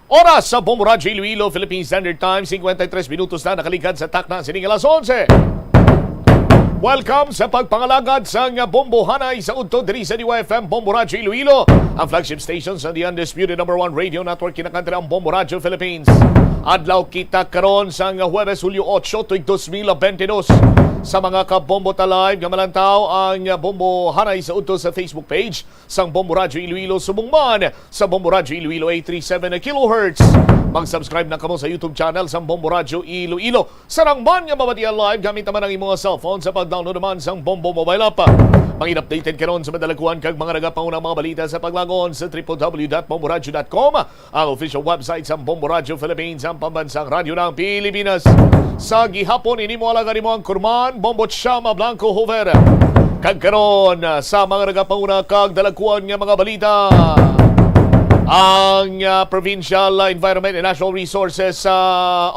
Oras sa Bombo Radio Iloilo, Philippine Standard Time, 53 minutos na nakaligad sa takna sining alas 11. Welcome sa pagpangalagad sa Bombo Hanay sa udto diri sa DYFM Bombo Radio Iloilo, ang flagship station sa the undisputed #1 radio network kinakantara ang Bombo Radio Philippines. Adlaw kita karon sa Huwebes, Hulyo 8, tuig 2022. Sa mga ka-Bombo Live nga malantaw ang Bombo Hanay sa udto sa Facebook page sang Bombo Radio Iloilo subong man sa Bombo Radio Iloilo 837 kHz. Mag-subscribe na kamo sa YouTube channel sang Bombo Radio Iloilo. Sarang man nga mabatian live gamit naman ang imong cellphone sa pag-download naman sang Bombo mobile app. Mangin-updated karon sa madalaguan kag mga nagapaunang mga balita sa paglagon sa www.bomboradio.com, ang official website sang Bombo Radio Philippines, ang pambansang radyo ng Pilipinas. Sa gihapon ini mo alaga nimo ang Kurman Bombo Chama Blanco Hover. Kag karon sa mga nagapauna kag dalaguan nga mga balita, ang Provincial Environment and Natural Resources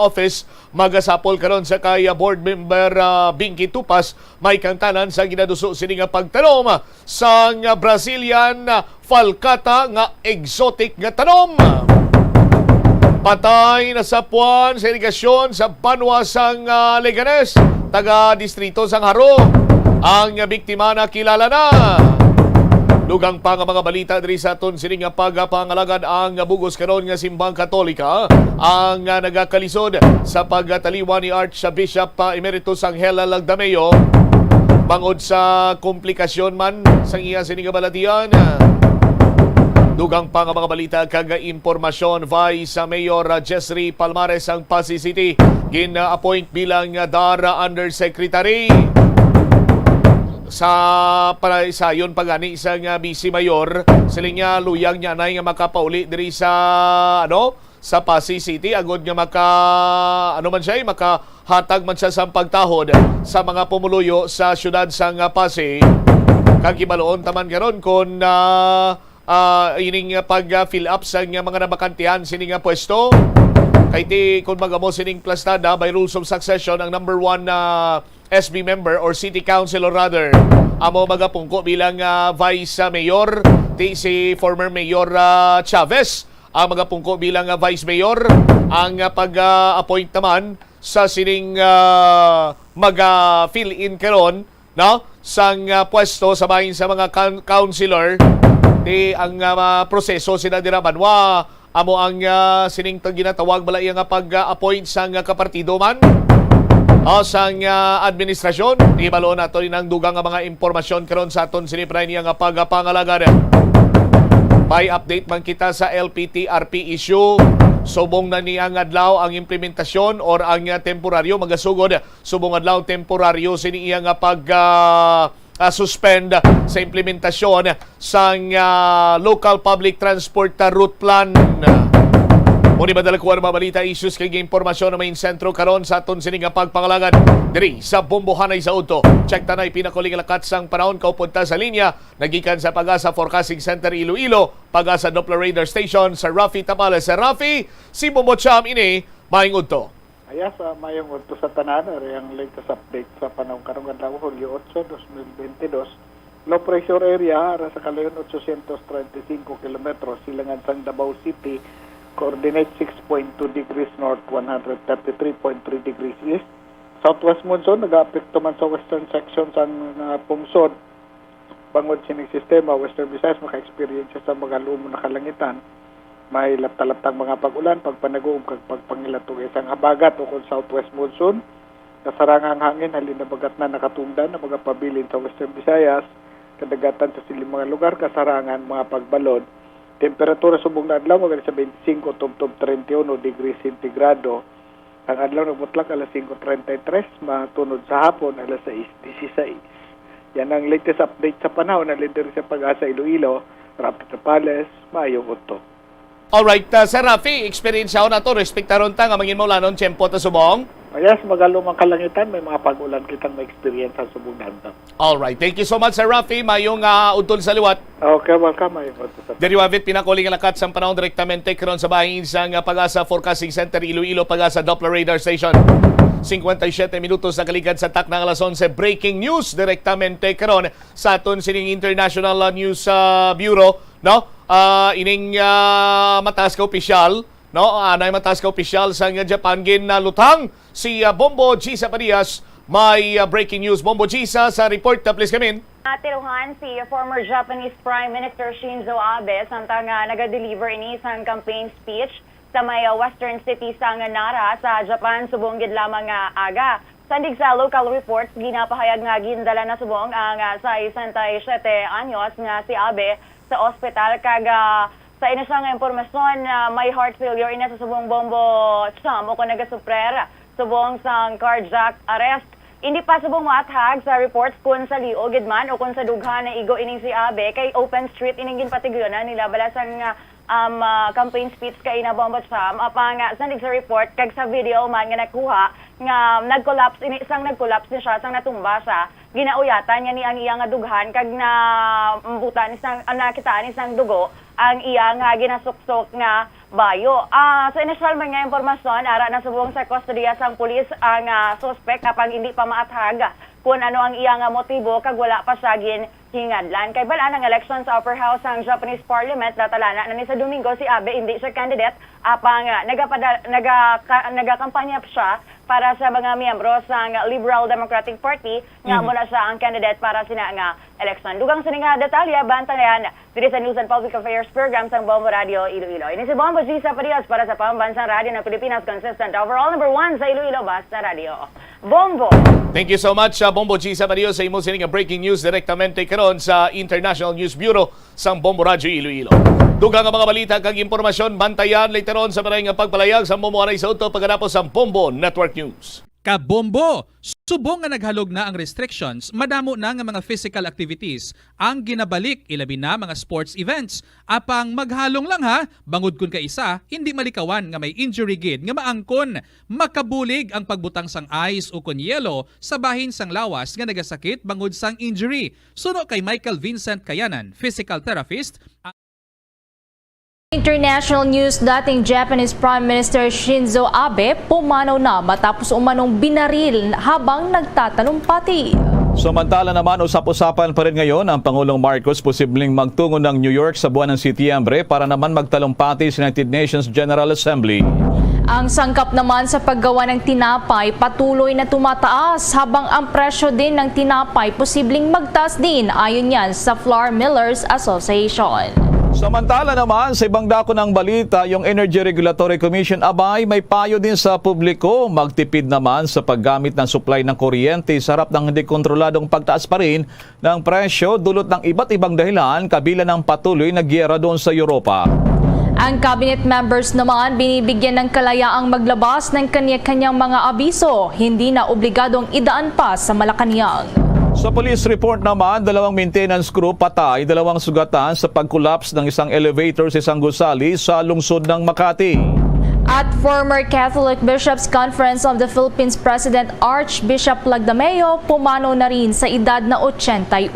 Office magasapol karon sa kay board member Binky Tupas may kantanan sa ginaduso sini nga pagtanom sa Brazilian falcata nga exotic nga tanom. Patay na sa puwan sa irigasyon sa Banwa sang Leganes, taga distrito sang Haro. Ang biktima na kilala na. Dugang pa nga mga balita diri sa aton sining nga pagpangalagad ang bugos karon nga simbang Katolika ang nagakalisod sa pagtaliwan ni Archbishop Emeritus Angela Lagdameo bangod sa komplikasyon man sang iya sining nga balatian. Dugang pa nga mga balita kag impormasyon, Vice Mayor Jessry Palmares ang Pasay City gina-appoint bilang DARA Undersecretary. Sa panasayon pagani isang Vice Mayor, siling nga luyang niya na nga makapauli diri sa sa Pasay City agod nga makahatag man siya sa pagtahod sa mga pumuluyo sa syudad sang Pasay. Kag ibaloon taman karon kon ining pag-fill up sa mga nabakantihan sining pwesto. Kay ti kung magamo sining plastada by rules of succession, ang number 1 SB member or city councilor rather amo magapungko bilang vice mayor. Ti si former mayor Chavez ang magapungko bilang vice mayor. Ang pag-appoint naman sa sining mag-fill in karon sang pwesto sa bahin sa mga councilor. Ti ang proseso sinadira Banwa amo ang sining ginatawag balay nga pag-appoint sang kapartido man sang administrasyon. Ibalo nato rin ang dugang nga mga impormasyon karon sa aton sinipray niya nga pagpangalagad. May update man kita sa LPTRP issue. Subong na niyang adlaw ang implementasyon or ang temporaryo magasugod subong adlaw temporaryo sini iya nga pag suspend sa implementasyon sang local public transport route plan. Muni badala ko ang mabalita issues kay impormasyon na may sentro karon sa aton sining pagpangalagad diri sa Bombo Hanay sa udto. Check tanay pinakuling lakat sang panahon kaupunta sa linya nagikan sa Pag-asa Forecasting Center Iloilo, Pag-asa Doppler Radar Station sa Rafi Tapales. Sa Rafi, si Bombo Cham ini maing udto. Ayas, mayong udto sa tanan ang latest update sa panahon karong adlaw Hulyo 8, 2022. Low pressure area sa kalayon 835 kilometros silangan sang Davao City. Coordinate 6.2 degrees north, 133.3 degrees east. Southwest monsoon, nag-apekto man sa western section ng pungsod. Bangod sining sistema, Western Visayas, maka-experience sa mga lumo na kalangitan. May lapta-laptang mga pag-ulan, pagpanagoom, pagpangilatong isang habagat o kung southwest monsoon. Kasarangang hangin, halin na bagat na nakatungdan na mga pabilin sa Western Visayas. Kadagatan sa siling mga lugar, kasarangan, mga pagbalod. Temperatura subong na adlaw magani sa 25 tubtob 31 degrees centigrado. Ang adlaw nagmutlak alas 5:33, matunod sa hapon alas 6:16. Yan ang latest update sa panahon na leader sa Pag-asa Iloilo, Rafi Tapales, maayong udto. Alright, Sir Rafi, experience ako na to. Respektaron ta nga mangin mo lanon tiyempo ta subong. Ayas, magalumang kalangitan, may mga pag-ulan kitang ma-experience sa subong na. Alright, thank you so much, Sir Rafi. Mayong udtol sa liwat. Okay, welcome. Mayong udtol sa Dari wavit pinakuling lakat sa panahon direktamente karon sa bahin sang Pag-asa Forecasting Center Iloilo, Pag-asa Doppler Radar Station. 57 minutos na kaligad sa takna alas 11. Breaking news direktamente karon sa aton sining International News Bureau, no? Ining mataas ka opisyal No, anay mataas ka opisyal sa Japan ginalutang si Bombo Gisa Padias. May breaking news. Bombo Gisa sa report na please come in. Tiruhan si former Japanese Prime Minister Shinzo Abe samtang naga-deliver ini isang campaign speech sa may western city sa Nara sa Japan subong gid lamang aga. Sandig sa local reports ginapahayag nga gindala na subong ang sa 67 anyos nga si Abe sa ospital kag sa ina siya nga impormasyon may heart failure ina sa subong bombo siyam o kung nagasuprer subong sang cardiac arrest. Hindi pa subong maathag sa reports kung sa liogid man o kung sa dughan na igo ining si Abe kay open street ining ginpatigyonan nila balasan nga campaign speech kay na bomba Cham apang sandig sa report kag sa video man nga nakuha nga nag-collapse ini isang nag-collapse ni siya sang natumba siya ginauyatan niya ni ang iya nga dughan kag na butan isang nakitaan isang dugo ang iya nga ginasuksok nga bayo. Sa initial man nga impormasyon ara na subong sa kustodiya sang pulis ang suspect kapag hindi pa maathag kung ano ang iya nga motibo kag wala pa siya hingadlan. Kay balaan ang election sa upper house ang Japanese parliament natalana na ni sa Domingo si Abe hindi siya candidate apang nagakampanya siya para sa mga miyembro sa Liberal Democratic Party nga muna siya ang candidate para sina nga election. Dugang sa nga detalya bantayan diri sa News and Public Affairs program sa Bombo Radio Iloilo. Ini si Bombo Gisa Padias para sa Pambansang Radio ng Pilipinas, consistent overall number 1 sa Iloilo Basta Radio. Bombo. Thank you so much, Bombo Gisa Padias sa imo sining breaking news direktamente karon sa International News Bureau sa Bombo Radio Iloilo. Dugang ang mga balita kag impormasyon bantayan later on sa maray nga pagpalayag sa Bombo Aray sa Auto pagkatapos sa Bombo Network News. Kabombo! Subong nga naghalog na ang restrictions, madamo na nga mga physical activities ang ginabalik ilabi na mga sports events. Apang maghalong lang ha, bangod kun ka isa, hindi malikawan nga may injury gid nga maangkon. Makabulig ang pagbutang sang ice o kun yelo sa bahin sang lawas nga nagasakit bangod sang injury. Suno kay Michael Vincent Kayanan, physical therapist. International news, dating Japanese Prime Minister Shinzo Abe pumanaw na matapos umanong binaril habang nagtatalumpati. Samantala naman, usap-usapan pa rin ngayon ang Pangulong Marcos posibleng magtungo ng New York sa buwan ng Setyembre para naman magtalumpati sa United Nations General Assembly. Ang sangkap naman sa paggawa ng tinapay patuloy na tumataas habang ang presyo din ng tinapay posibleng magtaas din ayon yan sa Flour Millers Association. Samantala naman, sa ibang dako ng balita, yung Energy Regulatory Commission abay may payo din sa publiko. Magtipid naman sa paggamit ng supply ng kuryente sa harap ng hindi kontroladong pagtaas pa rin ng presyo dulot ng iba't ibang dahilan kabila ng patuloy na giyera doon sa Europa. Ang cabinet members naman binibigyan ng kalayaang maglabas ng kanya-kanyang mga abiso, hindi na obligadong idaan pa sa Malacanang. Sa police report naman, 2 maintenance crew patay, 2 sugatan sa pag-collapse ng isang elevator sa isang gusali sa lungsod ng Makati. At former Catholic Bishops Conference of the Philippines President Archbishop Lagdameo pumanaw na rin sa edad na 81.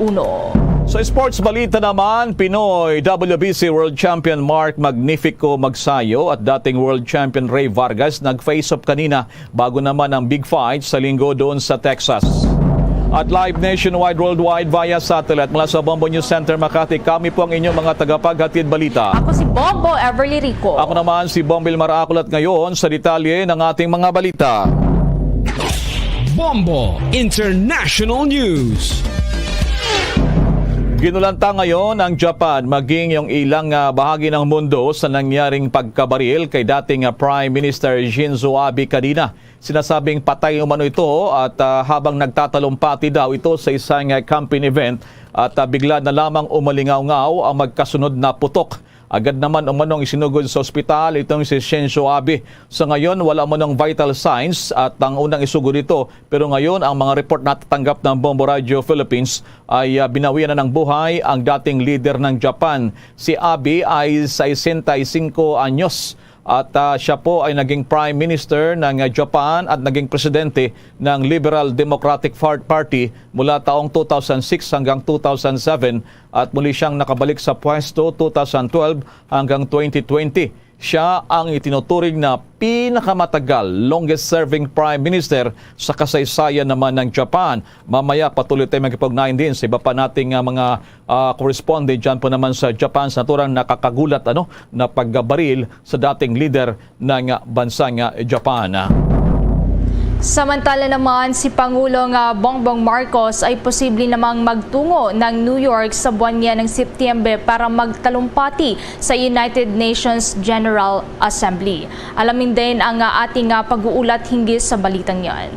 Sa sports balita naman, Pinoy WBC World Champion Mark Magnifico Magsayo at dating World Champion Ray Vargas nag-face-off kanina bago naman ang big fight sa linggo doon sa Texas. At live nationwide, worldwide via satellite mula sa Bombo News Center Makati, kami po ang inyong mga tagapaghatid balita. Ako si Bombo Everly Rico. Ako naman si Bombil Maraculat ngayon sa detalye ng ating mga balita. Bombo International News. Ginulanta ngayon ang Japan maging yung ilang bahagi ng mundo sa nangyaring pagkabaril kay dating Prime Minister Shinzo Abe kanina. Sinasabing patay umano ito at habang nagtatalumpati daw ito sa isang campaign event at bigla na lamang umalingaw-ngaw ang magkasunod na putok. Agad naman umanong isinugod sa ospital itong si Shinzo Abe. Sa ngayon, wala umanong vital signs at ang unang isugod ito. Pero ngayon, ang mga report na tatanggap ng Bombo Radio Philippines ay binawian na ng buhay ang dating leader ng Japan. Si Abe ay 65 anyos. At siya po ay naging Prime Minister ng Japan at naging presidente ng Liberal Democratic Party mula taong 2006 hanggang 2007. at muli siyang nakabalik sa pwesto 2012 hanggang 2020. Siya ang itinuturing na pinakamatagal, longest-serving Prime Minister sa kasaysayan naman ng Japan. Mamaya patuloy tayo magkipag-ugnayan din sa iba pa nating mga correspondent dyan po naman sa Japan sa naturang nakakagulat na pagbaril sa dating leader ng bansang Japan. Samantala naman, si Pangulong Bongbong Marcos ay posible namang magtungo ng New York sa buwan niya ng Setyembre para magtalumpati sa United Nations General Assembly. Alamin din ang ating pag-uulat hinggil sa balitang yan.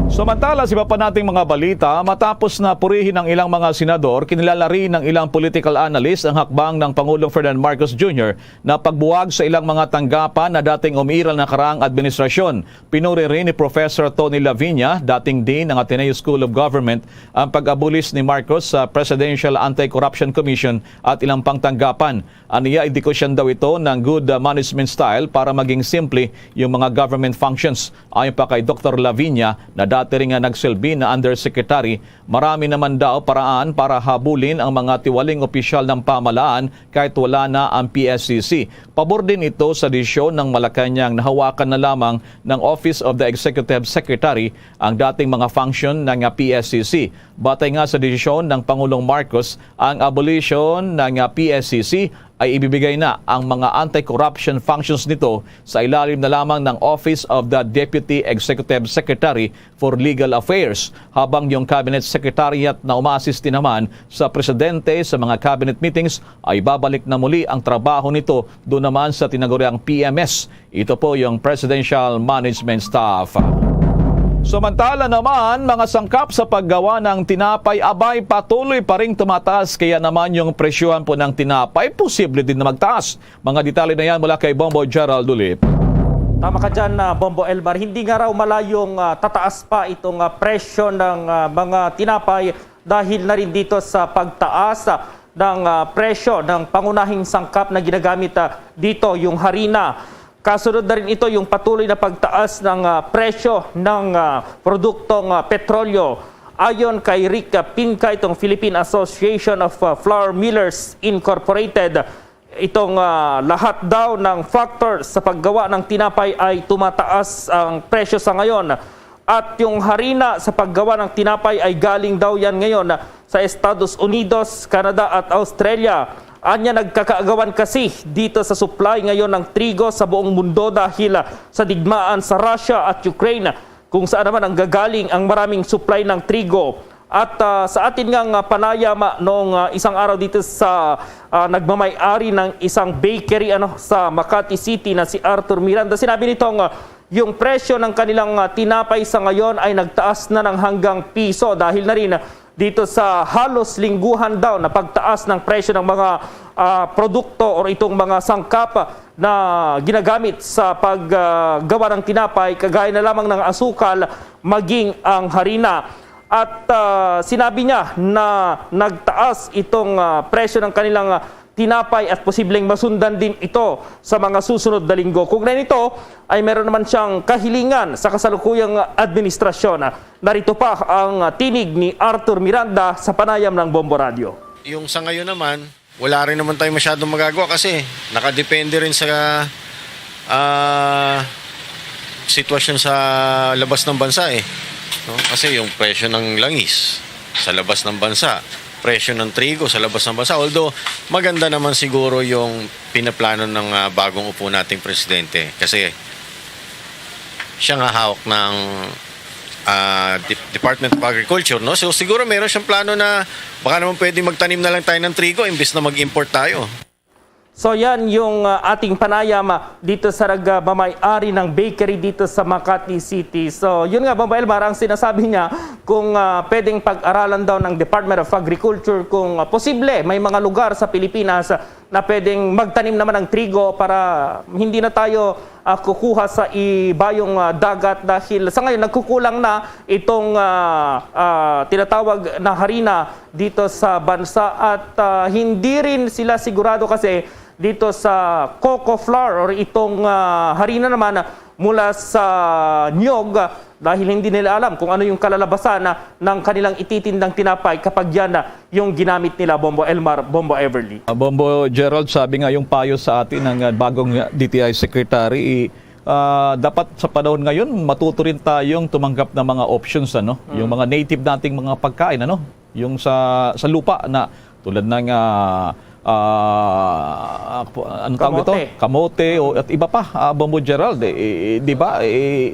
Samantala, sa iba pa nating mga balita, matapos na purihin ng ilang mga senador, kinilala rin ng ilang political analyst ang hakbang ng Pangulong Ferdinand Marcos Jr. na pagbuwag sa ilang mga tanggapan na dating umiiral na karaang administrasyon. Pinuri rin ni Professor Tony Lavinia, dating dean ng Ateneo School of Government, ang pag-abulis ni Marcos sa Presidential Anti-Corruption Commission at ilang pang tanggapan. Aniya, indikasyon daw ito ng good management style para maging simple yung mga government functions. Ayon pa kay Dr. Lavinia, na dati rin nga nagsilbi na undersecretary, marami naman daw paraan para habulin ang mga tiwaling opisyal ng pamahalaan kahit wala na ang PSCC. Pabor din ito sa desisyon ng Malacanang na hawakan na lamang ng Office of the Executive Secretary ang dating mga function ng PSCC. Batay nga sa desisyon ng Pangulong Marcos, ang abolition ng PSCC ay ibibigay na ang mga anti-corruption functions nito sa ilalim na lamang ng Office of the Deputy Executive Secretary for Legal Affairs, habang yung Cabinet Secretariat na umaasisti naman sa Presidente sa mga cabinet meetings ay babalik na muli ang trabaho nito doon naman sa tinaguriang PMS. Ito po yung Presidential Management Staff. Samantala naman, mga sangkap sa paggawa ng tinapay abay patuloy pa ring tumataas, kaya naman yung presyohan po ng tinapay posible din na magtaas. Mga detalye na yan mula kay Bombo Gerald Ulip. Tama ka dyan, Bombo Elbar. Hindi nga raw malayong tataas pa itong presyo ng mga tinapay dahil na rin dito sa pagtaas ng presyo ng pangunahing sangkap na ginagamit dito, yung harina. Kasunod na rin ito yung patuloy na pagtaas ng presyo ng produktong petrolyo. Ayon kay Rick Pinca, itong Philippine Association of Flour Millers Incorporated, itong lahat daw ng factors sa paggawa ng tinapay ay tumataas ang presyo sa ngayon. At yung harina sa paggawa ng tinapay ay galing daw yan ngayon sa Estados Unidos, Canada at Australia. Anya, nagkakaagawan kasi dito sa supply ngayon ng trigo sa buong mundo dahil sa digmaan sa Russia at Ukraine, kung saan naman ang gagaling ang maraming supply ng trigo. At sa atin ngang panayam noong isang araw dito sa nagmamay-ari ng isang bakery sa Makati City na si Arthur Miranda, sinabi nitong yung presyo ng kanilang tinapay sa ngayon ay nagtaas na ng hanggang piso dahil na rin dito sa halos lingguhan daw na pagtaas ng presyo ng mga produkto o itong mga sangkap na ginagamit sa paggawa ng tinapay, kagaya na lamang ng asukal maging ang harina. At sinabi niya na nagtaas itong presyo ng kanilang tinapay at posibleng masundan din ito sa mga susunod na linggo. Kung na nito ay meron naman siyang kahilingan sa kasalukuyang administrasyon. Narito pa ang tinig ni Arthur Miranda sa panayam ng Bombo Radio. Yung sa ngayon naman, wala rin naman tayo masyadong magagawa kasi nakadepende rin sa sitwasyon sa labas ng bansa eh. No? Kasi yung presyo ng langis sa labas ng bansa, presyo ng trigo sa labas ng bansa. Although maganda naman siguro yung pinaplano ng bagong upo nating presidente kasi siya nga hawak ng Department of Agriculture, no? So siguro meron siyang plano na baka naman pwede magtanim na lang tayo ng trigo imbes na mag-import tayo. So yan yung ating panayam dito sa nagmamay-ari ng bakery dito sa Makati City. So yun nga, Bombo Elmar, ang sinasabi niya kung pwedeng pag-aralan daw ng Department of Agriculture kung posible may mga lugar sa Pilipinas na pwedeng magtanim naman ng trigo para hindi na tayo kukuha sa ibayong dagat dahil sa ngayon nagkukulang na itong tinatawag na harina dito sa bansa at hindi rin sila sigurado kasi dito sa cocoa flour or itong harina naman mula sa niyog dahil hindi nila alam kung ano yung kalalabasan ng kanilang ititindang tinapay kapag yan yung ginamit nila, Bombo Elmar, Bombo Everly. Bombo Gerald, sabi nga yung payo sa atin ng bagong DTI Secretary, dapat sa panahon ngayon matuto rin tayong tumanggap ng mga options, ano? Yung mga native nating mga pagkain, ano? Yung sa lupa na tulad ng ano tawag ito? Kamote at iba pa, Bombo Gerald, di ba?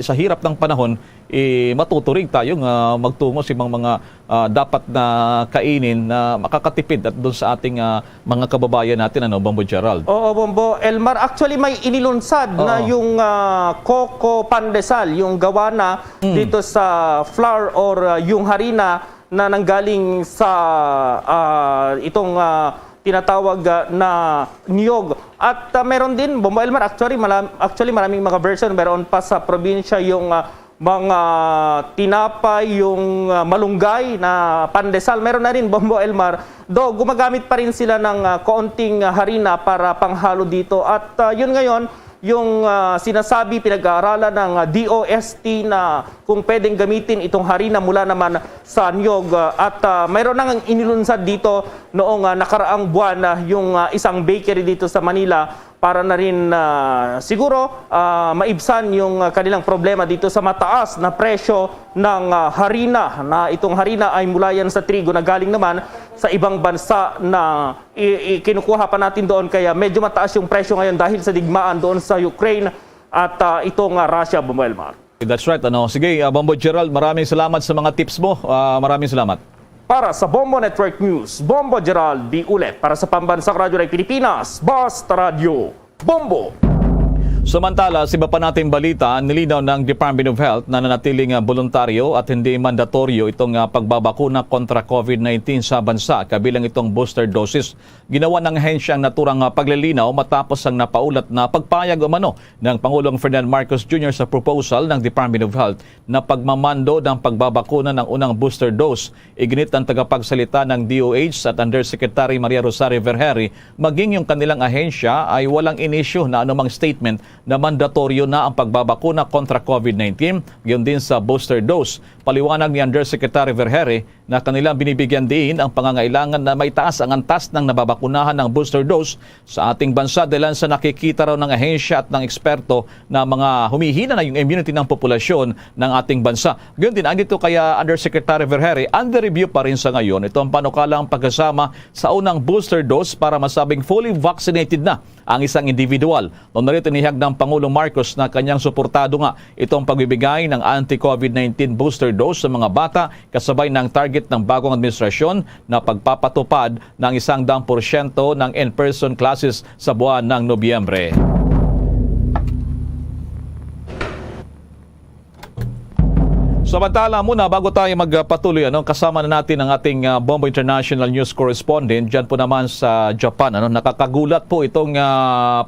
Sa hirap ng panahon, matuto rin tayong magtungo sa mga dapat na kainin na makakatipid at doon sa ating mga kababayan natin, ano, Bombo Gerald. Oo, Bombo Elmar. Actually, may inilunsad na yung coco pandesal, yung gawa na dito sa flour or yung harina na nanggaling sa itong tinatawag na niyog. At meron din, Bombo Elmar, actually maraming mga version. Meron pa sa probinsya yung mga tinapay, yung malunggay na pandesal. Meron na rin, Bombo Elmar. Do gumagamit pa rin sila ng kaunting harina para panghalo dito. At yun ngayon, yung sinasabi, pinag-aaralan ng DOST na kung pwedeng gamitin itong harina mula naman sa niyog. At mayroon nang inilunsad dito noong nakaraang buwan yung isang bakery dito sa Manila para na rin siguro maibsan yung kanilang problema dito sa mataas na presyo ng harina. Na itong harina ay mula yan sa trigo na galing naman sa ibang bansa na kinukuha pa natin doon, kaya medyo mataas yung presyo ngayon dahil sa digmaan doon sa Ukraine at itong Russia, Bombo Elmar. That's right, ano. Sige, Bombo Gerald, maraming salamat sa mga tips mo. Maraming salamat. Para sa Bombo Network News, Bombo Gerald D. Ulet. Para sa Pambansang Radyo ng Pilipinas, Basta Radio, Bombo! Samantala, sa iba pa nating balita, nilinaw ng Department of Health na nanatiling voluntaryo at hindi mandatoryo itong pagbabakuna kontra COVID-19 sa bansa, kabilang itong booster doses. Ginawa ng ahensya ang naturang paglilinaw matapos ang napaulat na pagpayag umano ng Pangulong Ferdinand Marcos Jr. sa proposal ng Department of Health na pagmamando ng pagbabakuna ng unang booster dose. Iginit ng tagapagsalita ng DOH at Undersecretary Maria Rosario Vergeire, maging yung kanilang ahensya ay walang inisyu na anumang statement na mandatoryo na ang pagbabakuna kontra COVID-19, gayon din sa booster dose. Paliwanag ni Undersecretary Vergeire na kanilang binibigyan din ang pangangailangan na may taas ang antas ng nababakunahan ng booster dose sa ating bansa dahil sa nakikita raw ng ahensya at ng eksperto na mga humihina na yung immunity ng populasyon ng ating bansa. Gayon din, andito kaya Undersecretary Vergeire, under review pa rin sa ngayon ito ang panukalang pagkasama sa unang booster dose para masabing fully vaccinated na ang isang individual. Noon na rin tinihag ng Pangulong Marcos na kanyang suportado nga itong pagbibigay ng anti-COVID-19 booster dose sa mga bata kasabay ng target ng bagong administrasyon na pagpapatupad ng 100% ng in-person classes sa buwan ng Nobyembre. Samantala muna, bago tayo magpatuloy, kasama na natin ang ating Bombo International News Correspondent dyan po naman sa Japan. Nakakagulat po itong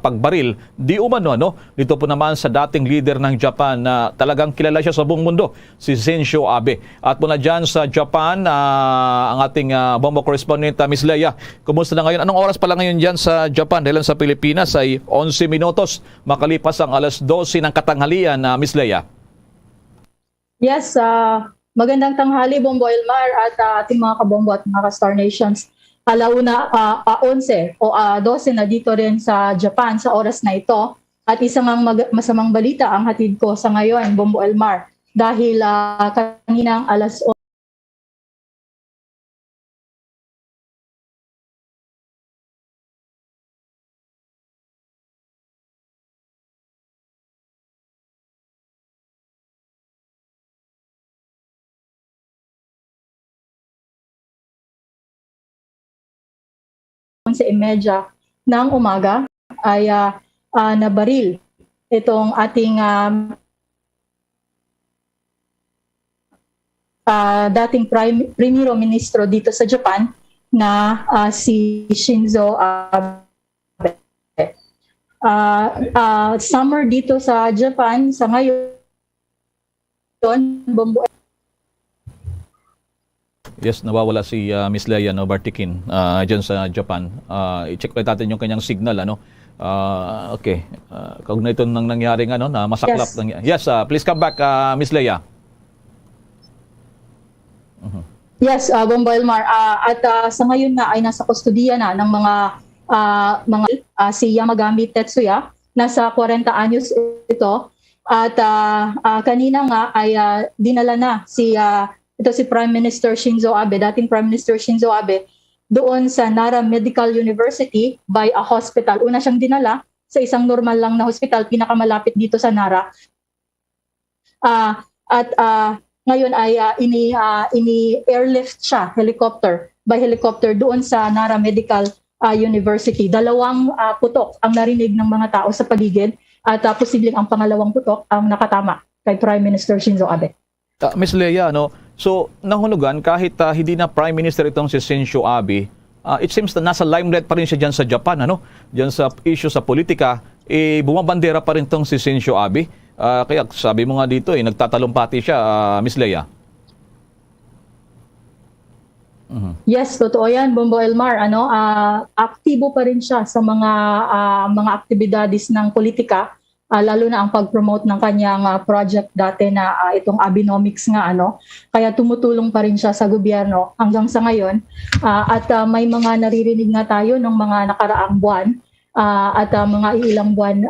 pagbaril. Di umano, dito po naman sa dating leader ng Japan na talagang kilala siya sa buong mundo, si Shinzo Abe. At mula dyan sa Japan, ang ating Bombo Correspondent, Miss Leia. Kumusta na ngayon? Anong oras pala ngayon dyan sa Japan? Dahil sa Pilipinas ay 11 minutos makalipas ang alas 12 ng katanghalian, Miss Leia. Yes, magandang tanghali, Bombo Elmar at ating mga kabombo at mga ka-Star Nations. Alauna 11 o 12 na dito rin sa Japan sa oras na ito. At isang masamang balita ang hatid ko sa ngayon, Bombo Elmar. Dahil kaninang alas 11, sa 11 ng umaga ay nabaril itong ating dating Primero Ministro dito sa Japan na si Shinzo Abe. Summer dito sa Japan sa ngayon, Bombo. Yes, nawawala si Miss Leia Bartikin dyan sa Japan. I-check ulit natin yung kanyang signal. Okay. Kaugnay ito nang nangyaring na masaklap. Yes, yes, please come back, Miss Leia. Yes, Bombo Elmar. Sa ngayon na ay nasa kustudiya na ng si Yamagami Tetsuya. Nasa 40 anyos ito. At kanina nga ay dinala na si Prime Minister Shinzo Abe, dating Prime Minister Shinzo Abe, doon sa Nara Medical University by a hospital. Una siyang dinala sa isang normal lang na hospital, pinakamalapit dito sa Nara. Ngayon ay ini-airlift siya, by helicopter doon sa Nara Medical University. Dalawang putok ang narinig ng mga tao sa paligid at posibleng ang pangalawang putok ang nakatama kay Prime Minister Shinzo Abe. Ms. Leia, so nahulugan kahit hindi na Prime Minister itong si Shinzo Abe, it seems na nasa limelight pa rin siya dyan sa Japan, dyan sa issue sa politika, bumabandera pa rin itong si Shinzo Abe. Kaya sabi mo nga dito, nagtatalumpati siya, Ms. Leia. Yes, totoo yan, Bombo Elmar. Aktibo pa rin siya sa mga aktibidades ng politika, lalo na ang pag-promote ng kanyang project dati na itong Abenomics nga. Kaya tumutulong pa rin siya sa gobyerno hanggang sa ngayon. At may mga naririnig nga tayo ng mga nakaraang buwan at mga ilang buwan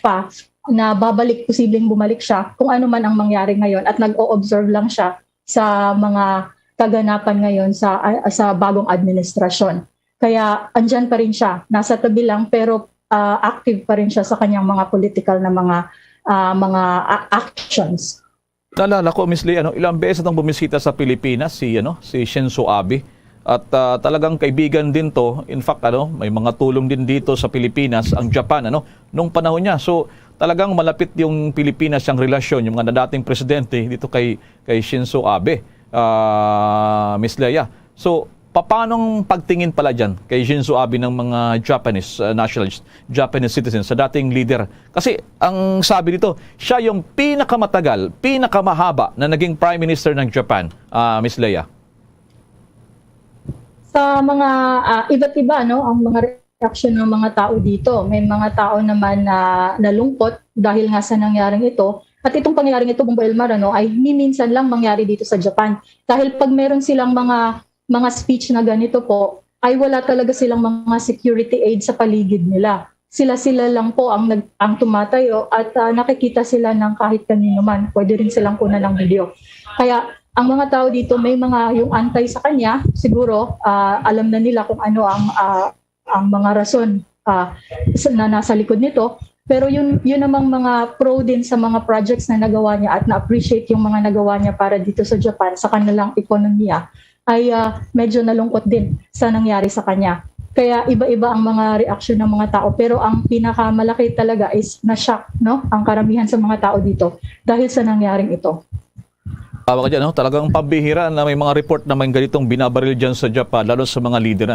pa na posibleng bumalik siya kung ano man ang mangyari ngayon, at nag-o-observe lang siya sa mga kaganapan ngayon sa bagong administrasyon. Kaya andyan pa rin siya, nasa tabi lang, pero active pa rin siya sa kanyang mga political na mga actions. Naalala ko, Ms. Leia, ilang beses nang bumisita sa Pilipinas si Shinzo Abe, at talagang kaibigan din to. In fact, may mga tulong din dito sa Pilipinas ang Japan nung panahon niya. So talagang malapit yung Pilipinas, yung relasyon, yung mga dating presidente dito kay Shinzo Abe, Ms. Leia. So paanong pagtingin pala dyan kay Shinzo Abe ng mga Japanese nationalists, Japanese citizens sa dating leader? Kasi ang sabi dito, siya yung pinakamatagal, pinakamahaba na naging Prime Minister ng Japan, Ms. Leia. Sa mga iba't iba ang mga reaction ng mga tao dito. May mga tao naman na nalungkot dahil nga sa nangyaring ito. At itong pangyayaring ito, Bombo Elmar, ay minsan lang mangyari dito sa Japan. Dahil pag meron silang mga speech na ganito po, ay wala talaga silang mga security aid sa paligid nila. Sila lang po ang tumatayo at nakikita sila ng kahit kanino man. Pwede rin silang kunan ng video. Kaya ang mga tao dito, may mga yung antay sa kanya, siguro alam na nila kung ano ang mga rason na nasa likod nito. Pero yun namang mga pro din sa mga projects na nagawa niya at na-appreciate yung mga nagawa niya para dito sa Japan, sa kanilang ekonomiya, ay medyo nalungkot din sa nangyari sa kanya. Kaya iba-iba ang mga reaksyon ng mga tao. Pero ang pinakamalaki talaga is na-shock, ang karamihan sa mga tao dito dahil sa nangyaring ito. Tawag ka dyan, talagang pambihira na may mga report na may ganitong binabaril dyan sa Japan, lalo sa mga leader.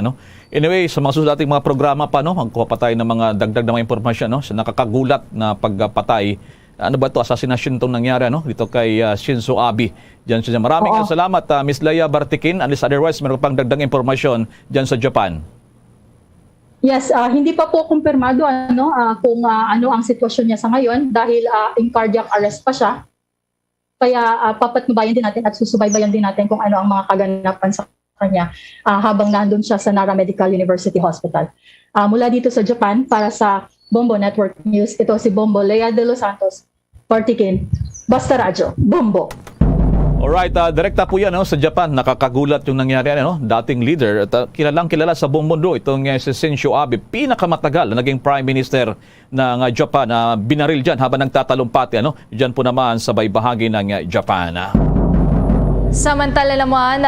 Anyway, sa mga susunod nating mga programa pa, magpapatay ng mga dagdag na mga impormasyon sa nakakagulat na pagpatay. Ano ba ito? Assassination itong nangyari dito kay Shinzo Abe. Dyan siya. Maraming salamat, Ms. Leia Bartikin. Unless otherwise, meron pang dagdag impormasyon dyan sa Japan. Yes, hindi pa po kumpirmado kung ano ang sitwasyon niya sa ngayon dahil in cardiac arrest pa siya. Kaya papatnubayan din natin at susubaybayan din natin kung ano ang mga kaganapan sa kanya habang nandun siya sa Nara Medical University Hospital. Mula dito sa Japan, para sa Bombo Network News, ito si Bombo Leia de los Santos, Bartikin, Basta Radyo, Bombo. Alright, direkta po yan sa Japan. Nakakagulat yung nangyari. Dating leader at kilalang kilala sa buong mundo itong si Shinzo Abe, pinakamatagal na naging Prime Minister ng Japan, na binaril dyan habang nagtatalumpati. Dyan po naman sa bahagi ng Japan. Samantala naman,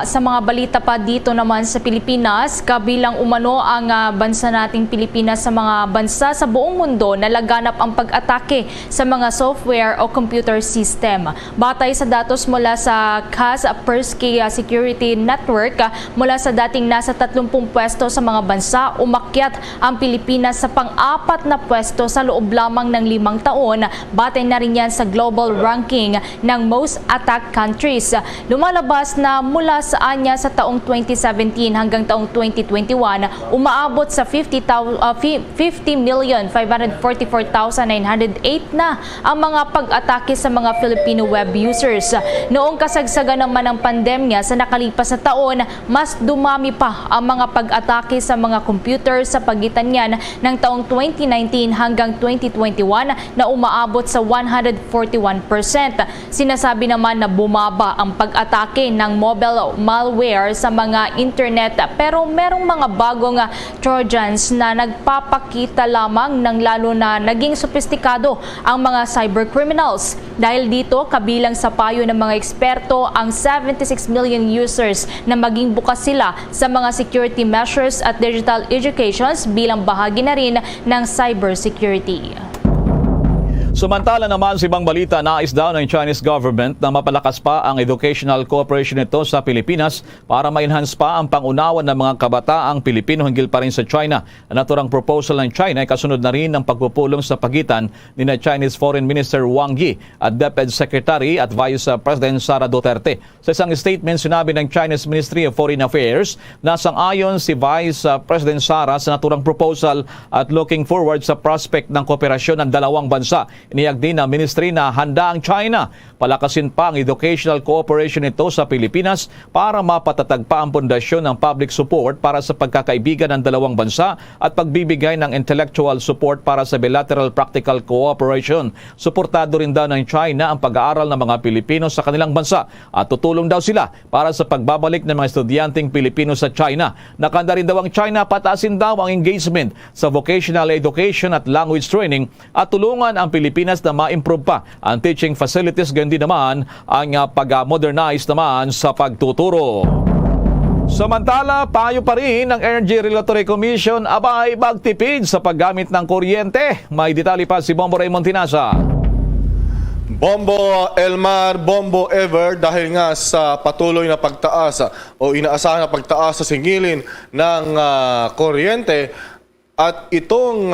sa mga balita pa dito naman sa Pilipinas, kabilang umano ang bansa nating Pilipinas sa mga bansa sa buong mundo na laganap ang pag-atake sa mga software o computer system. Batay sa datos mula sa Kaspersky Security Network, mula sa dating nasa 30 pwesto sa mga bansa, umakyat ang Pilipinas sa pang-4 na pwesto sa loob lamang ng 5 taon. Batay na rin yan sa global ranking ng most attacked countries. Lumalabas na mula sa anya sa taong 2017 hanggang taong 2021, umaabot sa 50,544,908 na ang mga pag-atake sa mga Filipino web users. Noong kasagsagan naman ng pandemya sa nakalipas na taon, mas dumami pa ang mga pag-atake sa mga computer sa pagitan niyan ng taong 2019 hanggang 2021 na umaabot sa 141%. Sinasabi naman na bumaba ang pag-atake ng mobile malware sa mga internet pero merong mga bagong Trojans na nagpapakita lamang ng lalo na naging sopistikado ang mga cybercriminals. Dahil dito, kabilang sa payo ng mga eksperto ang 76 million users na maging bukas sila sa mga security measures at digital educations bilang bahagi na rin ng cybersecurity. Samantala naman sa ibang balita, nais daw ng Chinese government na mapalakas pa ang educational cooperation nito sa Pilipinas para ma-enhance pa ang pangunawan ng mga kabataang Pilipino hinggil pa rin sa China. Ang naturang proposal ng China ay kasunod na rin ng pagpupulong sa pagitan ni na Chinese Foreign Minister Wang Yi at DepEd Secretary at Vice President Sara Duterte. Sa isang statement, sinabi ng Chinese Ministry of Foreign Affairs na sang-ayon si Vice President Sara sa naturang proposal at looking forward sa prospect ng kooperasyon ng dalawang bansa. Iniyag din ng ministry na handa ang China palakasin pa ang educational cooperation nito sa Pilipinas para mapatatag pa ang pundasyon ng public support para sa pagkakaibigan ng dalawang bansa at pagbibigay ng intellectual support para sa bilateral practical cooperation. Suportado rin daw ng China ang pag-aaral ng mga Pilipino sa kanilang bansa at tutulong daw sila para sa pagbabalik ng mga estudyanteng Pilipino sa China. Nakanda rin daw ang China patasin daw ang engagement sa vocational education at language training at tulungan ang Pilipinas na ma-improve pa ang teaching facilities, ganyan din naman ang pag-modernize naman sa pagtuturo. Samantala, payo pa rin ng Energy Regulatory Commission abay magtipid sa paggamit ng kuryente. May detalye pa si Bombo Raymond Tinasa. Bombo Elmar, Bombo Ever dahil nga sa patuloy na pagtaas o inaasahan na pagtaas sa singilin ng kuryente. At itong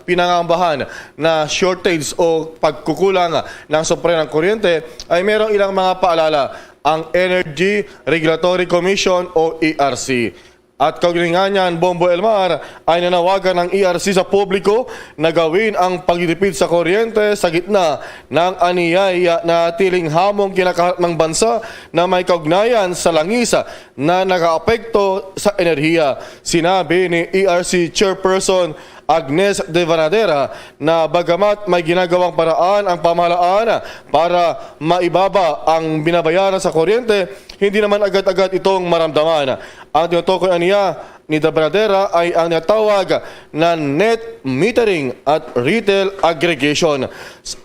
pinangambahan na shortage o pagkukulang ng supply ng kuryente ay merong ilang mga paalala ang Energy Regulatory Commission o ERC. At kaugnay nga niyan, Bombo Elmar ay nanawagan ng ERC sa publiko na gawin ang pagtitipid sa kuryente sa gitna ng aniyaya na tiling hamong kinakaharap ng bansa na may kaugnayan sa langis na nakaapekto sa enerhiya. Sinabi ni ERC Chairperson Agnes de Vanadera na bagamat may ginagawang paraan ang pamahalaan para maibaba ang binabayaran sa kuryente, hindi naman agad-agad itong maramdaman. Ang tinutukoy niya ni de Vanadera ay ang natawag na net metering at retail aggregation.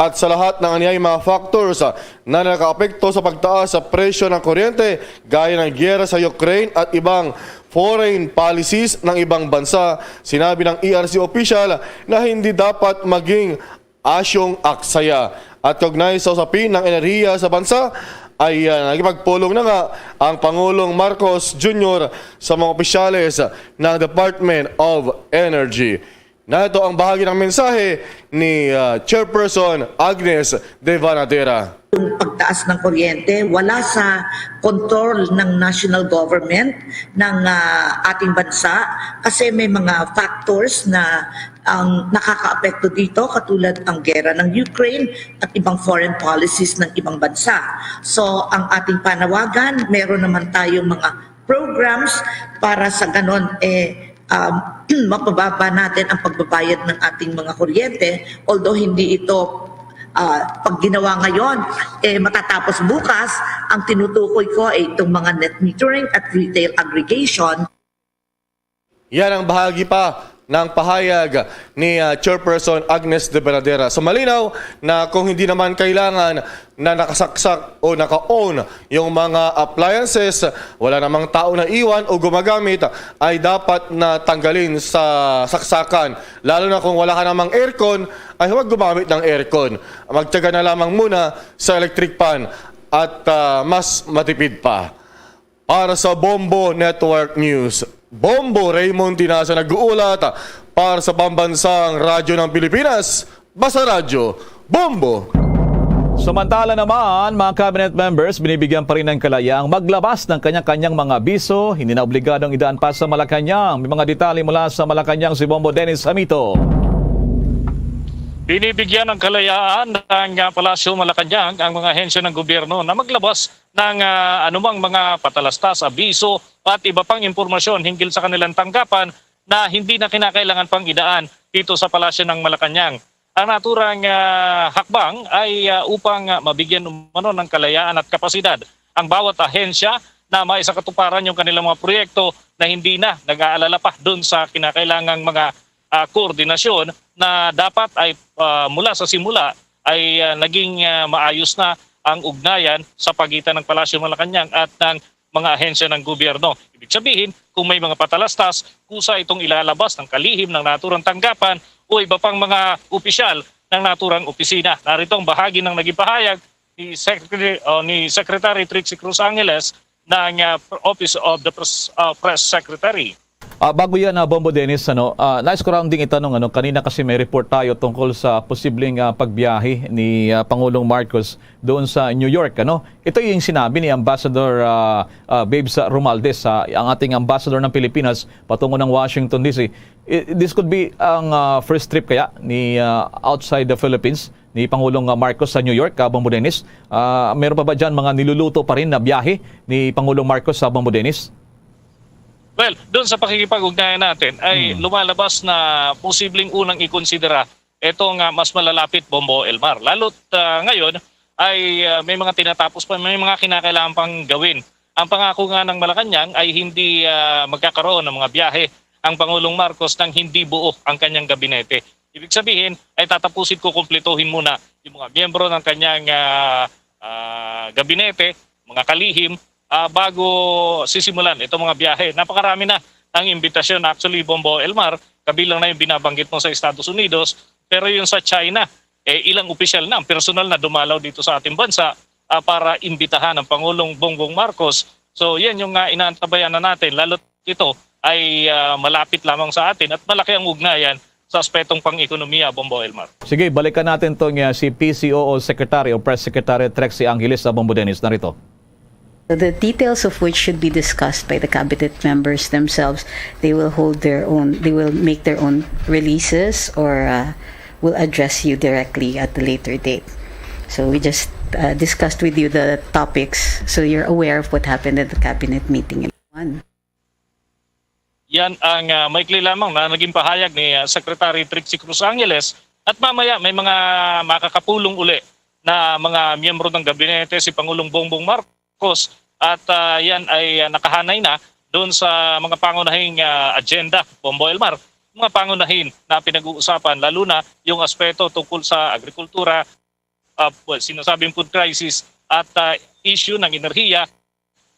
At sa lahat ng aniyay mga factors na nakaapekto sa pagtaas sa presyo ng kuryente gaya ng giyera sa Ukraine at ibang foreign policies ng ibang bansa, sinabi ng ERC official na hindi dapat maging asyong aksaya. At kaugnay sa usapin ng enerhiya sa bansa, ay nagipagpulong na nga ang Pangulong Marcos Jr. sa mga opisyales ng Department of Energy. Na ito ang bahagi ng mensahe ni Chairperson Agnes de Vanadera. Yung pagtaas ng kuryente, wala sa control ng national government ng ating bansa kasi may mga factors na ang nakakaapekto dito katulad ang gera ng Ukraine at ibang foreign policies ng ibang bansa. So ang ating panawagan, meron naman tayong mga programs para sa ganon mapababa natin ang pagbabayad ng ating mga kuryente, although hindi ito pag ginawa ngayon, matatapos bukas. Ang tinutukoy ko ay itong mga net metering at retail aggregation. Yan ang bahagi pa ng pahayag ni Chairperson Agnes de Vanadera. So malinaw na kung hindi naman kailangan na nakasaksak o naka-own yung mga appliances, wala namang tao na iwan o gumagamit, ay dapat na tanggalin sa saksakan. Lalo na kung wala ka namang aircon, ay huwag gumamit ng aircon. Magtiyaga na lamang muna sa electric fan at mas matipid pa. Para sa Bombo Network News, Bombo Raymond Tinasa nag-uulat para sa pambansang radyo ng Pilipinas, Basta Radyo, Bombo! Samantala naman, mga cabinet members binibigyan pa rin ng kalayaang maglabas ng kanya-kanyang mga biso. Hindi na obligadong idaan pa sa Malacanang. May mga detalye mula sa Malacanang si Bombo Dennis Hamito. Binibigyan ng kalayaan ng Palasyo Malacanang ang mga ahensya ng gobyerno na maglabas ng anumang mga patalastas, abiso at iba pang impormasyon hinggil sa kanilang tanggapan na hindi na kinakailangan pang idaan dito sa Palasyo ng Malacanang. Ang naturang hakbang ay upang mabigyan umano ng kalayaan at kapasidad ang bawat ahensya na maisakatuparan yung kanilang mga proyekto na hindi na nag-aalala pa doon sa kinakailangang mga koordinasyon na dapat ay mula sa simula ay naging maayos na ang ugnayan sa pagitan ng Palasyo Malacanang at ng mga ahensya ng gobyerno. Ibig sabihin, kung may mga patalastas, kusa itong ilalabas ng kalihim ng naturang tanggapan o iba pang mga opisyal ng naturang opisina. Narito ang bahagi ng naging pahayag ni Secretary Trixie Cruz Angeles ng Office of the Press Secretary. Bago yan, Bombo Dennis, nais ko lang ding itanong, kanina kasi may report tayo tungkol sa posibleng pagbiyahe ni Pangulong Marcos doon sa New York. Ito yung sinabi ni Ambassador Babes Romualdez, ang ating ambassador ng Pilipinas patungo ng Washington DC. This could be ang first trip kaya ni outside the Philippines ni Pangulong Marcos sa New York, Bombo Dennis. Meron pa ba dyan mga niluluto pa rin na biyahe ni Pangulong Marcos sa Bombo Dennis? Well, doon sa pakikipag-ugnayan natin ay lumalabas na posibleng unang ikonsidera itong mas malalapit, Bombo Elmar. Lalo't ngayon ay may mga tinatapos pa, may mga kinakailangan pang gawin. Ang pangako nga ng Malacanang ay hindi magkakaroon ng mga biyahe ang Pangulong Marcos nang hindi buo ang kanyang gabinete. Ibig sabihin ay tatapusin ko, kumpletuhin muna yung mga miyembro ng kanyang gabinete, mga kalihim, bago sisimulan itong mga biyahe. Napakarami na ang imbitasyon. Actually, Bombo Elmar, kabilang na yung binabanggit mo sa Estados Unidos, pero yung sa China, ilang opisyal na, personal na dumalaw dito sa ating bansa para imbitahan ng Pangulong Bongbong Marcos. So yan yung inaantabayan na natin, lalo't ito ay malapit lamang sa atin at malaki ang ugnayan sa aspetong pang-ekonomiya, Bombo Elmar. Sige, balikan natin itong si PCOO Secretary o Press Secretary Trixie Angeles sa Bombo Dennis. Narito. The details of which should be discussed by the cabinet members themselves. They will make their own releases or will address you directly at a later date. So we just discussed with you the topics so you're aware of what happened at the cabinet meeting. Yan ang maikli lamang na naging pahayag ni Secretary Trixie Cruz Angeles at mamaya may mga makakapulong uli na mga miyembro ng gabinete si Pangulong Bongbong Marcos at yan ay nakahanay na doon sa mga pangunahing agenda, Bombo Elmar. Mga pangunahin na pinag-uusapan, lalo na yung aspeto tungkol sa agrikultura, sinasabing food crisis at issue ng enerhiya.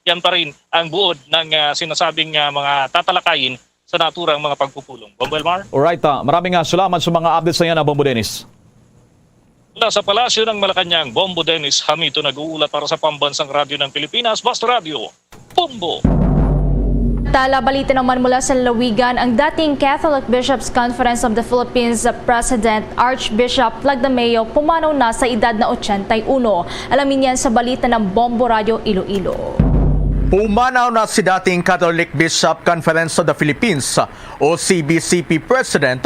Yan pa rin ang buod ng sinasabing mga tatalakayin sa naturang mga pagpupulong. Bombo Elmar? Alright, maraming salamat sa mga updates na yan, Bombo Dennis. Mula sa Palasyo ng Malacanang, Bombo Dennis Hamito nag-uulat para sa Pambansang Radyo ng Pilipinas, Basta Radio, Bombo! Balita naman mula sa lalawigan, ang dating Catholic Bishops' Conference of the Philippines President Archbishop Lagdameo pumanaw na sa edad na 81. Alamin yan sa balita ng Bombo Radio Iloilo. Pumanaw na si dating Catholic Bishop Conference of the Philippines o CBCP President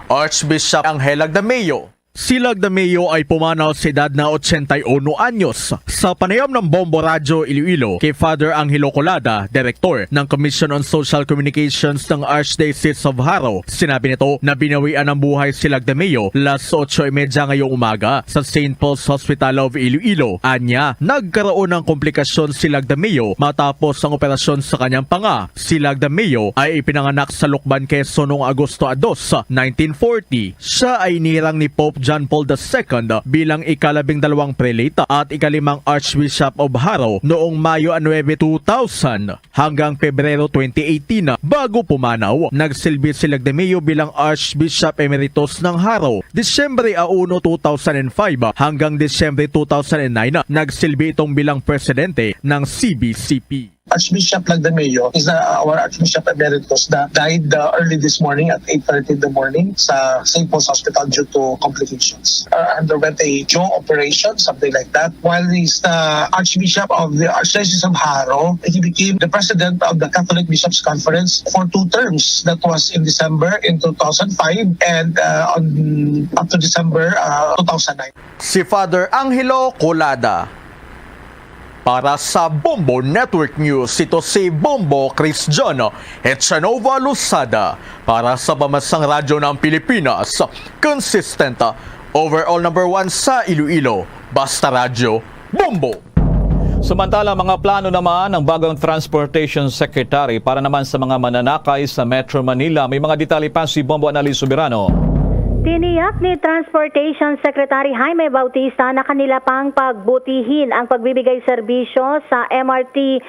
Archbishop Angel Lagdameo. Si Lagdameo ay pumanaw sa edad na 81 anyos. Sa panayam ng Bombo Radio Iloilo kay Father Angelo Colada, Director ng Commission on Social Communications ng Archdiocese of Haro, sinabi nito na binawian ng buhay si Lagdameo las 8:30 ngayong umaga sa St. Paul's Hospital of Iloilo. Anya, nagkaroon ng komplikasyon si Lagdameo matapos ang operasyon sa kanyang panga. Si Lagdameo ay ipinanganak sa Lucban, Quezon noong Agosto 2, 1940. Siya ay nirang ni Pope John Paul II bilang ika-12 prelate at ika-5 Archbishop of Haro noong Mayo 9, 2000 hanggang Pebrero 2018. Bago pumanaw, nagsilbi si Lagdameo bilang Archbishop Emeritus ng Haro. Disyembre 1, 2005 hanggang Disyembre 2009, nagsilbi itong bilang presidente ng CBCP. Archbishop Lagdameo is our Archbishop Emeritus that died early this morning at 8:30 in the morning sa St. Paul's Hospital due to complications. Underwent a jaw operation, something like that. While he's the Archbishop of the Archdiocese of Haro, he became the President of the Catholic Bishops' Conference for 2 terms. That was in December in 2005 and up to December 2009. Si Father Angelo Colada. Para sa Bombo Network News, ito si Bombo Cristiano Echanova Lusada. Para sa Pamansang Radyo ng Pilipinas, consistent, overall number 1 sa Iloilo, Basta Radyo, Bombo. Samantala, mga plano naman ng bagong Transportation Secretary para naman sa mga mananakay sa Metro Manila. May mga detalye pa si Bombo Annalise Soberano. Tiniyak ni Transportation Secretary Jaime Bautista na kanila pang pagbutihin ang pagbibigay serbisyo sa MRT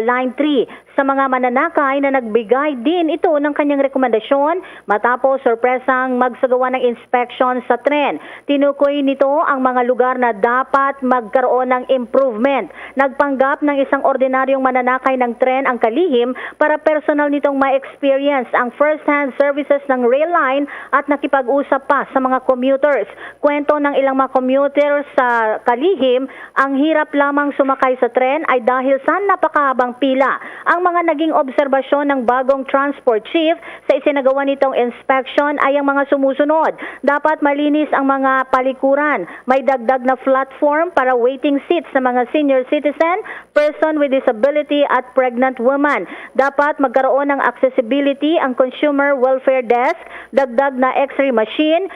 Line 3 sa mga mananakay na nagbigay din ito ng kanyang rekomendasyon matapos sorpresang magsagawa ng inspection sa tren. Tinukoy nito ang mga lugar na dapat magkaroon ng improvement. Nagpanggap ng isang ordinaryong mananakay ng tren ang kalihim para personal nitong ma-experience ang first-hand services ng rail line at nakipag-usap pa sa mga commuters. Kwento ng ilang mga commuters sa kalihim, ang hirap lamang sumakay sa tren ay dahil sa napakahabang pila. Ang mga naging obserbasyon ng bagong transport chief sa isinagawa nitong inspection ay ang mga sumusunod. Dapat malinis ang mga palikuran, may dagdag na platform para waiting seats sa mga senior citizen, person with disability at pregnant woman. Dapat magkaroon ng accessibility ang consumer welfare desk, dagdag na x-ray machine,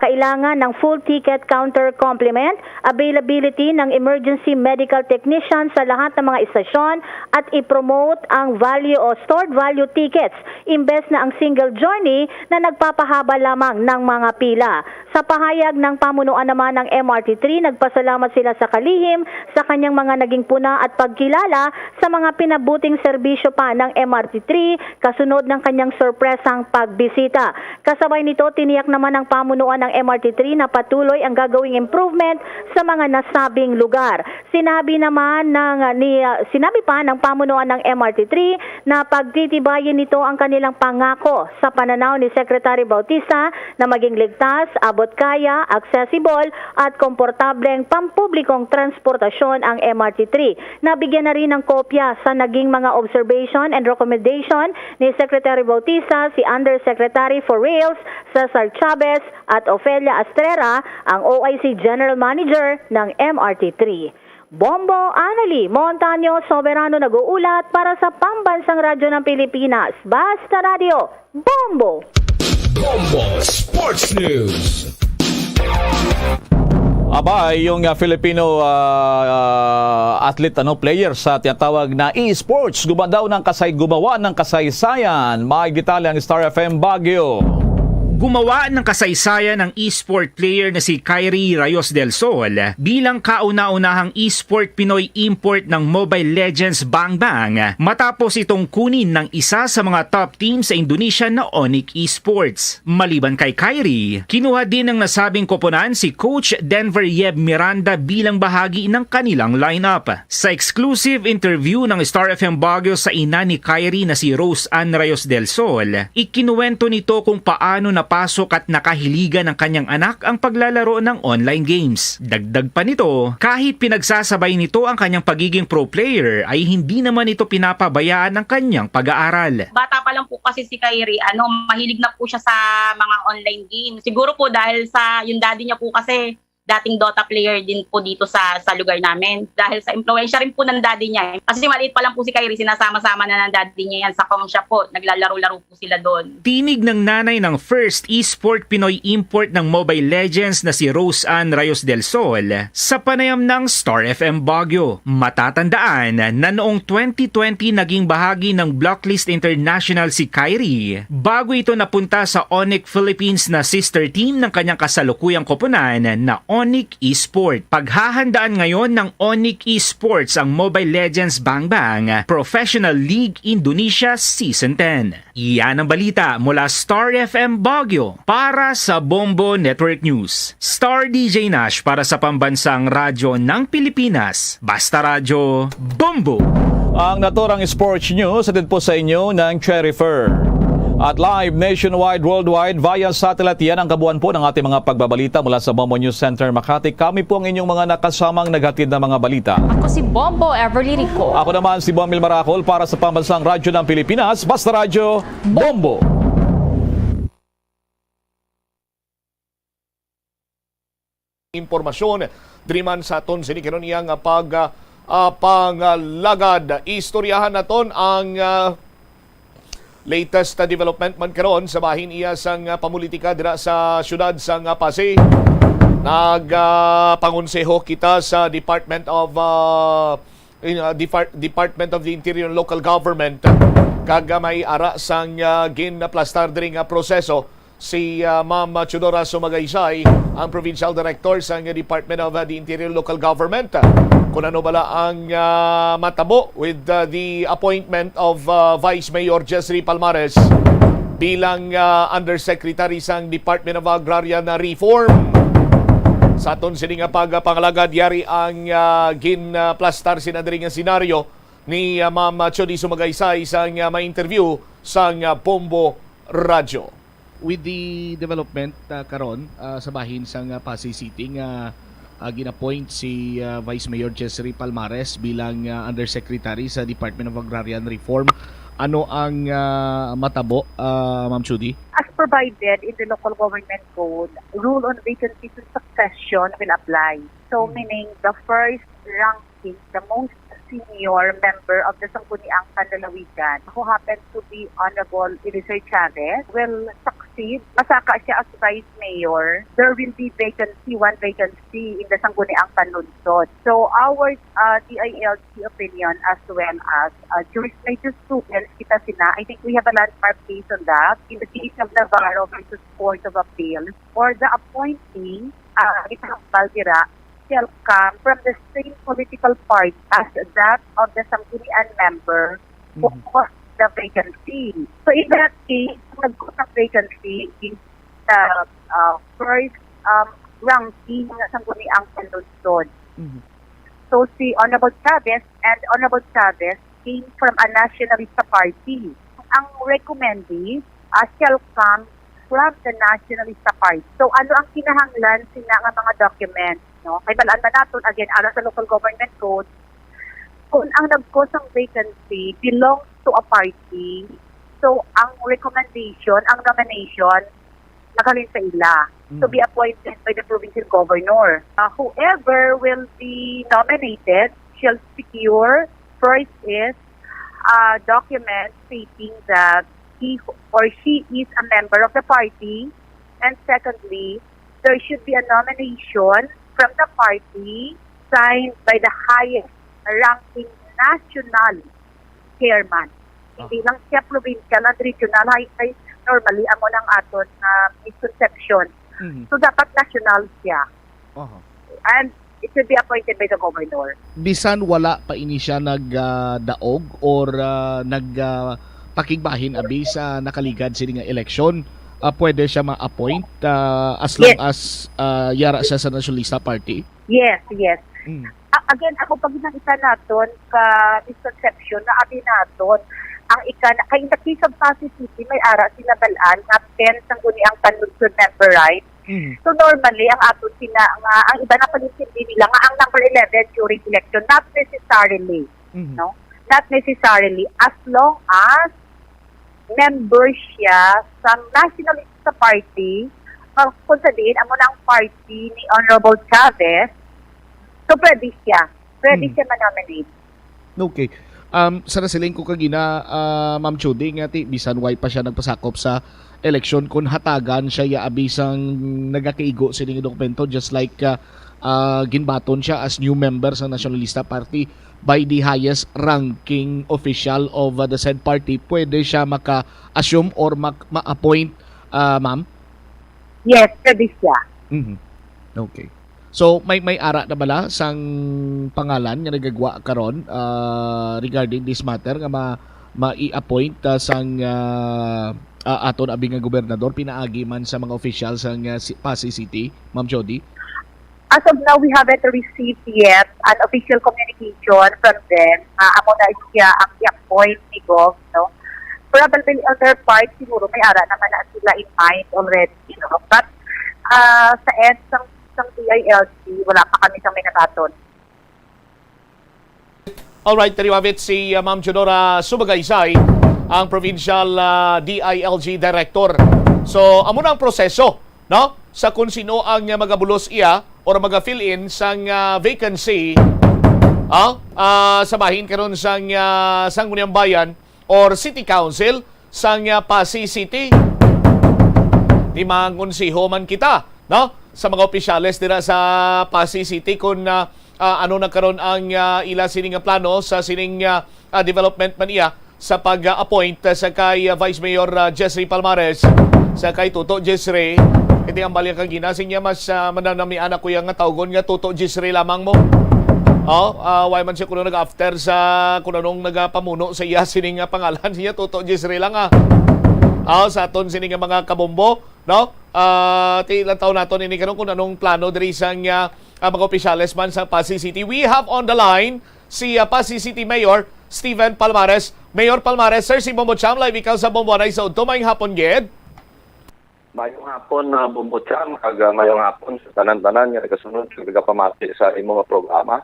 kailangan ng full ticket counter complement, availability ng emergency medical technician sa lahat ng mga istasyon at i-promote ang value o stored value tickets imbes na ang single journey na nagpapahaba lamang ng mga pila. Sa pahayag ng pamunuan naman ng MRT3, nagpasalamat sila sa kalihim sa kanyang mga naging puna at pagkilala sa mga pinabuting serbisyo pa ng MRT3 kasunod ng kanyang sorpresang pagbisita. Kasabay nito, tiniyak naman ng pamunuan ng MRT3 na patuloy ang gagawing improvement sa mga nasabing lugar. Sinabi pa ng pamunuan ng MRT3 na pagtitibayin nito ang kanilang pangako sa pananaw ni Secretary Bautista na maging ligtas, abot kaya, accessible at komportableng pampublikong transportasyon ang MRT3. Nabigyan na rin ng kopya sa naging mga observation and recommendation ni Secretary Bautista si Undersecretary for Rails Cesar Chavez at Ofelia Estrera, ang OIC General Manager ng MRT3. Bombo Anali Montaño Soberano nag-uulat para sa Pambansang Radyo ng Pilipinas. Basta Radio, Bombo! Bombo Sports News. Abay, yung Filipino athlete player sa tinatawag na e-sports gumawa ng kasaysayan. May detalye ang Star FM Baguio. Gumawa ng kasaysayan ng e-sport player na si Kyrie Rayos del Sol bilang kauna-unahang e-sport Pinoy import ng Mobile Legends Bang Bang matapos itong kunin ng isa sa mga top team sa Indonesia na Onyx Esports. Maliban kay Kyrie, kinuha din ng nasabing koponan si Coach Denver Yeb Miranda bilang bahagi ng kanilang lineup. Sa exclusive interview ng Star FM Baguio sa ina ni Kyrie na si Rose Ann Rayos del Sol, ikinuwento nito kung paano napasok at nakahiligan ng kanyang anak ang paglalaro ng online games. Dagdag pa nito, kahit pinagsasabay nito ang kanyang pagiging pro player ay hindi naman ito pinapabayaan ng kanyang pag-aaral. Bata pa lang po kasi si Kyrie, mahilig na po siya sa mga online games. Siguro po dahil sa yung daddy niya po kasi dating Dota player din po dito sa lugar namin. Dahil sa impluwensya rin po ng daddy niya. Kasi maliit pa lang po si Kyrie, sinasama-sama na ng daddy niya yan sa com shop po. Naglalaro-laro po sila doon. Tinig ng nanay ng first e-sport Pinoy import ng Mobile Legends na si Rose Ann Rayos del Sol sa panayam ng Star FM Baguio. Matatandaan na noong 2020 naging bahagi ng Blocklist International si Kyrie bago ito napunta sa Onyx Philippines na sister team ng kanyang kasalukuyang koponan na Onyx Esports. Paghahandaan ngayon ng Onyx Esports ang Mobile Legends Bang Bang Professional League Indonesia Season 10. Iyan ang balita mula Star FM Baguio para sa Bombo Network News. Star DJ Nash para sa Pambansang Radyo ng Pilipinas. Basta Radyo, Bombo! Ang naturang sports news atid po sa inyo ng Cherry Fur. At live nationwide, worldwide, via satellite yan ang kabuuan po ng ating mga pagbabalita mula sa Bombo News Center Makati. Kami po ang inyong mga nakasamang naghatid ng mga balita. Ako si Bombo Everly Rico. Ako naman si Bomil Maracol para sa Pambansang Radyo ng Pilipinas, Basta Radyo, Bombo! Impormasyon, driman sa aton sinikiron iyang panglagad. Istoryahan naton ang latest development man karon sa bahin iya sang pamulitika dira sa syudad sang Pasig. Pangonseho kita sa Department of the Interior and Local Government kag may ara sang ginaplastar diri nga proseso si Ma'am Chudora Sumagaysay, ang Provincial Director sa Department of the Interior and Local Government. Kung ano bala ang matabo with the appointment of Vice Mayor Jessry Palmares bilang Undersecretary sa Department of Agrarian Reform. Sa aton sini nga pagpangalagad yari ang ginplastar sinadiri nga senaryo ni Ma'am Chudi Sumagaysay sa ma-interview sa Bombo Radyo. With the development karon sa bahin sa Pasig City nga ginapoint si Vice Mayor Jessry Palmares bilang Undersecretary sa Department of Agrarian Reform. Ano ang matabo, Ma'am Chudi? As provided in the local government code, rule on vacancy to succession will apply. So meaning the first ranking, the most senior member of the Sangguniang Panlalawigan who happens to be Honorable Eliseo Chavez will succeed. Masaka siya as Vice Mayor. There will be one vacancy in the Sangguniang Panlunsod. So our DILG opinion as well as jurisprudence students, kita sina, I think we have a landmark case on that in the case of Navarro versus Court of Appeal, or the appointee, Itang Baldira, shall come from the same political party as that of the Sangguniang member who caused the vacancy. So in that case, nag-cause ng vacancy is the first ranking ng Sangguniang Panlunsod. So si Honorable Chavez and Honorable Chavez came from a nationalista party. Ang recommendee shall come from the nationalista party. So ano ang kinahanglan sina nga mga documents? No? Kay balaan ba natin, again, alam sa local government code, kung ang nag-cause ng vacancy belongs to a party, so ang recommendation, ang nomination, nakalin sa ila to be appointed by the provincial governor. Whoever will be nominated shall secure, first is a document stating that he or she is a member of the party, and secondly, there should be a nomination from the party signed by the highest ranking national chairman. Hindi lang siya provincial at regional. Ay, normally, amo lang aton na misconception. So, dapat national siya. And it should be appointed by the governor. Bisan wala pa ini siya nagdaog or nagpakigbahin abi sa nakaligad sini nga election, pwede siya ma-appoint as long as yara siya sa nationalista party? Yes. Again, ako pag isa naton ka misconception na abi naton ang kay in the case of Pasig City may ara sila balaan na 10 Sangguniang Panlunsod member, right? So normally ang ato sila ang iba na panintindi nila nga ang number 11 during election, not necessarily, no? Not necessarily, as long as member siya sa nationalista party, kung sabihin, amo ng party ni Honorable Chavez, so pwede siya ma-nominate. Okay. Sa nasiling ko kagina, Ma'am Chudi, nga bisan why pa siya nagpasakop sa election kung hatagan siya yaabi sang nagakaigo sa ining dokumento, just like ginbaton siya as new member sa Nationalista Party by the highest ranking official of the said party, pwede siya maka-assume or ma-appoint, ma'am? Yes, pwede siya. Okay. So may ara na bala sang pangalan nga nagagwa karon regarding this matter nga ma-i-appoint sang aton abing nga gobernador, pinaagi man sa mga officials sang Pasig City, Ma'am Jody? As of now, we haven't received yet an official communication from them. Amo na siya ang i-appoint ni Gov, no? Probably on their part, siguro may ara naman na sila in mind already, no? But sa end ng DILG, wala pa kami sa minataton. Alright, tariwabit si Ma'am Junora Subagaysay, ang Provincial DILG Director. So, amo na ang proseso, no? Sa kung sino ang magabulos iya or mag-fill in sang vacancy sa bahin karon sang Sangguniang Bayan or City Council sang Pasay City. Di mangunsiho man kita, no? Sa mga opisyales dira sa Pasay City kung ano nagkaroon ang ila sining plano sa sining development man iya sa pag-appoint sa kay Vice Mayor Jessry Palmares, sa kay Tuto Jessry. Iti ang balik kang ginasing niya mas mananami anak ko yung tawgon nga Tuto Jessry lamang mo. Why man siya kuno nag-after sa kung anong nagapamuno sa iya sining pangalan niya Tuto Jessry lang sa aton sining mga kabombo, no? Ilang taon nato ini karon kung anong plano diri sang mga opisyales man sa Pasay City. We have on the line si Pasay City Mayor Steven Palmares. Mayor Palmares, sir, si Bombo Cham, live ikaw sa Bomboanay sa Udto. Mayong hapon, Ged. Mayong hapon, Bombo Cham, mayong hapon sa tanan-tanan nga nagasunod pamati sa imong programa.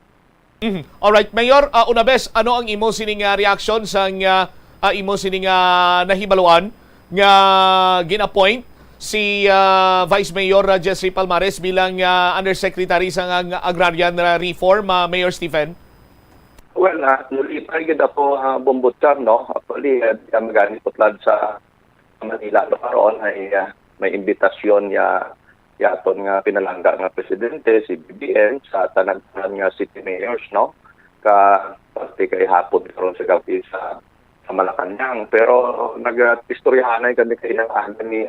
Alright, Mayor, una bes, ano ang imo sining reaction sa imo sining nahibaluan nga gin-appoint si Vice Mayor Jessry Palmares bilang Undersecretary sa Agrarian Reform, Mayor Stephen? Well, nulipay gid ako Bombo Cham, no? Actually, magani putlad sa Manila no karon ay may imbitasyon yaton nga pinalangga nga presidente si BBM sa tanan-tanan nga city mayors, no? Pati kay hapon karon sa gabi sa Malacanang, pero nag-istoryahanay kami kay ang ni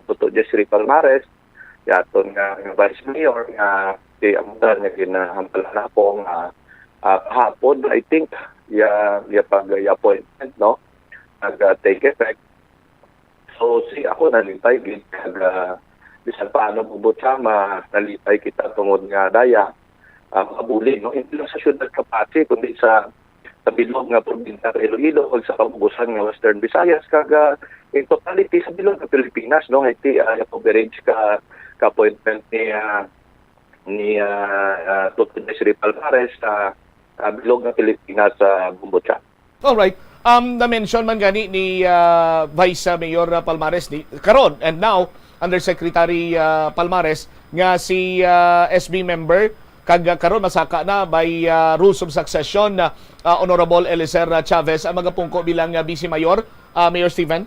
Tuto Jessry Palmares, yaton nga Vice Mayor nga si Amudan nga ginahampalan ako nga hapon, I think pag-appointment, no? Nag-take effect. So, ako nalipay gid bisan paano bubot sama nalipay kita tungod nga daya abuli, no? Hindi lang sa syudad Kapati kundi sa bilog nga probinsya sa Iloilo o sa kabugusan nga Western Visayas in totality sa bilog nga Pilipinas, no? Iti coverage ka appointment ni Tuto Jessry Palmares sa bilog nga Pilipinas sa Bumbocha. Alright. Na-mention man gani ni Vice Mayor Palmares karon and now Undersecretary Palmares nga si SB member kag karon masaka na by rules of succession Honorable Eliezer Chavez ang magapungko bilang Vice Mayor, Mayor Stephen.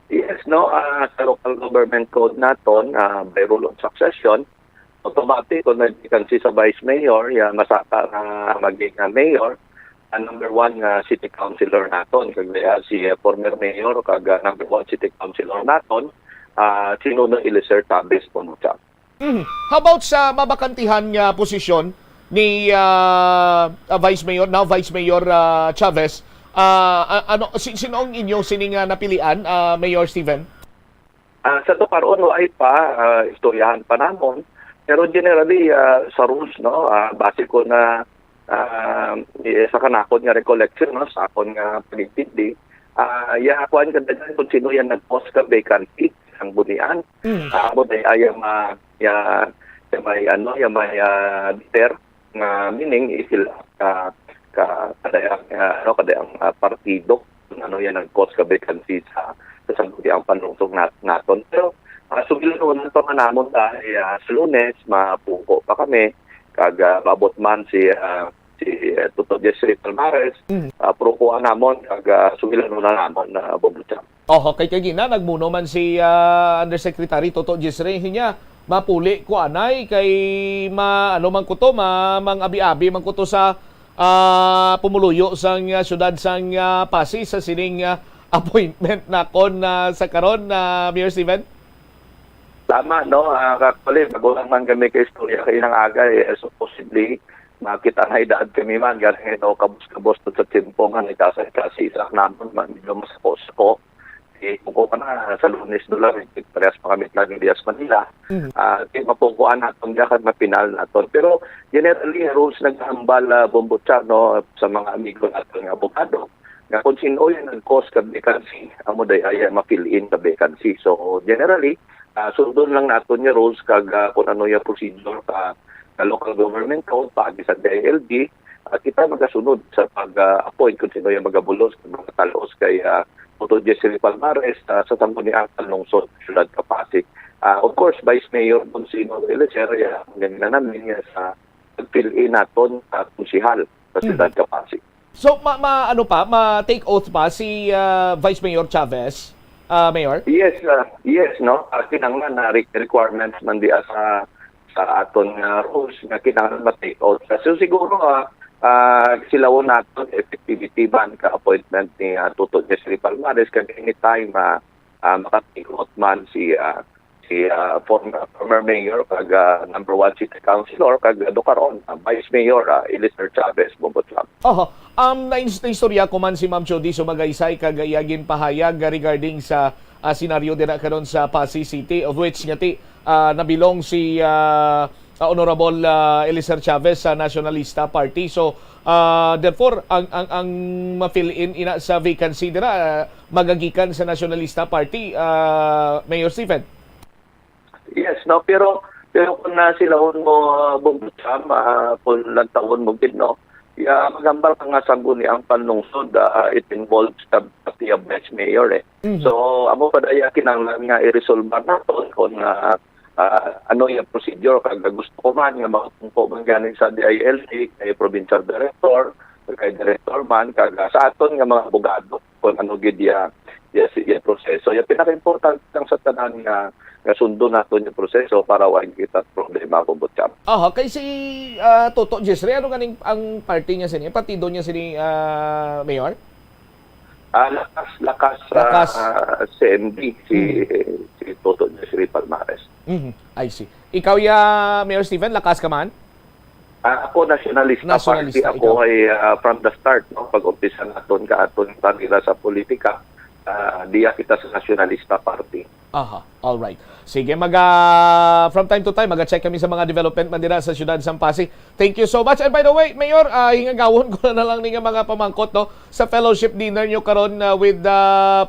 Yes, no, sa local government code naton by rule of succession automatic kung nag-vacancy sa Vice Mayor masaka maging mayor number 1 city councilor naton kagaya si former mayor kag number 1 city councilor naton sino na Eliezer Chavez po mo siya. How about sa mabakantihan nga posisyon ni Vice Mayor Chavez? Sino ang inyo sining napilian, Mayor Stephen? Sa to karon ay istoryahan pa namon, pero generally sa rules, no, base ko na sa kanakon nga recollection, no, sa akon nga pagintindi, kuan kada kung sino yan nag-post ka vacancy ang bunian. Amo ay may deter nga meaning isil kadayang partido yan nag-post ka vacancy sa ang panlungsong naton. Pero sugilo naman ito nga namon dahil sa Lunes mapuko pa kami kag babot man si Tuto Jessry Palmares, prokuan namon kag sugilo na namon na Bombocha. Kay gina nagmuno man si Undersecretary Tuto Jessry niya mapuli ko anay kay man kuto mang abi-abi man kuto sa pumuluyo sang syudad sang Pasay sa sining appointment na kon sa karon na Mayor Stephen. Tama, no? Actually, bago lang man kami kay istorya kay nang aga, so possibly makita na idaan kami man galing kabus-kabus sa timpong nga nagkasay kasi isak naman man medyo masakos ko kung ko na sa Lunes doon lang, parehas pa kami lagi Diaz Manila, mapukuan natin diyan mapinal natin. Pero generally, rules naghambal Bombocha, no, sa mga amigo natin ng abogado, nga kung sino yung nag-cause ka vacancy, amo day ay ma-fill in ka vacancy. So generally, sundon lang natin yung rules kag kung ano yung procedure ka local government code, paagi sa DILG, kita magasunod sa pag-appoint kung sino yung magabulos, mga talos kay Dr. Jessely Palmares sa Sangguniang Lungsod, Siyudad Kapasig. Of course, Vice Mayor Monsino Eliceria, ganyan na namin sa pag-fill-in natin sa konsihal sa Siyudad Kapasig. So, ma-take oath pa si Vice Mayor Chavez, Mayor? Yes, no? Kinanglan na requirements man di sa aton rules na kinanglan ma-take oath. So, siguro, silawon natin effectivity ban ka-appointment ni Dr. Jessely Palmares kag anytime makatikot man si former mayor kag number 1 city councilor kag dokaron Vice Mayor Elicer Chavez Bombocha. Naistorya ko man si Ma'am Jody Sumagaysay kag iyagin pahayag regarding sa senaryo dira karon sa Pasig City, of which ngati nabilong si Honorable Elicer Chavez sa Nationalista Party. So therefore ang ma-fill in ina sa vacancy dira magagikan sa Nationalista Party, Mayor Stephen. Yes, no, pero kung silahon mo Bombocha, kung lantaon mo gid, no, magambal ka nga Sangguniang Panlungsod, it involves the Vice Mayor. So amo pa daya kinahanglan nga i-resolve naton kung ano yung procedure kag gusto ko man nga makatungko man ganing sa DILG kay provincial director kay director man kag sa aton nga mga abogado kung ano gid ya proseso. Yung pinaka-important lang sa tanan nga sundo naton yung proseso para wag kita problema ko butcham. Kay si Toto Jessely, ano ganing ang party niya sini? Partido niya sini, Mayor? Lakas CMD si Dr. Jessely Palmares. I see. Ikaw Mayor Stephen, lakas ka man? Ako nationalista party. Ako ay from the start, no, pag-umpisa naton aton kanila sa politika, diya kita sa nationalista party. All right. Sige, from time to time mag-check kami sa mga development man dira sa siyudad sa Pasig. Thank you so much. And by the way, Mayor, hingagawon ko na lang nga mga pamangkot, no, sa fellowship dinner nyo karon with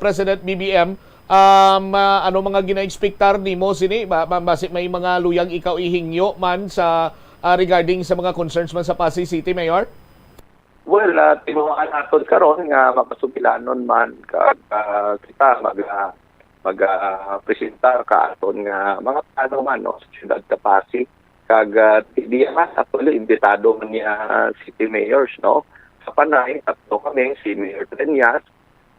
President BBM. Ano mga gina-expectar nimo sini? May mga luyang ikaw ihingyo man sa regarding sa mga concerns man sa Pasig City, Mayor? Well, tinuhaan natin karon nga mapasubilanon man kita mag-presentar ka aton nga mga plano man, no, sa siyudad ta Pasig kag di man actually imbitado man niya city mayors, no, sa Panay tatlo kami, si Mayor Trenyas,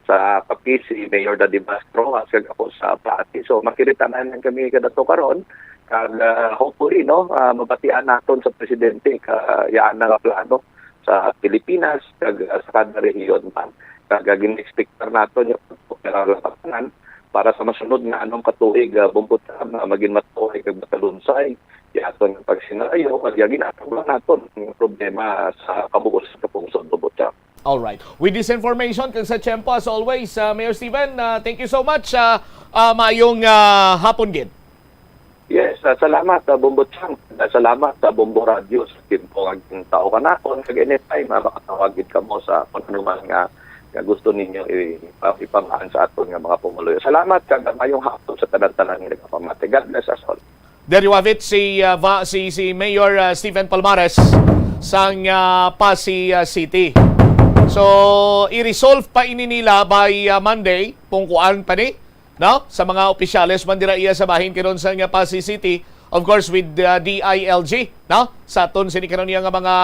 sa Capiz si Mayor Daddy Bastro at kag ako sa Pati. So makiritanan kami kadato karon kag hopefully, no, mabatian naton sa presidente yaan nga plano sa Pilipinas kag sa kada rehiyon man. Kag gin-expectar naton yung pagpapalaran para sa masunod nga anong katuig Bombocha maging matuoy kag matalunsay yaton ang pagsinayo kag ginatawag naton ang problema sa kabuos sa pungsod Bombocha. All right. With this information, kag sa Tiyempo, as always, Mayor Stephen, thank you so much. Mayong hapon gid. Yes, salamat Bombocha. Salamat sa Bombo Radio sa Tiyempo ang tao ka na. Kung anytime makatawagin ka mo sa kung ano man nga gusto ninyo ipamaan sa aton nga mga pumuloy. Salamat kag mayong hapon sa tanan-tanan nga nagpamati. God bless us all. There you have it, si Mayor Stephen Palmares sang Pasig City. So, i-resolve pa ini nila by Monday, pungkuan pa ni, no? Sa mga opisyales man dira iya sa bahin karon sa Pasig City, of course with DILG, no? Sa aton sini karon nga mga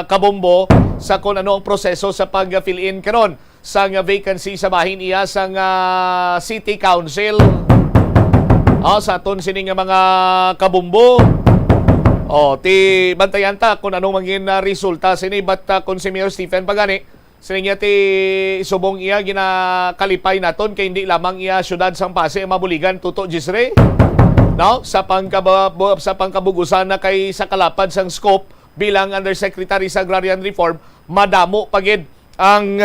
kabombo sa kung ano ang proseso sa pag-fill in karon sa vacancy sa bahin iya sa City Council. Sa aton sini nga mga kabombo. Bantayan ta kung anong mangin resulta sini, but kung si Mayor Stephen pagani sinya subong iya ginakalipay naton kay hindi lamang iya syudad sang Pasig mabuligan Toto Jessely, no, sa pangkabugusan na kay sa kalapad sang scope bilang Undersecretary sa Agrarian Reform, madamo pagid ang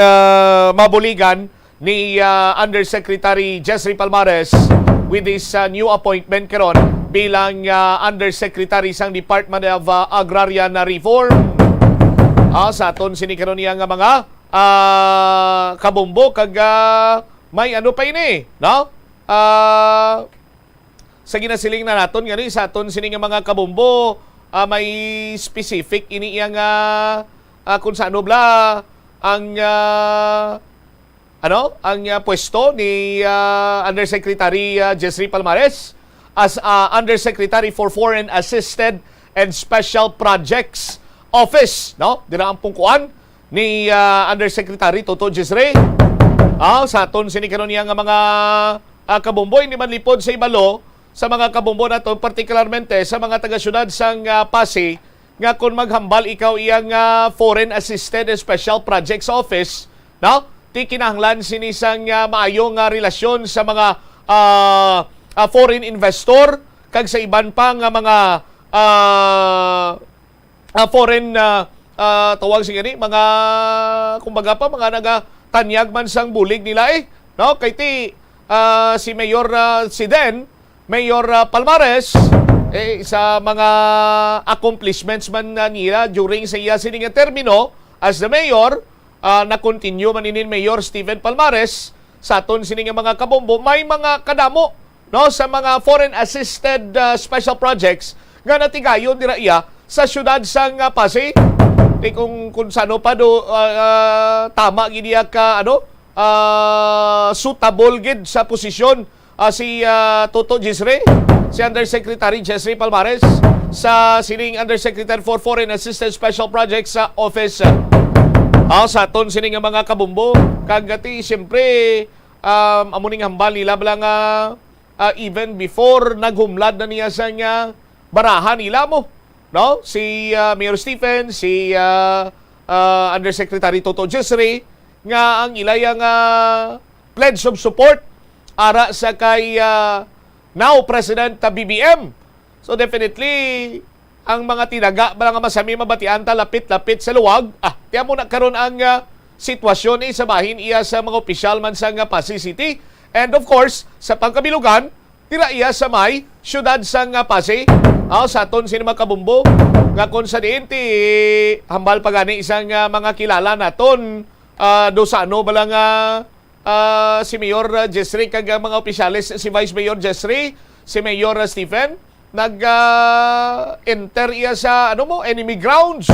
mabuligan ni Undersecretary Jessry Palmares with his new appointment karon bilang Undersecretary sang Department of Agrarian Reform. Sa aton sini karon niya nga mga kabumbo kag may ano pa ini, no? Sa ginasiling na naton ngani sa aton sini nga mga kabumbo may specific ini yang kung sa ano bla ang pwesto ni Undersecretary Jessry Palmares as Undersecretary for Foreign Assisted and Special Projects Office, no? Dira ang pungkuan ni Undersecretary Toto Jessry. Sa aton sini karon niya nga mga kabumboy ni manlipod sa ibalo sa mga kabumbo nato, partikularmente sa mga taga-syudad sang Pasig, nga kung maghambal ikaw iyang Foreign Assisted and Special Projects Office, no? Ti kinahanglan sinisang maayong relasyon sa mga foreign investor kag sa iban pa nga mga foreign tawag sigani mga kumbaga pa mga nagatanyag man sang bulig nila no? Kay ti si Mayor Mayor Palmares sa mga accomplishments man nila during sa iya sining termino as the mayor, na-continue maninin Mayor Stephen Palmares sa aton sining mga kabombo, may mga kadamo, no, sa mga foreign assisted special projects nga natigayon dira iya sa syudad sang Pasig. Kung sano pa do tama gid ka suitable gid sa posisyon si Toto Jessry, si Undersecretary Jessry Palmares sa sining Undersecretary for Foreign Assisted Special Projects sa Office. Sa aton sining mga kabumbo, kagati siyempre amuning hambal nila lang even before naghumlad na niya sa barahan nila mo, no? Si Mayor Stephen, si Undersecretary Toto Jessry nga ang ilayang pledge of support ara sa kay now President BBM. So definitely ang mga tinaga mga masami mabatian ta lapit-lapit sa luwag. Tiyan mo na karon ang sitwasyon sa bahin iya sa mga opisyal man sa Pasig City. And of course, sa pangkabilugan, tira iya sa may syudad sa Pasig. Sa aton sino kabumbo nga kung sa diin ti hambal pagani isang mga kilala naton do sa ano balang si Mayor Jessry kag mga opisyalis, si Vice Mayor Jessry, si Mayor Stephen nag-enter iya sa enemy grounds.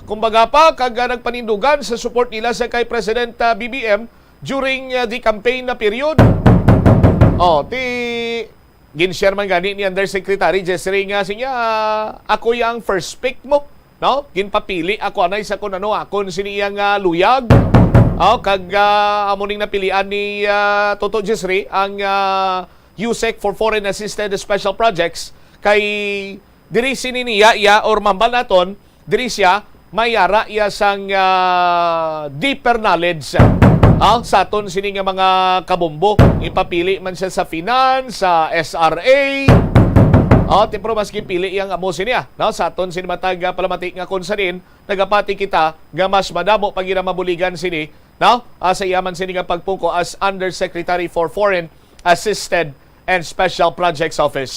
Kumbaga pa kag nagpanindugan sa support nila sa kay President BBM during the campaign na period. Gin-share man gani ni Undersecretary Jessry nga siya ako yang first pick mo, no? Ginpapili ako anay sa kun akon siniyang luyag. Kag amuning napilian ni Toto Jessry ang USEC for Foreign Assisted Special Projects kay diri sini niya or mambal naton diri siya mayara iya sang deeper knowledge sa aton sini nga mga kabombo. Ipapili man siya sa finance, sa SRA, pero maski pili iyang amo siya, no? Sa aton sini matag palamati nga kon sa din nagapati kita nga mas madamo pag mabuligan sini, no? Sa iyaman sini nga pagpungko as Undersecretary for Foreign Assisted and Special Projects Office.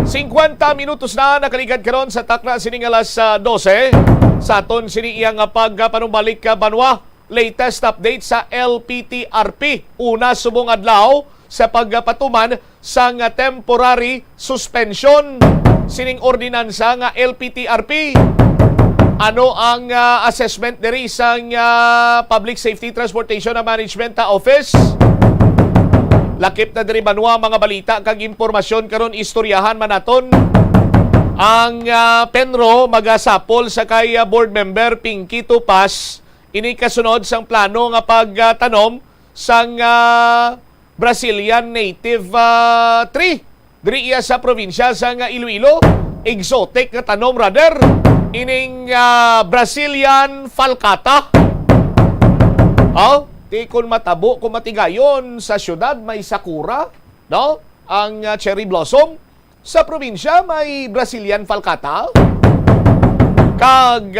50 minutos na nakaligad karon sa takna sini nga alas 12 sa aton sini iyang pagpanumbalik banwa. Latest update sa LPTRP. Una subong adlaw sa pagpatuman sang temporary suspension sining ordinansa nga LPTRP. Ano ang assessment diri sang Public Safety Transportation and Management Office? Lakip na diri banwa mga balita kag impormasyon karon istoryahan man naton. Ang Penro magasapol sa kay board member Pinky Tupas ini kasunod sang plano nga pagtanom sang Brazilian native tree diri iya sa probinsya sang Iloilo. Exotic nga tanom rather ining Brazilian falcata. Di kun matabo, kung matigayon sa syudad may sakura, no? Ang cherry blossom. Sa probinsya may Brazilian falcata. Kag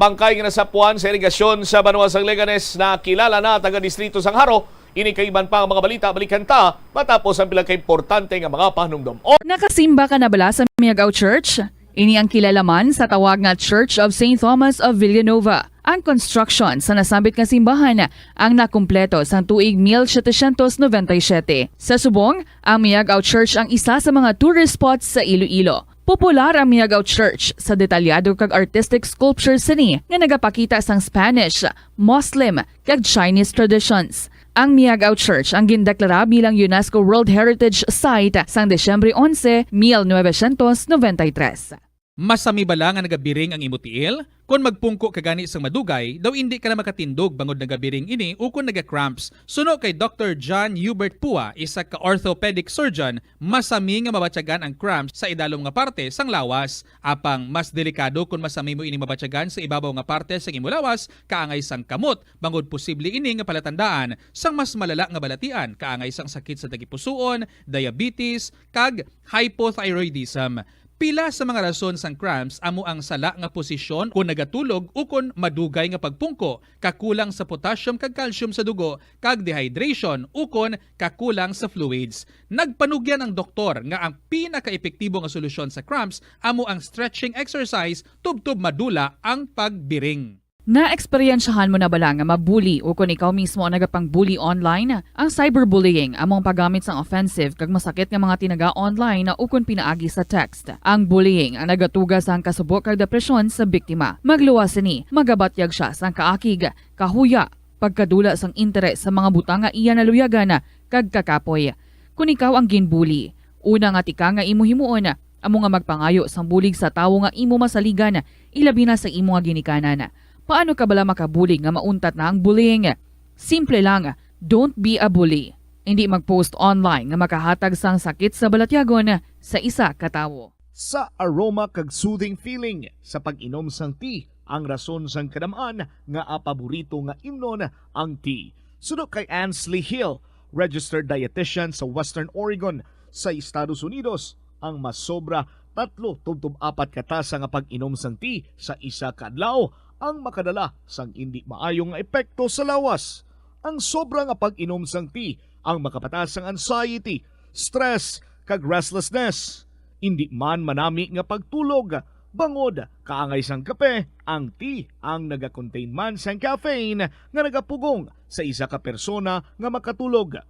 bangkay nga nasapuan sa irigasyon sa Banwa sang Leganes na kilala na taga-distrito sang Haro, ini kaiban pa ang mga balita balikan ta matapos ang pila ka importante nga mga panumdom. Nakasimba ka na bala sa Miagao Church? Ini ang kilalaman sa tawag nga Church of St. Thomas of Villanova. Ang construction sa nasabit nga simbahan ang nakumpleto sa tuig 1797. Sa subong, ang Miagao Church ang isa sa mga tourist spots sa Iloilo. Popular ang Miagao Church sa detalyado kag artistic sculptures sini nga nagapakita sang Spanish, Muslim kag Chinese traditions. Ang Miagao Church ang gindeklara bilang UNESCO World Heritage Site sang Desyembre 11, 1993. Masami bala nga nagabiring ang imutiil? Kung magpungko ka gani sang madugay, daw hindi ka na makatindog bangod nagabiring ini o kung nagacramps. Suno kay Dr. John Hubert Pua, isa ka orthopedic surgeon, masami nga mabatyagan ang cramps sa idalom nga parte sang lawas. Apang mas delikado kung masami mo ini mabatyagan sa ibabaw nga parte sang imo lawas, kaangay sang kamot, bangod posible ini nga palatandaan sang mas malala nga balatian, kaangay sang sakit sa dagipusoon, diabetes, kag hypothyroidism. Pila sa mga rason sang cramps amo ang sala nga posisyon kung nagatulog o kung madugay nga pagpungko, kakulang sa potassium kag calcium sa dugo, kag dehydration o kung kakulang sa fluids. Nagpanugyan ang doktor nga ang pinaka-epektibo nga solusyon sa cramps amo ang stretching exercise tubtob madula ang pagbiring. Na-eksperyensyahan mo na bala nga mabuli o kung ikaw mismo ang nagapang-bully online? Ang cyberbullying among paggamit sang offensive kag masakit nga mga tinaga online na ukon pinaagi sa text. Ang bullying ang nagatuga sang kasubok kag depresyon sa biktima. Magluwas ni, magabatyag siya sang kaakig, kahuya, pagkadula sang interes sa mga butang nga iya naluyagan kag kakapoy. Kung ikaw ang ginbully, una nga tika nga imo himuon, amo nga magpangayo sang bulig sa tawo nga imo masaligan, ilabi na sa imo nga ginikanan. Paano ka bala makabully nga mauntat na ang bullying? Simple lang, don't be a bully. Hindi mag-post online nga makahatag sang sakit sa balatyagon sa isa ka tawo. Sa aroma kag soothing feeling sa pag-inom sang tea, ang rason sang kadamaan nga paborito nga imnon ang tea. Suno kay Ansley Hill, registered dietitian sa Western Oregon sa Estados Unidos, ang mas sobra 3-4 katasa nga pag-inom sang tea sa isa ka adlaw ang makadala sang hindi maayong epekto sa lawas. Ang sobra nga pag-inom sang tea ang makapatas sang anxiety, stress, kag restlessness. Hindi man manami nga pagtulog, bangod kaangay sang kape, ang tea ang naga-contain man sang caffeine nga nagapugong sa isa ka persona nga makatulog.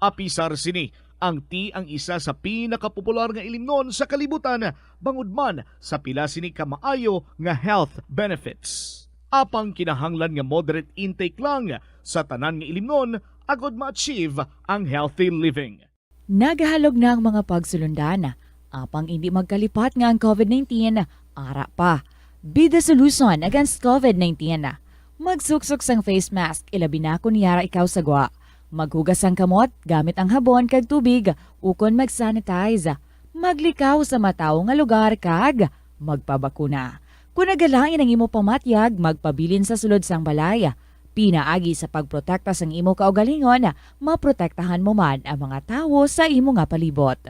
Apisar sini, ang tea ang isa sa pinakapopular nga ilimnon sa kalibutan, bangod man sa pila sini ka maayo nga health benefits. Apang kinahanglan nga moderate intake lang sa tanan nga ilimnon agod ma-achieve ang healthy living. Nagahalog na ang mga pagsulundan. Apang hindi magkalipat nga ang COVID-19, ara pa. Be the solution against COVID-19. Magsuksok sang face mask, ilabi na kung niyara ikaw sagwa. Maghugas ang kamot gamit ang habon kag tubig ukon mag-sanitize. Maglikaw sa mataw nga lugar kag magpabakuna. Kung nagalain ang imo pamatyag, magpabilin sa sulod sang balay. Pinaagi sa pagprotekta sang imo kaugalingon, maprotektahan mo man ang mga tawo sa imo nga palibot.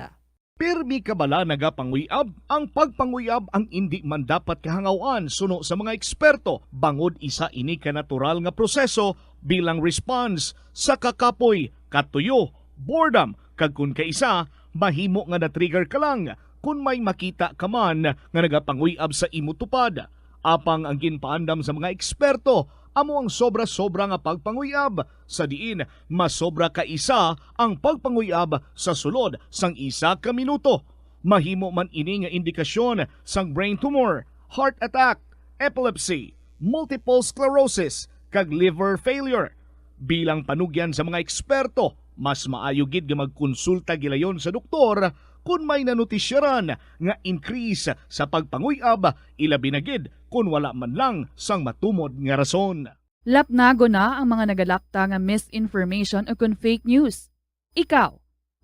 Pirmi ka bala nagapanguyab? Ang pagpanguyab ang hindi man dapat kahangawan suno sa mga eksperto. Bangod isa ini ka natural nga proseso bilang response sa kakapoy, katuyo, boredom, kag kun kaisa, mahimo nga na-trigger ka lang kung may makita ka man nga nagapanguyab sa imo tupad. Apang ang ginpaandam sa mga eksperto, amo ang sobra-sobra nga pagpanguyab, sa diin masobra ka isa ang pagpanguyab sa sulod sang isa ka minuto. Mahimo man ini nga indikasyon sang brain tumor, heart attack, epilepsy, multiple sclerosis, kag liver failure. Bilang panugyan sa mga eksperto, mas maayo gid nga magkonsulta gilayon sa doktor kung may nanutisyaran nga increase sa pagpanguyab, ilabi na gid kung wala man lang sang matumod nga rason. Lapnago na ang mga nagalakta nga misinformation o kung fake news. Ikaw,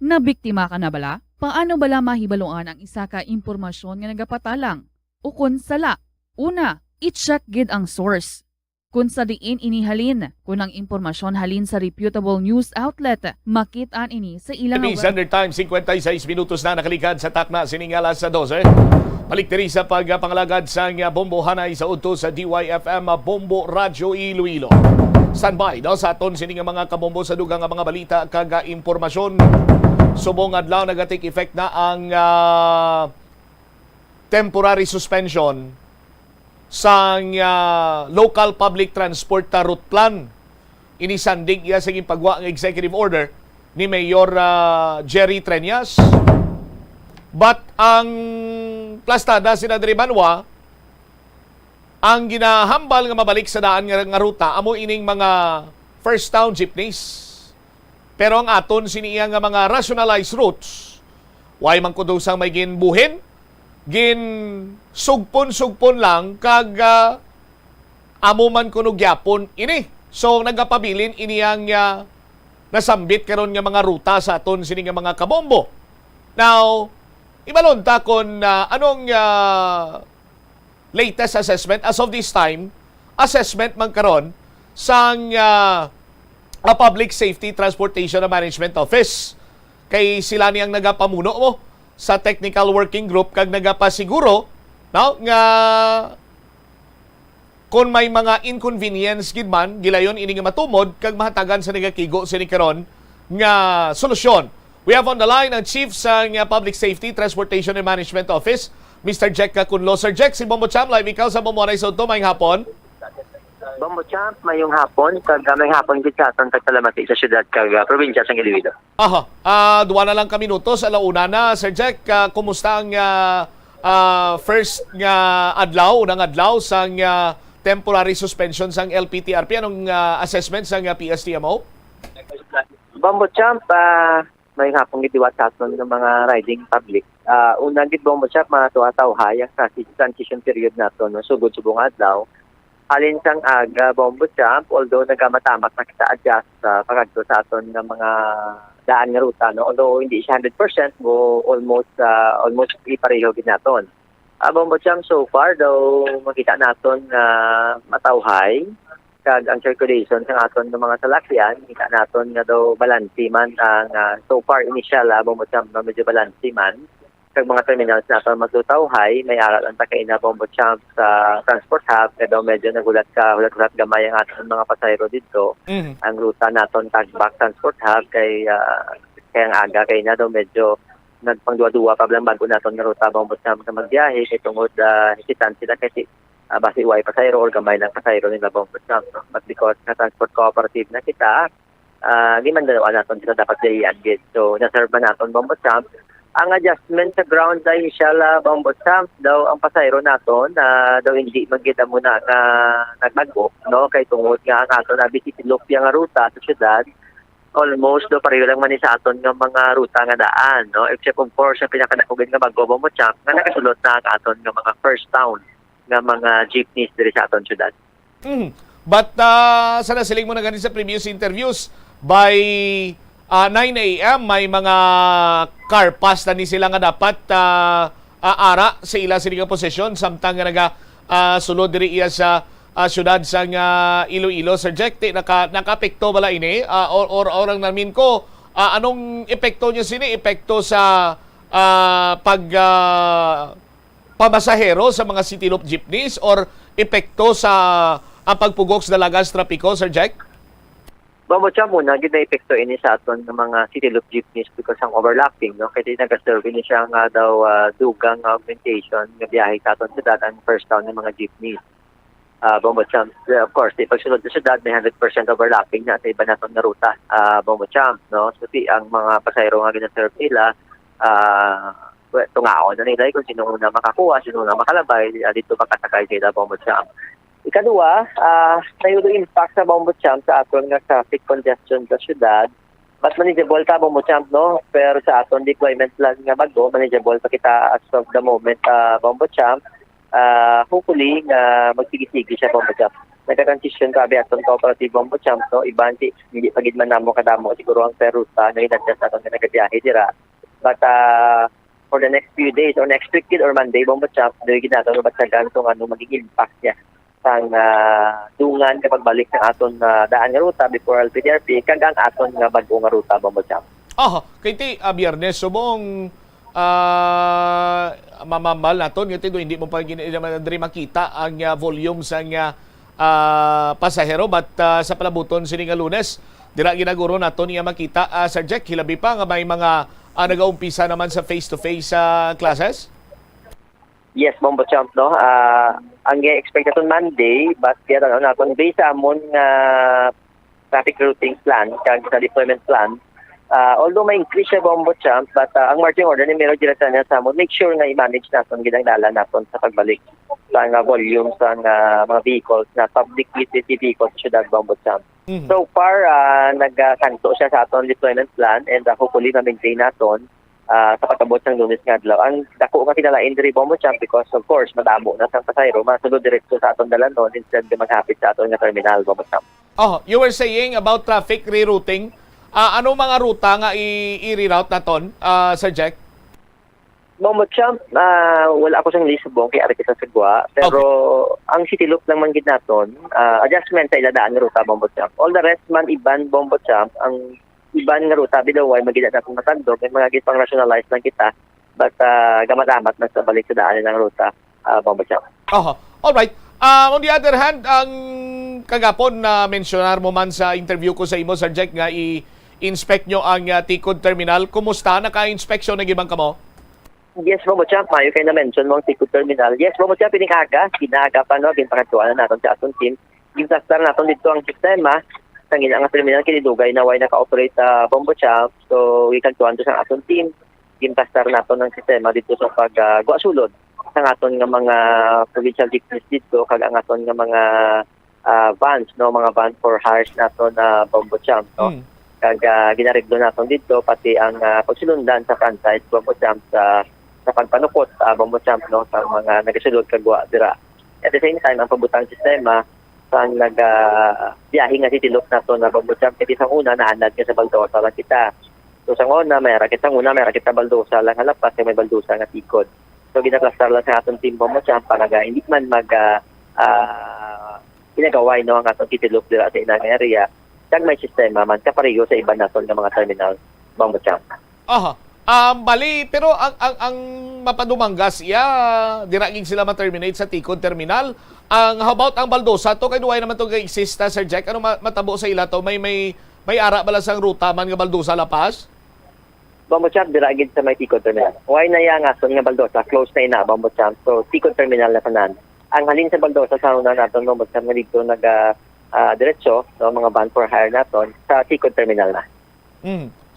nabiktima ka na bala? Paano bala mahibaluan ang isa ka impormasyon nga nagapatalang? O kung sala? Una, i-check gid ang source. kung sa diin inihalin. Kung ang impormasyon halin sa reputable news outlet, makitaan ini sa ilang Philippine Standard Time, 56 minutos na nakalikad sa takna siningala sa 12. Baliktiri sa pagpangalagad sa Bombo Hanay sa udto sa DYFM Bombo Radyo Iloilo. Standby daw sa aton sining mga kabombo sa dugang nga mga balita kaga impormasyon. Subong adlaw nag-take effect na ang temporary suspension sa local public transport route plan. Inisandig iya sa pagwa ng executive order ni Mayor Jerry Treñas. But ang plastada sinadri Banwa, ang ginahambal nga mabalik sa daan nga ruta amo ining mga first town jeepneys. Pero ang aton siniya nga mga rationalized routes, way man kudo sang may ginbuhin, gin sugpon lang kag amo man kuno gyapon ini. So nagapabilin iniyang nasambit karon nga mga ruta sa aton sini nga mga kabombo. Now, ibalon ta kon anong latest assessment as of this time, assessment man karon sang Public Safety Transportation and Management Office. Kay sila niyang nagapamuno mo sa technical working group kag nagapasiguro no, nga kung may mga inconvenience gid man gilayon ini nga matumod kag mahatagan sa nagakigo sini karon nga solusyon. We have on the line ang Chief sa Public Safety Transportation and Management Office, Mr. Jack Cunlo. Sir Jack, si Bombo Champ, live ikaw sa Bombo Hanay sa udto, mayong hapon. Bombo Champ, mayong hapon, kag may hapon gid sa aton kagtalamati sa syudad kag probinsya sa Iloilo. Duwa na lang ka minutos, alauna na. Sir Jack, kumusta ang first nga adlaw, unang adlaw sa temporary suspension sang LPTRP? Anong assessment sang PSTMO? Bombo Champ, may hapon gid diwat sa aton ng mga riding public. Unang gid Bombo Champ, matuwa-tawhay ang transition period nato no sugod-subong adlaw. Alin sang aga Bombo Champ, although nagamatamak na kita adjust sa pagadto sa aton ng mga daan nga ruta no, although hindi siya 100% mo almost pareho gid naton. Bombo Champ, so far daw makita naton nga matawhay kag ang circulation sa aton ng mga salakyan, kita naton nga daw balanse man ang so far initial Bombo Champ na medyo balanse man. Kag mga terminals naton maglutawhay, may aral ang takay na Bombo Champ sa transport hub, kaya daw medyo nagulat gamay ang aton mga pasahero dito. Ang ruta naton back transport hub kay ang aga kay na daw medyo nagpangduwa-duwa pa lang bago naton nga ruta Bombo Champ sa magbiyahe kay tungod hesitant sila kasi basi way pasahero or gamay lang pasahero nila Bombo Champ. No? But because na transport cooperative na kita, di man daw naton sila dapat dayan gid. So naserve naton Bombo Champ. Ang adjustment sa ground ay inshallah Bombo Champ daw ang pasahero naton daw hindi magkita muna nga nagbago no kay tungod nga ang aton na bisitilok nga ruta sa syudad almost do pareho lang man sa aton nga mga ruta nga daan no except of course sa pinakadakugid nga bago Bombo Champ nga nakasulod na ang aton nga mga first town nga mga jeepneys diri sa aton syudad. But sana siling mo na ganun sa previous interviews by 9 a.m. may mga car pass na ni sila nga dapat ara sa ila silang posisyon samtang nga sulod diri iya sa syudad sa Iloilo. Sir Jack, naka-apekto bala ini or orang namin ko anong epekto niya sini? Epekto sa pamasahero sa mga city loop jeepneys or epekto sa pagpugok sa dalagas trapiko, Sir Jack? Bombo Champ muna, gid na epekto ini sa aton ng mga city loop jeepneys because ang overlapping, no? Kaya nag-serve ini siya nga daw dugang augmentation nga biyahe sa aton syudad ang first town ng mga jeepneys. Bombo Champ, of course, pag sunod sa syudad, may 100% overlapping na sa iba naton na ruta. Bombo Champ, no? So, ang mga pasahero nga gina-serve nila, tungaon na nila kung sino una makakuha, sino una makalabay, dito makasakay sila Bombo Champ. Ikaduwa, nayo impact sa Bombo Champ sa aton nga traffic congestion sa syudad. But manageable ta Bombo Champ, no? Pero sa aton deployment plan nga bago, manageable pa kita as of the moment Bombo Champ. Hopefully magsigi-sigi siya Bombo Champ. Nagka-transition sabi aton cooperative Bombo Champ, no? Iban hindi pagid man namo kadamo siguro ang peruta nga inadjust aton nga nagabiyahe dira. But for the next few days or next week or Monday Bombo Champ, dili gid nato mabatsagan kung ano magiging impact niya sang dungan kapag balik ng aton daan nga ruta before LPDRP kag ang aton nga bag-o nga ruta Bombo Champ. Kay ti Biyernes subong mamambal naton ngiti do hindi mo pa diri makita ang volume sang pasahero but sa palabuton sini nga Lunes dira ginaguro naton iya makita Sir Jack hilabi pa nga may mga nagaumpisa naman sa face-to-face classes. Yes, Bombo Champ, no? Ang expect natin Monday, but kaya natin based sa amon traffic routing plan, kag sa deployment plan, although may increase siya Bombo Champ, but ang marching order ni Mero Direta niya sa amon, make sure na i-manage natin ginagdala natin sa pagbalik sa volume sa mga vehicles na public utility vehicles sa Ciudad Bombo Champ. So far, nagkanto siya sa aton deployment plan and hopefully ma-maintain natin sa pagkabot ng Lunes nga adlaw. Ang dako nga kinalain diri Bombo Champ because of course madamo na sa pasahero masulod diretso sa aton dalanon instead de maghapit sa aton nga terminal Bombo Champ. You were saying about traffic rerouting. Ano mga ruta nga i-reroute naton, Sir Jack? Bombo Champ, wala ako sang lisubong kay ari kita sagwa pero ang city loop lang man gid naton adjustment sa iladaan nga ruta Bombo Champ. All the rest man iban Bombo Champ ang iban nga ruta bidaway magida natin matandog may mga gid pang rationalize lang kita but gamadamat na sa balik sa daan ng ruta Bombo Champ. All right. On the other hand, ang kagapon na mensyonar mo man sa interview ko sa imo Sir Jack nga i-inspect nyo ang Tikod Terminal. Kumusta naka-inspeksyon na gibang kamo? Yes, Bombo Champ, mayo kay na-mention mo ang Tikod Terminal. Yes, Bombo Champ, pinikaga pa no ginpakatuan naton sa aton team. Gintastar naton dito ang sistema ang ang terminal kinidugay na way naka-operate Bombo Champ. So we can tuan to sa aton team. Gintastar naton ang sistema dito sa pag sulod sa aton nga mga provincial jeepneys dito kag ang aton nga mga vans no mga van for hires naton Bombo Champ no. Kag ginareglo naton dito pati ang pagsulundan sa franchise Bombo Champ sa pagpanukot Bombo Champ no sa mga nagasulod kag dira. At the same time ang pabutang sistema ang biyahe nga city loop nato na Bombo Champ kaya sa una naanad ka sa Baldosa lang kita. So sa una may rakit Baldosa lang halapas kay may Baldosa nga Tikod. So ginaklastar lang sa aton team Bombo Champ para hindi man ginagaway no ang aton city loop dira sa inang area. Kag may sistema man kapareho sa iba naton nga mga terminal Bombo Champ. Bali, pero ang mapadumanggas diraging sila ma-terminate sa Tikod Terminal. How about ang Baldosa to kay duway naman to exist Sir Jack. Ano matabo sa ila to? May ara bala sang ruta man nga Baldosa lapas? Bombo Champ diragid sa may Tikod Terminal. Why na yang ason nga Baldosa close na ina Bombo Champ. So Tikod Terminal na tanan. Ang halin sa Baldosa sa una naton Bombo Champ nga dito diretso no mga van for hire naton sa Tikod Terminal na.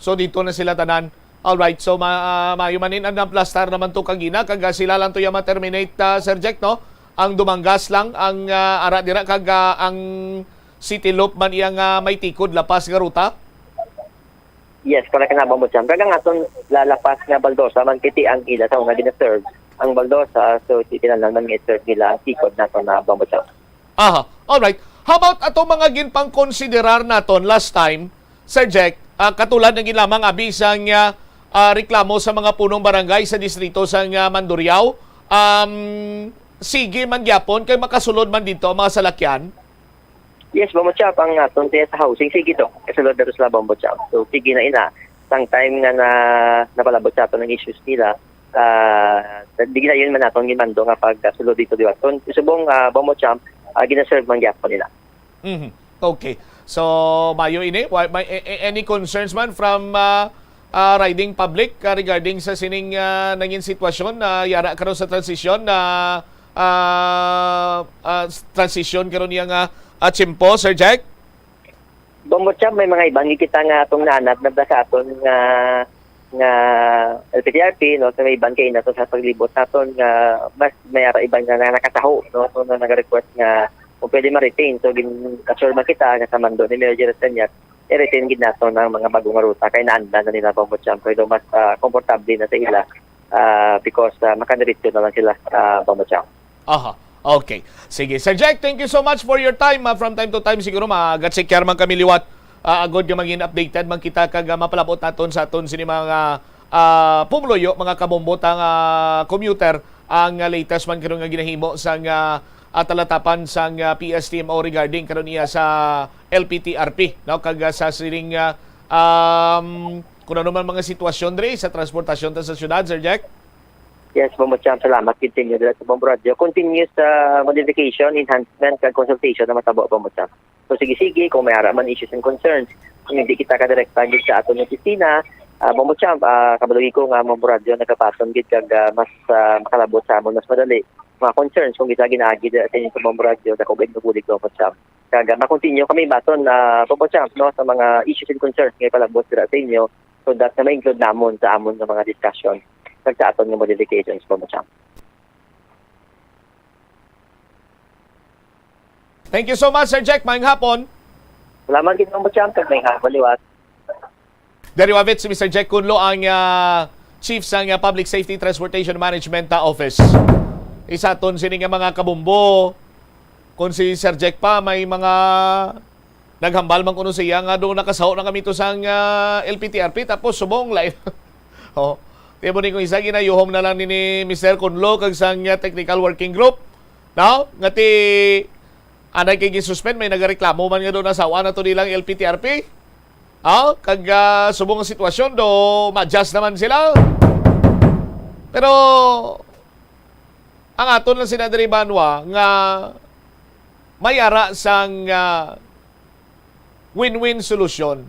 So dito na sila tanan. Alright, so mayumanin ang plastar naman to kagina kag sila lang to yung ma-terminate Sir Jack no. Ang dumanggas lang ang ara dira kag ang city loop man iyang may tikod lapas nga ruta. Yes, correct na Bombo Champ. Kag ang aton lalapas nga Baldosa man kiti ang ila sa nga gina-serve ang Baldosa so tinalang man i-serve nila ang tikod naton na Bombo Champ. Alright. How about ato mga ginpang konsiderar naton last time Sir Jack katulad ng ginlamang abisang reklamo sa mga punong barangay sa distrito sa Mandurriao. Sige man gyapon kay makasulod man dito mga salakyan. Yes, Bombo Champ ang aton sa housing sige to. Kasulod dito sa Bombo Champ. So sige na ina sang time nga napalabot sa aton ng issues nila. Di na yun man naton gimando nga pagsulod dito diwa. So subong Bombo Champ gina-serve man gyapon nila. Okay. So mayo ini any concerns man from riding public regarding sa sining nangin sitwasyon na yara karon sa transition na transition karon niya nga Chimpo, Sir Jack? Bombo Champ, may mga ibang kita nga itong nanat na sa aton nga LPDRP, no? So may ibang kayo na to sa paglibot naton nga mas may ibang nga nakataho, no? So na nag-request nga kung pwede ma-retain. So gin-assure man kita nga sa mando ni Mayor Jerez i-retain gid nato ng mga bagong ruta kay naanda na nila Bombo Champ. Kaya mas komportable na sa ila because makadiretso na lang sila Bombo Champ. Okay. Sige. Sir Jack, thank you so much for your time. From time to time, siguro magatsikar man kami liwat. Agod nga maging updated man kita kag mapalabot naton sa aton sini mga pumloyo, mga kabombot ang commuter ang latest man karon nga ginahimo sa at talatapan sang PSTMO regarding karon niya sa LPTRP, no, kag sa siring kung ano man mga sitwasyon dre sa transportasyon ta sa syudad, Sir Jack. Yes, Bombo Champ, salamat. Continue dito sa Bombo Radio. Continuous modification, enhancement, kag consultation na matabo, Bombo Champ. So sige, kung may man issues and concerns, kung hindi kita ka-direkta sa aton ng opisina, Bombo Champ, kabalagi ko nga Bombo Radio nagapason gid kag mas makalabot sa amon, mas madali mga concerns kung kita ginaagi sa inyo sa Bombo Radio dako gid mabulig, Bombo Champ. Kag ma-continue kami baton Bombo Champ, no, sa mga issues and concerns nga palabot sa inyo, so that na ma-include namon sa amon ng mga discussion sa aton ng modifications, Bombo Champ. Thank you so much, Sir Jack. Maayong hapon. Salamat gid, Bombo Champ, kag may baliwat. Dari wabit si Mr. Jack Kunlo ang Chief sa Public Safety Transportation Management Office. Isa ton sini nga mga kabumbo. Kung si Sir Jack pa may mga naghambal man kuno siya nga doon nakasaho na kami to sa LPTRP tapos subong live. Oh, tibo ni ko isa ginayuhom na lang ni Mr. Kunlo kag sang technical working group. Now, ngati anay kay gisuspend may nagareklamo man nga doon nasawa na to nilang LPTRP. Kag subong ang sitwasyon do ma-adjust naman sila. Pero ang aton lang sinadari banwa nga may ara sang win-win solution.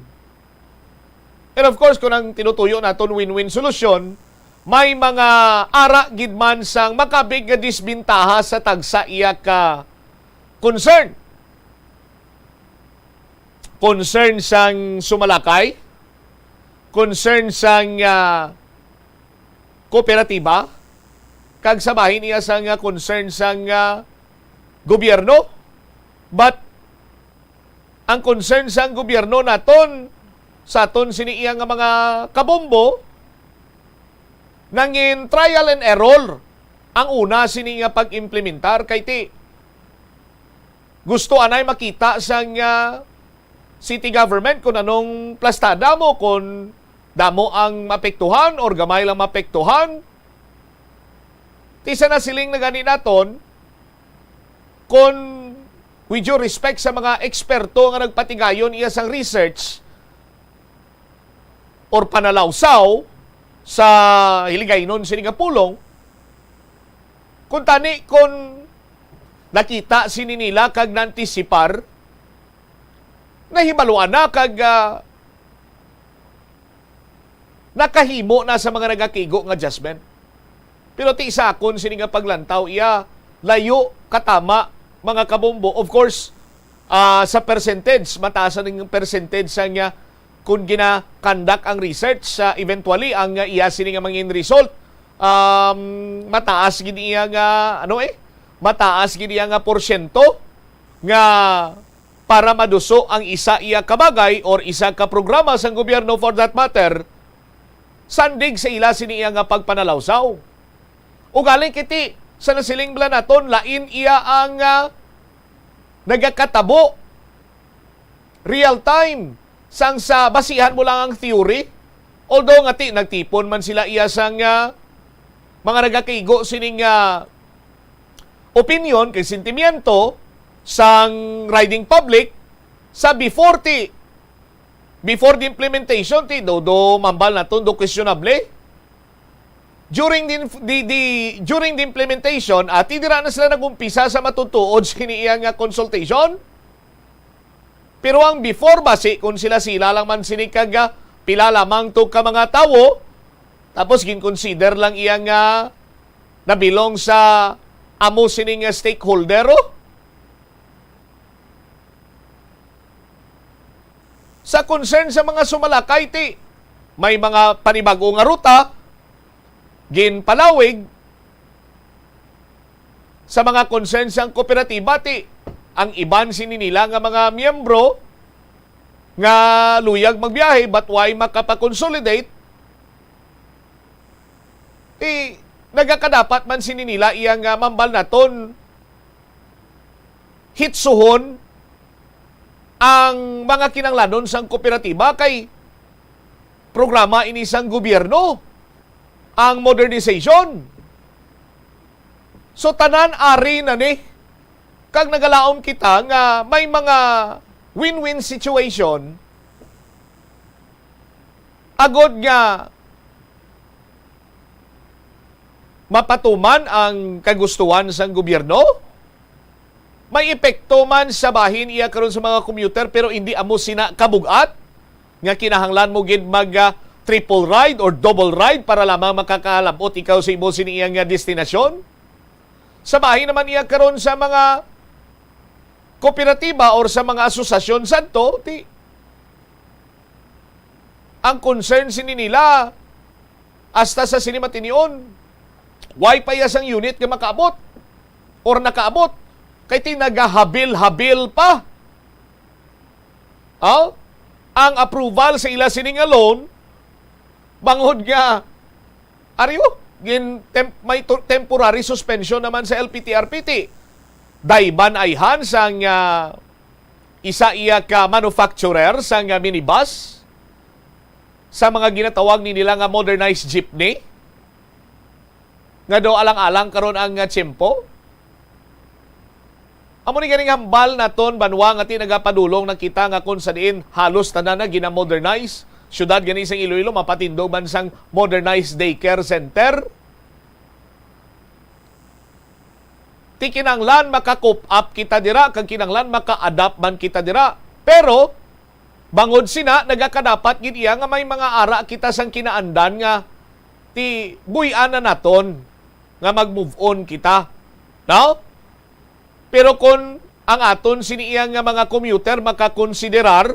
And of course, kung ang tinutuyo naton win-win solution, may mga ara gid man sang makabig nga disbintaha sa tagsa iya ka concern. Concern sang sumalakay, concern sang kooperatiba, kag sabahin niya sang concern sang gobyerno. But ang concern sang gobyerno naton sa aton siniiya nga mga kabombo nangin trial and error. Ang una sini nga pag-implementar kay ti gusto anay makita sang city government kung anong plastada mo, kung damo ang mapektuhan or gamay lang mapektuhan. Tisa na siling na gani naton kung with due respect sa mga eksperto nga nagpatigayon iya sang research or panalawsaw sa hiligaynon sini nga pulong, kung tani kung nakita sini nila kag nantisipar nahibaluan na kag nakahimo na sa mga nagakigo nga adjustment. Pero ti isa akon sini nga paglantaw iya layo katama mga kabombo. Of course, sa percentage, mataas ang percentage sa nga kung gina-conduct ang research sa eventually ang iya sini nga mangin result. Mataas gid iya nga mataas gid iya nga porsyento nga para maduso ang isa iya kabagay or isa ka programa sa gobyerno for that matter, sandig sa ila sini iya nga pagpanalawsaw. O galing kiti sa nasiling naton, lain iya ang nagakatabo real time sang sa basihan mo lang ang theory. Although ngati nagtipon man sila iya sang mga nagakigo sining opinion kay sentimiento sang riding public sa before the implementation ti do mambal naton do questionable. During the implementation at dira na sila nagumpisa sa matutuod sa kiniiyang consultation. Pero ang before basi kung sila lang man sinikag pila lamang to ka mga tawo tapos gin-consider lang iyang nabilong sa amo sining stakeholder. Sa concern sa mga sumalakay ti may mga panibago nga ruta ginpalawig sa mga concern sang kooperatiba ti ang iban sini nila nga mga miyembro nga luyag magbiyahe but why makapakonsolidate nagakadapat man sini nila iyang mambal naton hitsuhon ang mga kinanglanon sang kooperatiba kay programa ini sang gobyerno ang modernization. So tanan ari na ni kag nagalaom kita nga may mga win-win situation agod nga mapatuman ang kagustuhan sa gobyerno. May epekto man sa bahin iya karon sa mga commuter pero hindi amo sina kabugat nga kinahanglan mo gid mag triple ride or double ride para lamang makakalabot ikaw sa imo siniyang destinasyon. Sa bahin naman iya karon sa mga kooperatiba or sa mga asosasyon santo ang concern sini nila hasta sa sinimatinion why pa yasang unit nga makaabot or nakaabot kay tinagahabil-habil pa. Ang approval sa ila sining alone bangod nga may temporary suspension naman sa LPTRPT. Dayban ayhan sang isa iya ka manufacturer sang minibus sa mga ginatawag ni nila nga modernized jeepney nga do alang-alang karon ang tiyempo. Amo ni ganing hambal naton banwa nga tinagapadulong nakita nga kun sa diin halos tanan na gina-modernize. Syudad gani sa Iloilo mapatindog bansang modernized daycare center. Ti kinanglan maka-cope up kita dira kag kinanglan maka-adapt man kita dira. Pero bangod sina nagakadapat gid iya nga may mga ara kita sang kinaandan nga ti buy-an na naton nga mag-move on kita. No? Pero kung ang aton siniyang nga mga commuter makakonsiderar,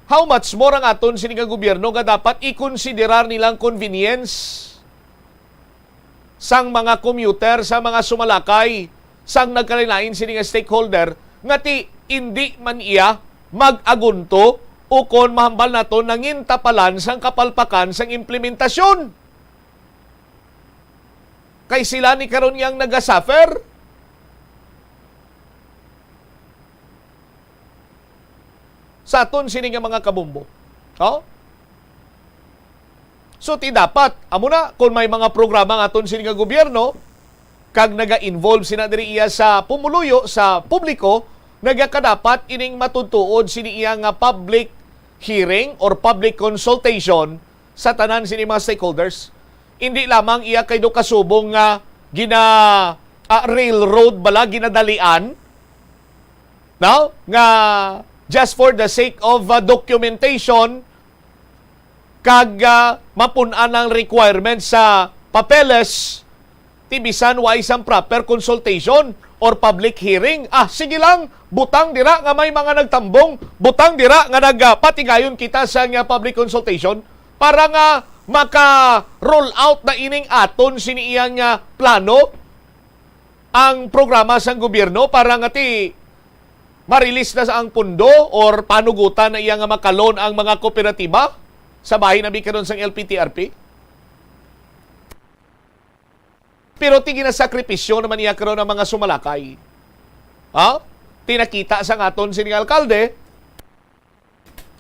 how much more ang aton sini nga gobyerno nga dapat ikonsiderar nilang convenience sang mga commuter, sa mga sumalakay, sang nagkalain sini nga stakeholder, nga ti hindi man iya mag-agunto o kon mahambal naton nangintapalan sang kapalpakan sang implementasyon. Kay sila ni karon yang nagasuffer. Sa aton sini nga mga kabumbo. So ti dapat amo na kung may mga programa nga aton sini nga gobyerno kag naga-involve sina diri iya sa pumuluyo sa publiko, nagakadapat ining matutuod sini iya nga public hearing or public consultation sa tanan sini mga stakeholders. Hindi lamang iya kay do kasubong nga railroad bala ginadalian nga just for the sake of documentation kag mapunan ang requirements sa papeles tibisan wa isang proper consultation or public hearing. Sige lang, butang dira nga may mga nagtambong, butang dira nga nagpatigayon kita sa nga public consultation para nga maka-roll out na ining aton siniyang plano ang programa sang gobyerno para nga ti marilis na sa ang pundo or panugutan na iya nga makalon ang mga kooperatiba sa bahin na bikaron sang LPTRP. Pero ti ginasakripisyo naman iya karon ang mga sumalakay. Tinakita sa aton sining alkalde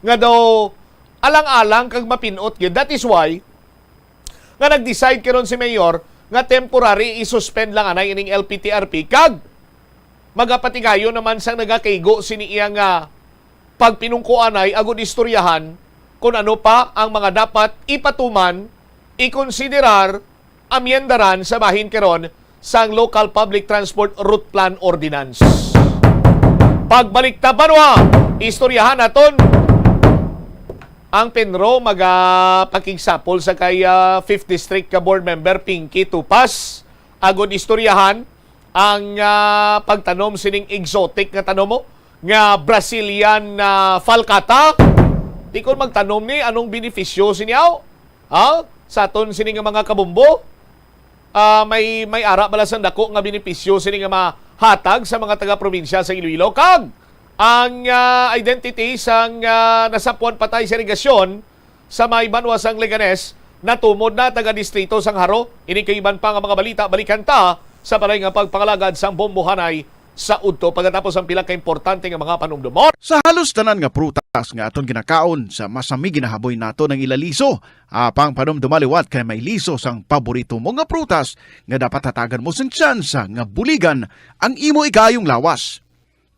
nga daw alang-alang kag mapinot gyud. That is why nga nag-decide karon si Mayor nga temporary i-suspend lang anay ining LPTRP kag magapatigayon naman sang nagakaigo sini iya nga pagpinungkuan ay agud istoryahan kung ano pa ang mga dapat ipatuman, ikonsiderar, amyendaran sa bahin karon sang Local Public Transport Route Plan Ordinance. Pagbalik ta banwa, istoryahan naton ang Penro magapakigsapol sa kay 5th District ka Board Member Pinky Tupas agud istoryahan ang pagtanom sining exotic nga tanom mo nga Brazilian falcata. Di ko magtanom ni anong benepisyo sinyaw sa aton sining mga kabumbo. May ara bala sang dako nga benepisyo sining nga mahatag sa mga taga-probinsya sa Iloilo kag ang identity sang nasapuan patay sa irigasyon sa may banwasang Leganes natumod na taga-distrito sang Haro. Ini kay iban pa nga mga balita balikan ta sa balay nga pagpangalagad sang bombohanay sa udto pagkatapos ang pila ka importante nga mga panumdumon. Sa halos tanan nga prutas nga aton ginakaon sa masami ginahaboy nato ng ilaliso. Apang panumdumaliwat kay may liso sang paborito mo nga prutas nga dapat hatagan mo sang tsansa nga buligan ang imo ikayong lawas.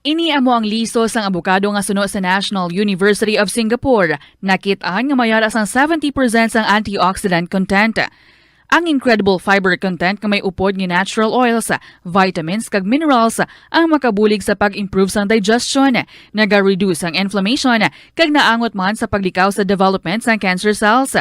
Ini amo ang liso sang abukado nga suno sa National University of Singapore. Nakitaan nga mayara sang 70% sang antioxidant content. Ang incredible fiber content nga may upod nga natural oils, vitamins kag minerals ang makabulig sa pag-improve sang digestion, naga-reduce ang inflammation kag naangot man sa paglikaw sa development sang cancer cells.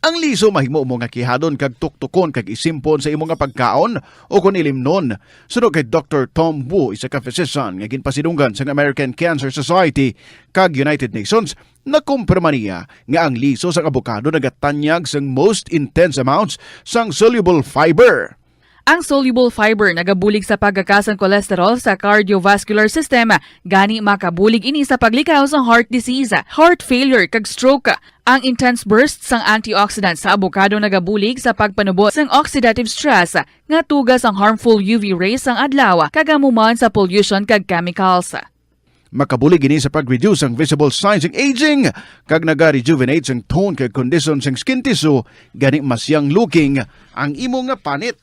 Ang liso mahimo mo nga kihadon kag tuktukon kag isimpon sa imo nga pagkaon o kun ilimnon. Sunod kay Dr. Tom Wu, isa ka physician nga ginpasidunggan sa American Cancer Society kag United Nations, nakumpirma niya nga ang liso sa abokado nagatanyag sang most intense amounts sang soluble fiber. Ang soluble fiber nagabulig sa pagkakasang kolesterol sa cardiovascular system, gani makabulig ini sa paglikaw sa heart disease, heart failure kag stroke. Ang intense bursts sang antioxidant sa abokado nagabulig sa pagpanubo sang oxidative stress nga tugas ang harmful UV rays sang adlaw kagamuman sa pollution kag chemicals. Makabulig ini sa pag-reduce ang visible signs ng aging kag naga-rejuvenate ang tone kag condition sang skin tissue, gani mas young looking ang imo nga panit.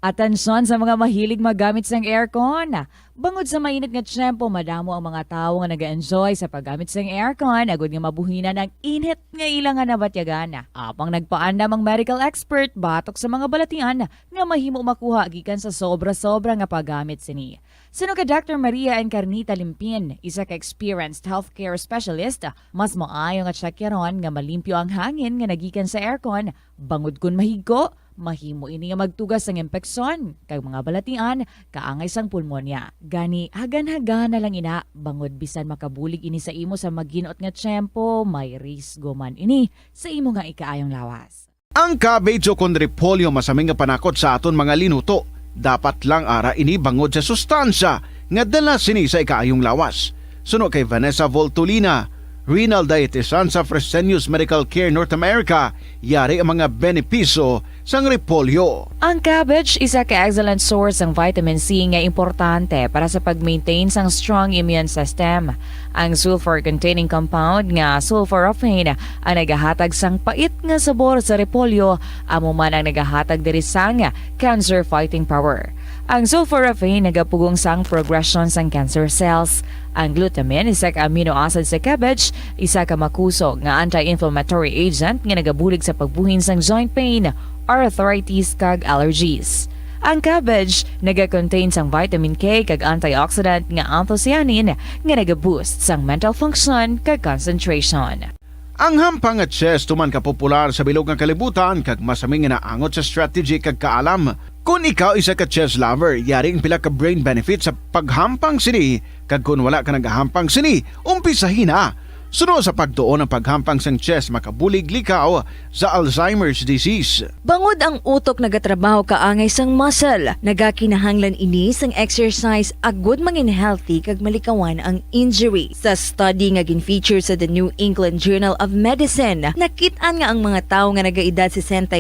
Atensyon sa mga mahilig magamit sang aircon. Bangod sa mainit nga tiyempo, madamo ang mga tao nga nag-enjoy sa paggamit sang aircon, agud nga mabuhinan ang init nga ilang nga nabatyagan. Apang nagpaandam ang medical expert batok sa mga balatian nga mahimo makuha gikan sa sobra-sobra nga paggamit sini. Sino ka Dr. Maria Encarnita Limpin, isa ka experienced healthcare specialist, mas maayo nga tsakyaron nga malimpyo ang hangin nga nagikan sa aircon, bangod kun mahigko, mahimo ini nga magtugas sang impeksyon kag mga balatian kaangay sang pulmonya. Gani hagan-hagan na lang ina bangod bisan makabulig ini sa imo sa maginot nga tiyempo, may risgo man ini sa imo nga ikaayong lawas. Ang cabbage o kun repolyo masaming nga panakot sa aton mga linuto. Dapat lang ara ini bangod sa sustansya nga dala sini sa ikaayong lawas. Suno kay Vanessa Voltolina, renal dietitian sa Fresenius Medical Care North America, yari ang mga benepisyo sang repolyo. Ang cabbage isa ka excellent source ng vitamin C nga importante para sa pag-maintain sang strong immune system. Ang sulfur-containing compound nga sulforaphane ang nagahatag sang pait nga sabor sa repolyo, amo man ang nagahatag diri sang cancer-fighting power. Ang sulforaphane nagapugong sang progression sang cancer cells. Ang glutamine, isa ka amino acid sa cabbage, isa ka makusog nga anti-inflammatory agent nga nagabulig sa pagbuhin sang joint pain, arthritis kag allergies. Ang cabbage naga-contain sang vitamin K kag antioxidant nga anthocyanin nga naga-boost sang mental function kag concentration. Ang hampang at chess tuman ka popular sa bilog nga kalibutan kag masaming naangot sa strategy kag kaalam. Kung ikaw isa ka chess lover, yaring pila ka brain benefit sa paghampang sini, kag kung wala ka nagahampang sini, umpisahin na. Sunod sa pagtuon ng paghampang sang chess makabulig likaw sa Alzheimer's disease. Bangod ang utok nagatrabaho kaangay sang muscle, nagakinahanglan ini sang exercise agud mangin healthy kag malikawan ang injury. Sa study nga gin-feature sa The New England Journal of Medicine, nakit-an nga ang mga tawo nga nagaedad 65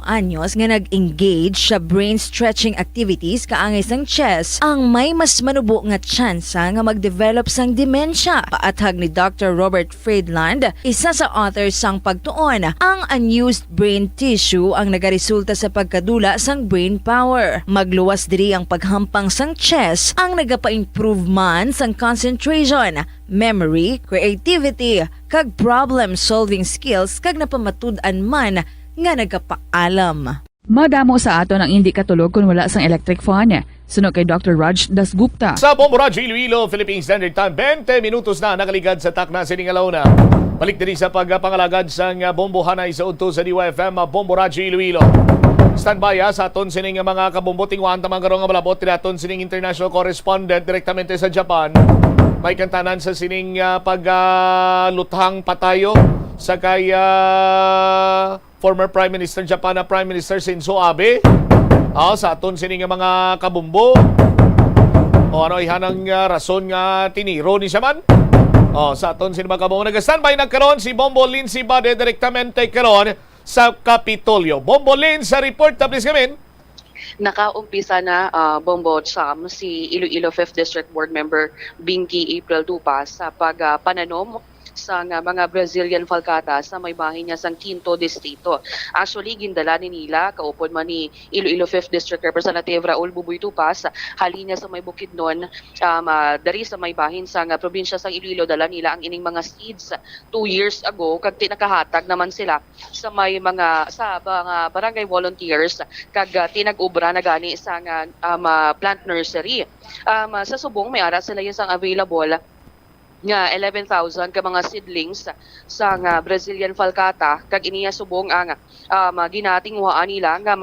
anyos nga nag-engage sa brain stretching activities kaangay sang chess ang may mas manubo nga tsansa nga mag-develop sang dementia. Paathag ni Dr. Robert Friedland, isa sa authors sang pagtuon, ang unused brain tissue ang nagaresulta sa pagkadula sang brain power. Magluwas diri ang paghampang sang chess ang nagapa-improve man sang concentration, memory, creativity, kag problem-solving skills kag napamatud-an man nga nagapaalam. Madamo sa ato ang hindi katulog kung wala sang electric fan. Sunod kay Dr. Raj Dasgupta. Sa Bombo Radio Iloilo, Philippine Standard Time, 20 minutos na nakaligad sa takna sa Ningalauna. Balik din sa pagpangalagad sa bombohanay sa udto sa DYFM Bombo Radio Iloilo. Standby sa aton sining mga kabomboting wan tamang karong nga malabot aton sining international correspondent direktamente sa Japan. May kantanan sa sining pagluthang patayo sa kay former Prime Minister Japan na Prime Minister Shinzo Abe. Sa aton sining mga kabumbo. Ano ihanang rason nga tiniro ni siya man? Sa aton sining mga kabumbo. Nag-standby nagkaroon si Bombo Lin si Bade direktamente karon sa Kapitolyo. Bombo Lin sa report, please kami. nakaumpisa na Bombo Cham si Iloilo 5th District Board Member Binky April Tupas sa pagpananom sa mga Brazilian falcata sa may bahin niya sa Quinto Distrito. Actually, gindala ni nila, kaupod man ni Iloilo 5th District Representative Raul Buboy Tupas, hali niya sa may Bukidnon, dari sa may bahin sa probinsya sa Iloilo, dala nila ang ining mga seeds 2 years ago, kag tinakahatag naman sila sa mga barangay volunteers, kag tinag-ubra na gani sa plant nursery. Sa Subong, may ara sila yung available nga 11,000 ka mga seedlings sa Brazilian falcata, kag iniya subong ang ginatingwaan nila nga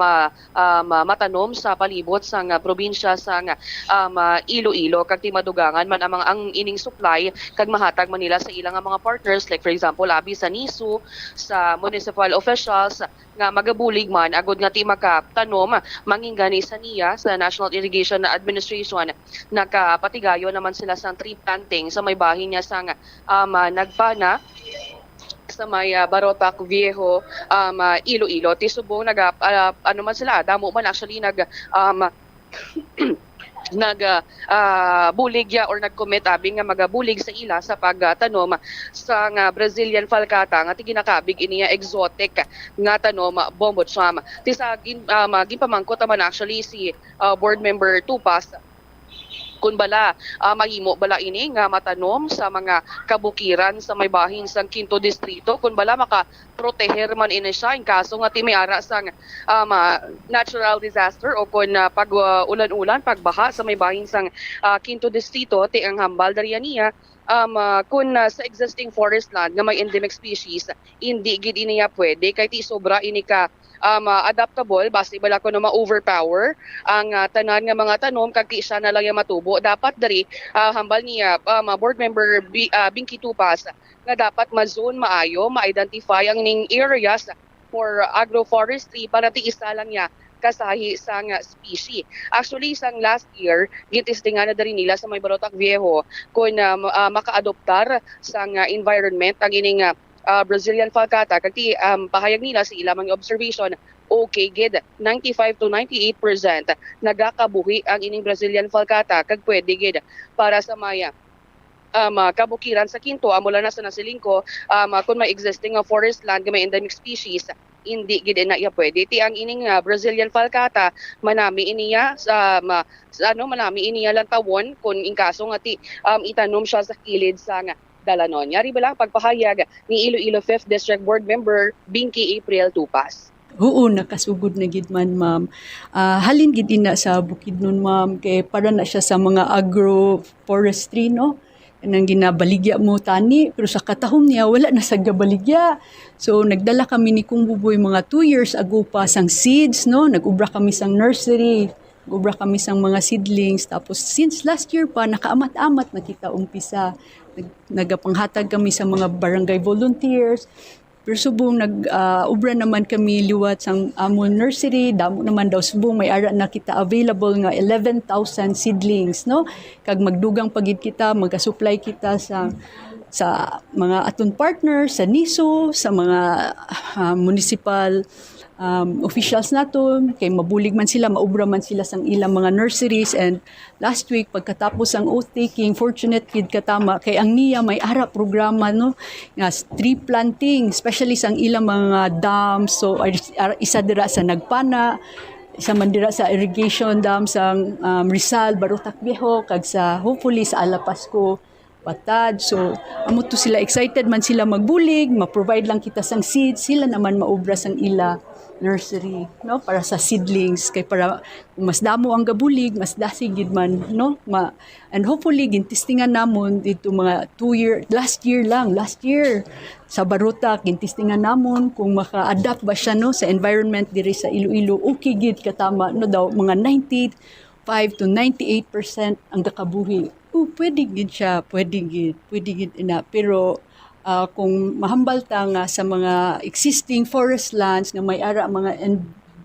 matanom sa palibot sa probinsya sa Iloilo, kag timadugangan man ang ining supply kag mahatag man nila sa ilang mga partners, like for example abi sa NISU, sa municipal officials nga magabulig man agud nga ti makatanom manginggani sa NIA, sa National Irrigation Administration, nakapatigayo naman sila sa tree planting sa may bahin niya sa nagpana sa may Barotac Viejo, Iloilo. Tisubong ano man sila, damo man actually buligya or nag-commit abing nga magabulig sa ila sa pagtanom sa Brazilian falcata nga tiginakabig iniya exotic nga tanom Bombo Cham. Tisagin ginpamangkot man actually si board member Tupas kun bala mahimo bala ini nga matanom sa mga kabukiran sa may bahin sa Quinto Distrito, kun bala maka-proteher man ini siya in kaso nga timiara sa natural disaster o kun pag ulan-ulan, pagbaha sa may bahin sa Quinto Distrito, ti ang hambal dariya niya kun sa existing forest land nga may endemic species, hindi gid iniya pwede kay ti sobra ini ka adaptable, basta bala ko na ma-overpower ang tanan nga mga tanom kag ti siya na lang yung matubo. Dapat dari hambal niya board member Binky Tupas nga dapat ma-zone maayo, ma-identify ang ning areas for agroforestry para ti isa lang niya kasahi sa species. Actually, isang last year, gitistingan na dari nila sa may Barotac Viejo kung maka-adoptar sa environment ang ining Brazilian falcata, kag pahayag nila sa ilang observation, okay gid 95 to 98% nagakabuhi ang ining Brazilian falcata, kag pwede gid para sa maya kabukiran sa Quinto mula na sa Nasilingko, kung may existing forest land nga may endemic species, hindi gid na iya pwede. Ti ang ining Brazilian falcata manami iniya manami iniya lang tawon kung in kaso nga ti itanom siya sa kilid sa dalanon. Yari ba lang pagpahayag ni Iloilo 5th District Board Member Binky April Tupas. Oo, nakasugod na gid man, ma'am. Halin gid ina sa Bukidnon, ma'am, kay para na siya sa mga agroforestry, no? Nang ginabaligya mo tani, pero sa katahom niya wala na sa gabaligya. So nagdala kami ni Kung Buboy mga 2 years ago pa sang seeds, no? Nag-ubra kami sang nursery, nag-ubra kami sang mga seedlings, tapos since last year pa nakaamat-amat na kita umpisa. Nagapanghatag kami sa mga barangay volunteers. Pero subong nag-ubra naman kami liwat sang amon nursery, damo naman daw subong may ara na kita available nga 11,000 seedlings, no? Kag magdugang pagid kita, magka-supply kita sa mga aton partners, sa NISU, sa mga municipal officials naton, kay mabulig man sila, maubra man sila sang ilang mga nurseries. And last week pagkatapos ang oath taking, fortunate kid katama kay ang NIA may ara programa, no, nga tree planting, especially sang ilang mga dams. So isa dira sa Nagpana, isa man dira sa irrigation dam sang Rizal, Barotac Viejo, kag sa hopefully sa Alapasco, Patad. So amo to sila, excited man sila magbulig, ma-provide lang kita sang seeds, sila naman maubra sang ila nursery, no, para sa seedlings, kay para mas damo ang gabulig, mas dasigid man, no, and hopefully gintistingan namon dito mga 2 year, last year sa Barotac, gintistingan namon kung maka-adapt ba siya, no, sa environment diri sa Iloilo. Okay gid katama, no, daw mga 95 to 98% ang gakabuhi. Pwede gid siya, pwede gid ina, pero kung mahambal ta nga sa mga existing forest lands nga may ara mga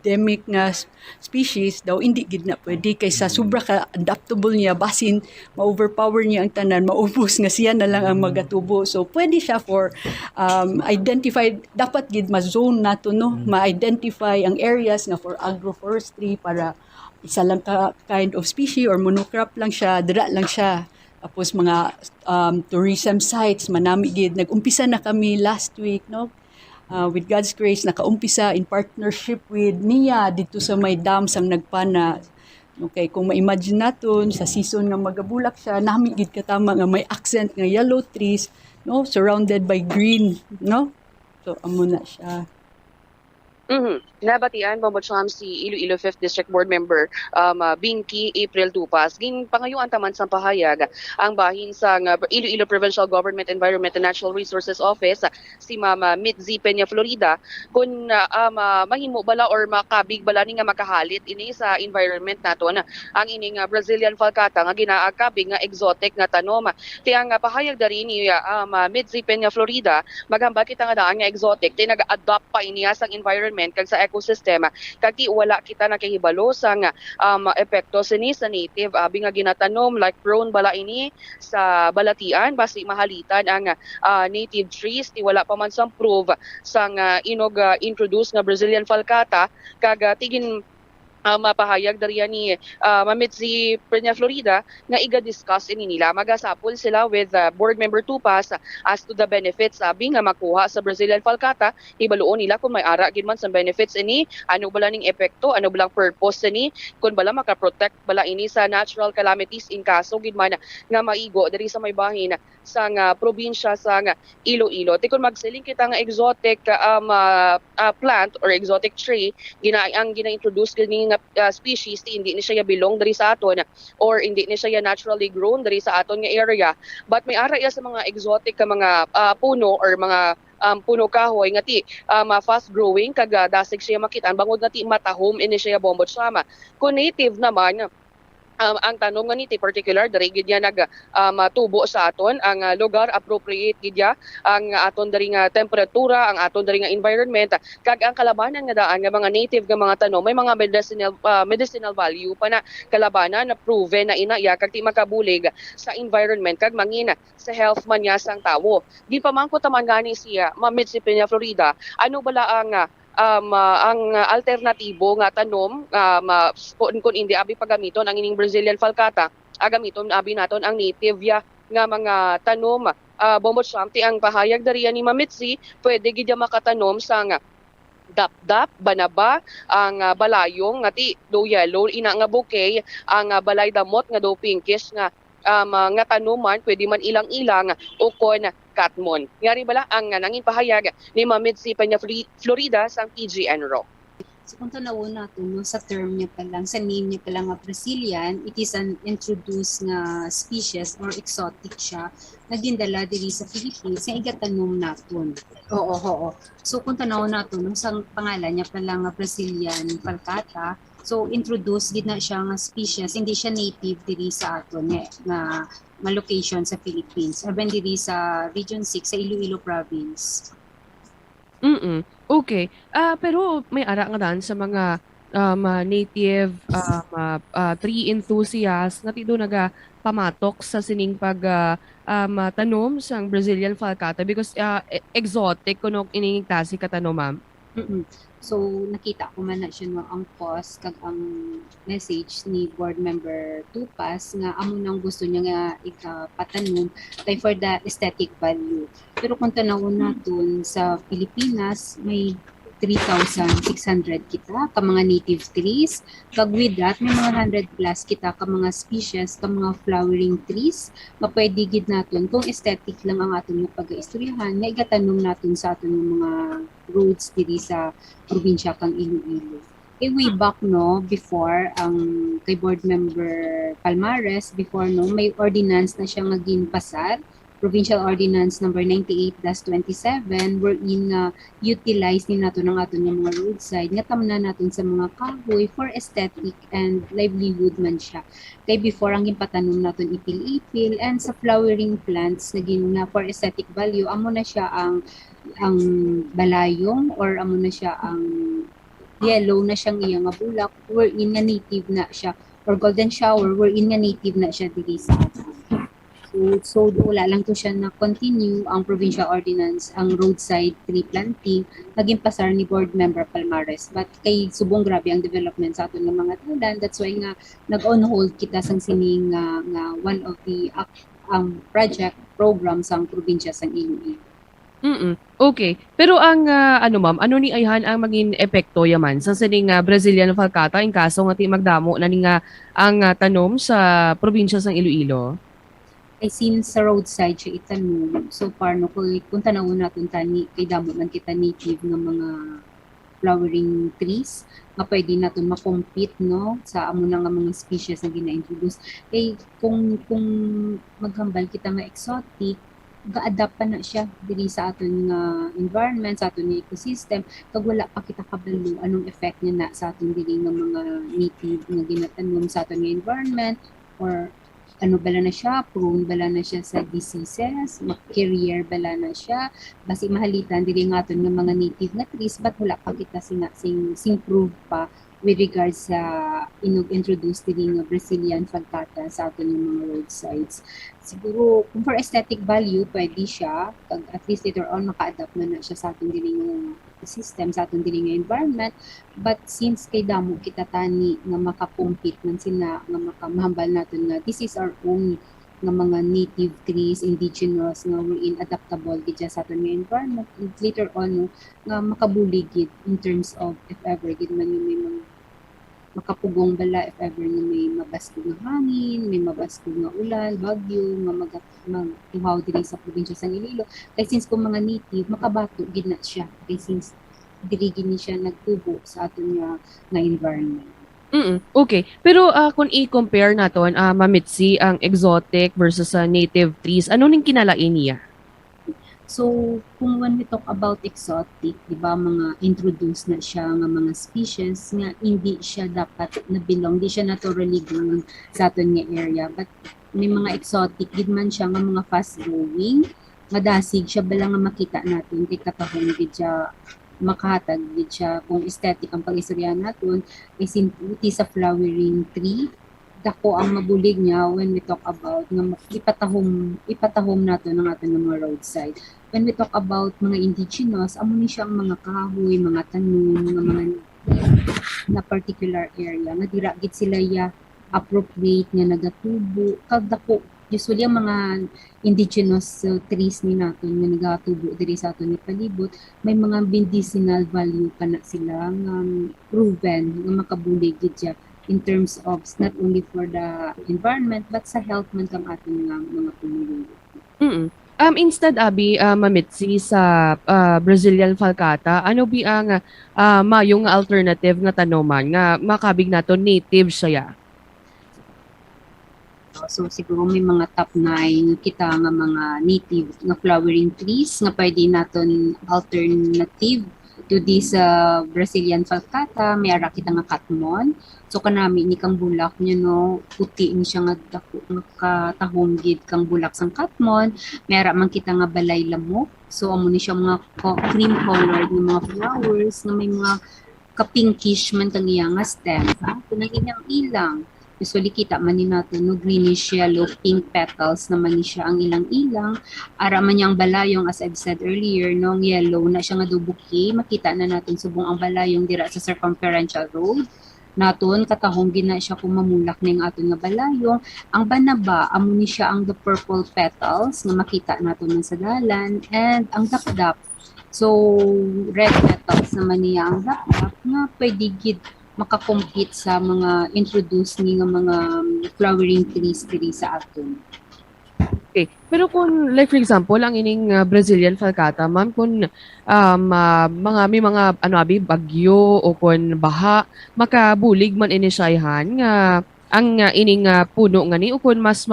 endemic nga species daw hindi gid na pwede kaysa sobra ka adaptable niya basin ma-overpower niya ang tanan maubos nga siya na lang ang magatubo. So pwede siya for identify dapat gid ma-zone nato no ma-identify ang areas nga for agroforestry para isa lang ka kind of species or monocrop lang siya, dira lang siya. Tapos mga tourism sites, manami gid. Nag-umpisa na kami last week, no? With God's grace, nakaumpisa in partnership with NIA dito sa may dam sang nagpana. Okay, kung ma-imagine naton sa season nga magabulak siya, nami gid katama nga may accent nga yellow trees, no? Surrounded by green, no? So amo na siya. Nabatian Bombotsam si Iloilo 5th District Board Member Binky April Tupas. Gin pangayuan taman sa pahayag ang bahin sa Iloilo Provincial Government Environment and Natural Resources Office si Mama Mitzi Peña Florida kung mahimo bala or makabig bala ni nga makahalit ini sa environment naton ang ining Brazilian falcata nga ginaakabig nga exotic nga tanom. Kaya nga pahayag dari ni Mitzi Peña Florida maghambal kita nga daan nga exotic ti nag-adopt pa iniya sa environment kag sa ecosystem kag di wala kita nakahibalo sa epekto sini sa native abi nga ginatanom like prone bala ini sa balatian basi mahalitan ang native trees di wala pa man sang prove sang inog introduce nga Brazilian falcata kag tigin mapahayag dariya ni Mamitzi Peña Florida nga iga-discuss ini nila. Magasapol sila with Board Member Tupas as to the benefits sabi nga makuha sa Brazilian falcata. Ibaluon nila kung may ara gid man sa benefits ini, ano bala ning epekto, ano balang purpose ini, kung bala maka-protect bala ini sa natural calamities in kaso gid man nga maigo diri sa may bahin sa probinsya sa Iloilo. Ti kung magsiling kita nga exotic plant or exotic tree ang gina-introduce gini species hindi ni siya belong dari sa aton or hindi ni siya naturally grown dari sa aton nga area but may ara sa mga exotic ka mga puno or mga puno kahoy nga ti fast growing kag dasig siya makitaan bangod nga ti matahom ini siya Bombotsama. Kung native naman ang tanong nga niti particular diri gid niya matubo sa aton ang lugar appropriate gid niya ang aton diri nga temperatura ang aton diri nga environment kag ang kalabanan nga daan nga mga native nga mga tanom may mga medicinal value pa na kalabanan na proven na inaya kag ti makabulig sa environment kag mangina sa health man niya sang tawo. Di pa man ko taman gani siya Mitzi Peña Florida ano bala ang alternatibo nga tanom kung hindi abi pagamiton ang ining Brazilian falcata agamiton abi naton ang native nga mga tanom Bombotsam ti ang pahayag dariya ni Mamitzi pwede gid makatanom sa dap-dap, banaba, ang balayong nga ti do yellow ina nga bouquet ang balay damot nga do pinkish nga nga tanuman pwede man ilang-ilang o kon katmon. Ngari bala ang nangin pahayag ni Mamitzi Peña Florida sang PGN Rock. So kung tanawon nato no, sa term niya pa lang, sa name niya pa lang nga Brazilian, it is an introduced nga species or exotic siya na gindala diri sa Philippines nga igatanom naton. Oo. So kung tanawon nato no, sa pangalan niya pa lang nga Brazilian falcata, so introduce gid na siya nga species, hindi siya native diri sa aton nga location sa Philippines. Urban diri sa Region 6 sa Iloilo Province. Okay. Pero may ara nga dan sa mga native tree enthusiasts nga tido naga pamatok sa sining pag tanom sang Brazilian falcata because exotic kuno ining klase ka tanom ma'am. So nakita ko man na siya no, ang post kag ang message ni board member Tupas nga amo nang gusto niya nga ikapatanom like for the aesthetic value. Pero kung tanawon naton sa Pilipinas may 3,600 kita ka mga native trees. Kag with that, may mga 100 plus kita ka mga species, ka mga flowering trees. Mapwede gid naton kung aesthetic lang ang aton nga pag-istoryahan, nga igatanong naton sa aton mga roads diri sa probinsya kang Iloilo. Way back no, before ang kay board member Palmares, before no, may ordinance na siya nga ginpasar. Provincial Ordinance number 98-27 wherein utilize ni nato ng aton nga mga roadside nga tamna naton sa mga kahoy for aesthetic and livelihood man siya. Kay before ang ginpatanom naton ipil-ipil and sa flowering plants na for aesthetic value amo na siya ang balayong or amo na siya ang yellow na siyang iya nga bulak, wherein nga native na siya, or golden shower, wherein nga native na siya diri sa atin. So wala lang to siya na continue ang provincial ordinance, ang roadside tree planting, naging pasar ni board member Palmares. But kay subong grabe ang development sa aton ng mga tulan, that's why nga nag-on hold kita sang sining nga one of the project program sang probinsya sang Iloilo. Okay. Pero ang ma'am, ano ni ayhan ang maging epekto yaman sa sining Brazilian falcata in kaso nga ti magdamo na ni nga ang tanom sa probinsya sang Iloilo? Ay since sa roadside siya itanong, so far no, kung tanawin natin tani, kay damo man kita native ng mga flowering trees, nga pwede natin makompete no, sa amo na nga mga species na gina-introduce. Kay kung maghambal kita nga exotic, ga-adapt pa na siya diri sa aton nga environment, sa aton nga ecosystem, kag wala pa kita kabalo anong effect niya na sa aton diri nga mga native nga ginatanom sa aton nga environment, or ano bala na siya, prone bala na siya sa diseases, carrier bala na siya, basi mahalitan dili nga aton nga mga native nga trees, but wala pa kita sing prove pa with regards sa introduce dili nga Brazilian falcata sa aton nga mga roadsides. Siguro kung for aesthetic value pwede siya, kag at least later on maka-adapt na siya sa aton dili nga system, sa aton dili nga environment, but since kay damo kita tani nga makakompete man sila nga makamahambal naton nga this is our own nga mga native trees, indigenous nga wherein adaptable gid sa aton nga environment, and later on no, nga makabulig gid in terms of if ever gid man yung may mga makapugong bala, if ever nga may mabaskog nga hangin, may mabaskog nga ulan, bagyo nga magtuhaw diri sa probinsya sang Iloilo. Kay since kung mga native makabato gid na siya, kay since diri gid ni siya nagtubo sa aton nga environment. Okay. Pero kung i-compare naton, Mamitsi, ang exotic versus native trees, ano ning kinalain niya? So, kung when we talk about exotic, di ba, mga introduced na siya nga mga species nga hindi siya dapat nabilong, hindi siya naturally grown sa aton nga area. But may mga exotic, gid man siya nga mga fast-growing, madasig siya bala nga makita natin, kay katahong gid siya makahatag gid siya kung aesthetic ang pag-istorya naton, is puti sa flowering tree. Dako ang mabulig niya when we talk about nga ipatahom nato ng aton mga roadside. When we talk about mga indigenous, amo ni siyang mga kahoy, mga tanom, mga na particular area nga dira gid sila ya appropriate nga nagatubo. Kag dako usually ang mga indigenous trees ni naton nga nagatubo diri sa aton ni palibot, may mga medicinal value pa na sila nga proven nga makabulig gid siya in terms of not only for the environment but sa health man kang aton nga mga pumuluyo. Instead, Abi, Mamitsi, sa Brazilian falcata, ano bi ang mayong alternative nga tanoman nga makabig nato native siya? So siguro may mga top 9 kita nga mga native nga flowering trees nga pwede naton alternative to this Brazilian falcata. May ara kita nga katmon. So kanami ni kang bulak niya no, puti ni siya nga dako nga katahom gid kang bulak sang katmon. May ara man kita nga balay lamok. So amo ni siya mga cream colored nga mga flowers nga may mga ka-pinkish man kang iya nga stem. Kunang inyang ilang. Usually kita man ni natin no, greenish yellow pink petals naman ni siya ang ilang-ilang. Ara man niyang balayong, as I've said earlier, no, yellow na siya nga dubuki. Makita na natin subong ang balayong dira sa circumferential road. Naton katahong gina siya kung mamulak na yung aton nga balayong. Ang banaba, amo ni siya ang the purple petals nga makita naton man sa dalan, and ang dapdap. So red petals naman niya ang dapdap nga pwede gid makakompete sa mga introduced ni nga mga flowering trees diri sa aton. Okay. Pero kung, like for example, ang ining Brazilian falcata, ma'am, kung may mga bagyo o kung baha, makabulig man inisayhan nga ang ining puno nga ni o kung mas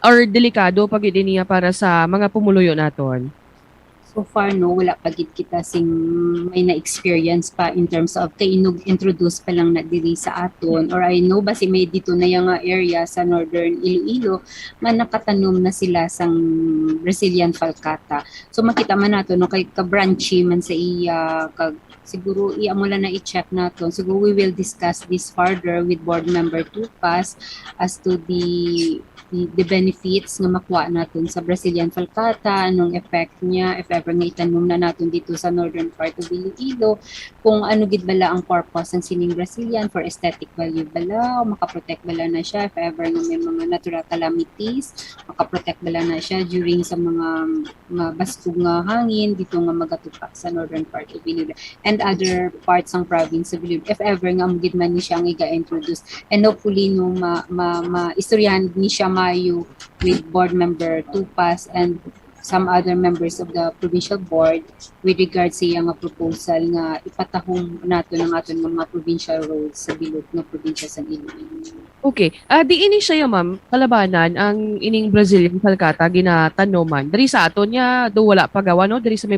or delikado pag niya para sa mga pumuluyo naton? So far no, wala pa gid kita sing may na-experience pa in terms of kay introduce pa lang na diri sa aton, or I know ba si may dito na yung area sa Northern Iloilo man nakatanom na sila sang Brazilian falcata. So makita man nato no kay ka-branchy man sa iya kag siguro iya mo lang na i-check naton. Siguro we will discuss this further with board member Tupas as to the benefits nga makuha natin sa Brazilian falcata, anong effect niya, if ever nga itanom na natin dito sa northern part of Iloilo, kung ano gid bala ang purpose ng sining Brazilian, for aesthetic value bala, o makaprotect bala na siya, if ever nga may mga natural calamities, makaprotect bala na siya during sa mga bastog nga hangin, dito nga magatupak sa northern part of Iloilo, and other parts ng province of Iloilo, if ever nga gid man ni siya nga i-introduce, and hopefully no istoryahan ni siya mayo with board member Tupas and some other members of the provincial board with regards sa iyang proposal nga ipatahong nato ng aton mga provincial roads sa bilog ng probinsya sa Iloilo. Okay. Di ini siya ma'am, kalabanan ang ining Brazilian falcata ginatanoman. Dari sa aton niya, do wala pa gawa no? Dari sa may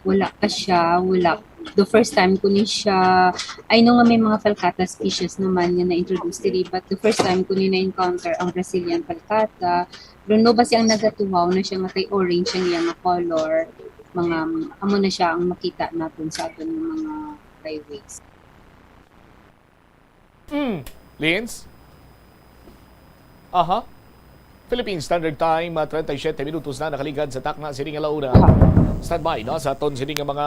Wala pa siya, wala. The first time ko ni siya, I know nga may mga falcata species naman nga na-introduce diri, but the first time ko ni na-encounter ang Brazilian falcata, doon no ba siyang nagatuwaw na siya nga kay orange ang iyang color, mga amo na siya ang makita natin sa aton ng mga highways. Lins? Aha. Philippine Standard Time, 37 minutos na nakaligad sa takna sining alauna. Standby no sa aton sining mga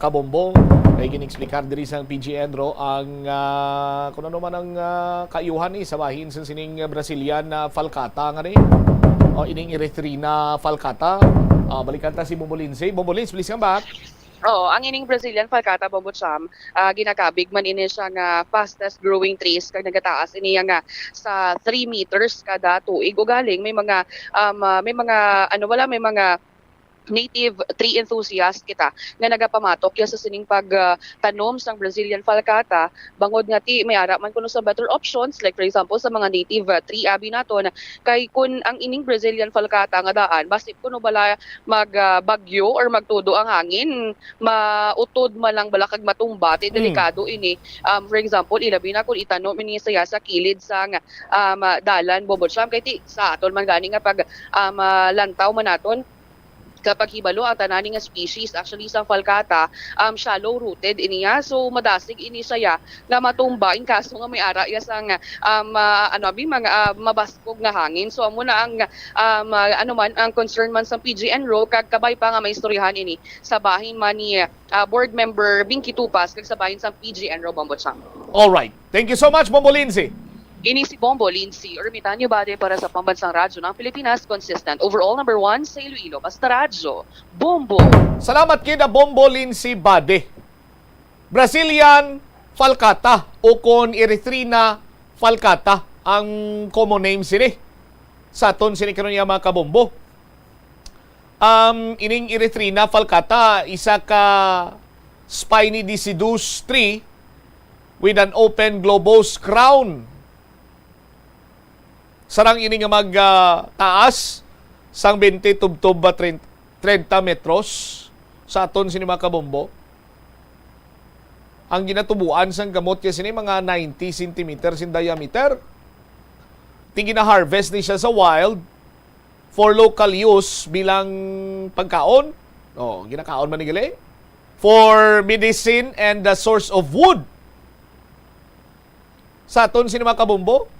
kabombo kay ginexplikar diri sa PGN-ro ang kuno ano man ang kaayuhan ni sa bahin sa sining Brazilian falcata nga ni o ining Erythrina falcata. Balikan ta si Bombolins. Bombolins, please come back. Oo, ang ining Brazilian falcata Bombocham, ginakabig man ini siya nga fastest growing trees kag nagataas ini nga sa 3 meters kada tuig. O galing may mga may mga native tree enthusiast kita nga nagapamatok ya sa sining pagtanom sang Brazilian falcata bangod nga ti may ara man kuno sa better options, like for example sa mga native tree abi naton kay kun ang ining Brazilian falcata nga daan basip kuno bala magbagyo or magtudo ang hangin mautod man lang bala kag matumba ti delikado ini. For example ilabi na kun itanom ini saya sa kilid sang dalan Bombocham kay ti sa aton man gani nga pag lantaw man naton kapag hibalo ang tanani nga species actually sa falcata shallow rooted iniya, so madasig ini saya nga matumba in kaso nga may ara ya sang mga mabaskog nga hangin. So amo na ang ang concern man sa PGN-ro kag kabay pa nga may istoryahan ini sa bahin man ni board member Binky Tupas kag sa bahin sa PGN-ro Bombocham. All right. Thank you so much, Bombolinsi. Ini si Bombo Lindsay, Ermitanyo Bade para sa Pambansang Radyo ng Pilipinas, consistent overall number 1 sa Iloilo. Basta Radyo, Bombo. Salamat kina Bombolinsi Bade. Brazilian falcata o kon Erythrina falcata ang common name sini. Sa aton sini karon nga mga kabombo. Ining Erythrina falcata isa ka spiny deciduous tree with an open globose crown. Sarang ini nga magtaas sang 20 tubtob 30 metros sa aton sini mga kabombo. Ang ginatubuan sang gamot kaya sini mga 90 centimeters in diameter. Tingin na harvest ni siya sa wild for local use bilang pagkaon. Ginakaon man ni gali. For medicine and the source of wood. Sa aton sini mga kabombo.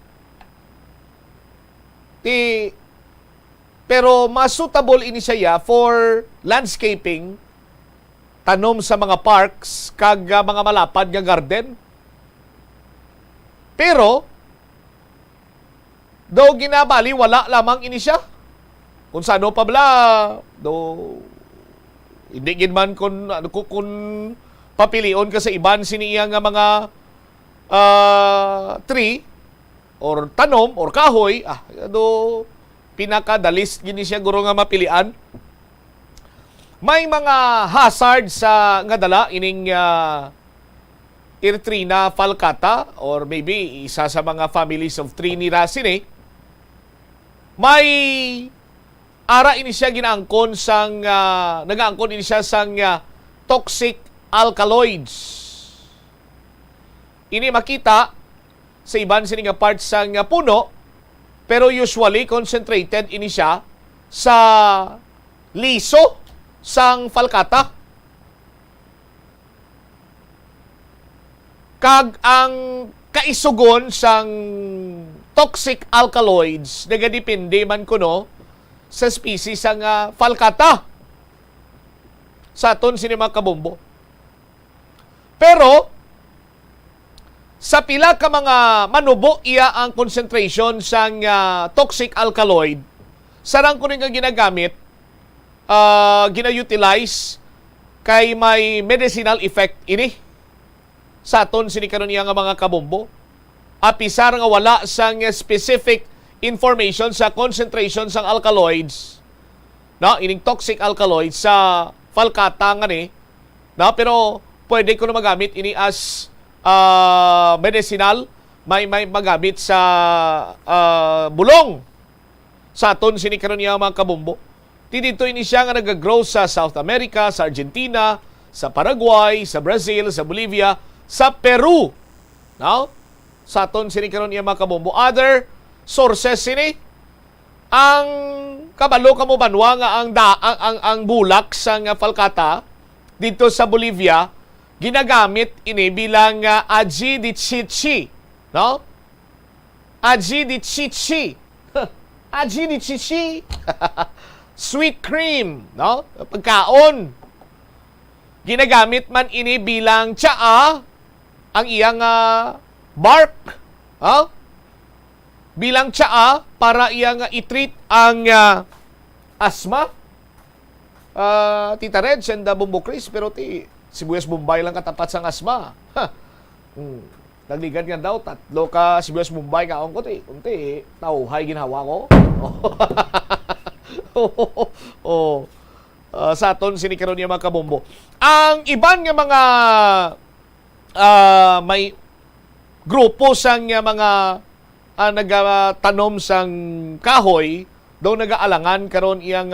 Pero mas suitable ini siya for landscaping, tanom sa mga parks kag mga malapad nga garden. Pero do ginabali wala lamang ini siya. Kung sano pa bala hindi gid man kun papilion ka sa iban siniya nga mga tree or tanom or kahoy, pinakadalis gini siya guro nga mapilian. May mga hazard sa nga dala ining Erythrina falcata or maybe isa sa mga families of tree ni Racine. May ara ini siya ginaangkon sang nagaangkon ini siya sang toxic alkaloids. Ini makita sa iban sini nga parts sang puno, pero usually concentrated ini siya sa liso sang falkata. Kag ang kaisugon sang toxic alkaloids nagadepende man kuno sa species sang falkata sa aton sini mga kabombo. Pero sa pila ka mga manubo iya ang concentration sang toxic alkaloid, sarang ko rin nga ginagamit, gina-utilize kay may medicinal effect ini sa aton sini karon iya nga mga kabombo. Apisar nga wala sang specific information sa concentration sang alkaloids, no, ining toxic alkaloids sa falkata nga ni, no, pero pwede ko na magamit ini as medicinal, may magamit sa bulong sa aton sini karon niya mga kabombo. Dito ini siya nga nag-grow sa South America, sa Argentina, sa Paraguay, sa Brazil, sa Bolivia, sa Peru, no, sa aton sini karon niya mga kabombo. Other sources sini ang kabalo kamo banwa nga ang bulak sa falkata dito sa Bolivia ginagamit ini bilang aji di chichi, no? Aji di chichi. Aji di chichi. Sweet cream, no? Pagkaon. Ginagamit man ini bilang tsaa ang iyang bark, no? Bilang tsaa para iyang i-treat ang asthma. Tita Reg and Bombo Chris, pero sibuyas Bombay lang katapat sang asma. Nagligan nga daw, 3 ka sibuyas Bombay kaon ko, unti, tauhay ginawa ko. Sa aton sinikaron niya mga kabombo. Ang iban nga mga may grupo sang mga nagatanom sang kahoy, daw nagaalangan karon iyang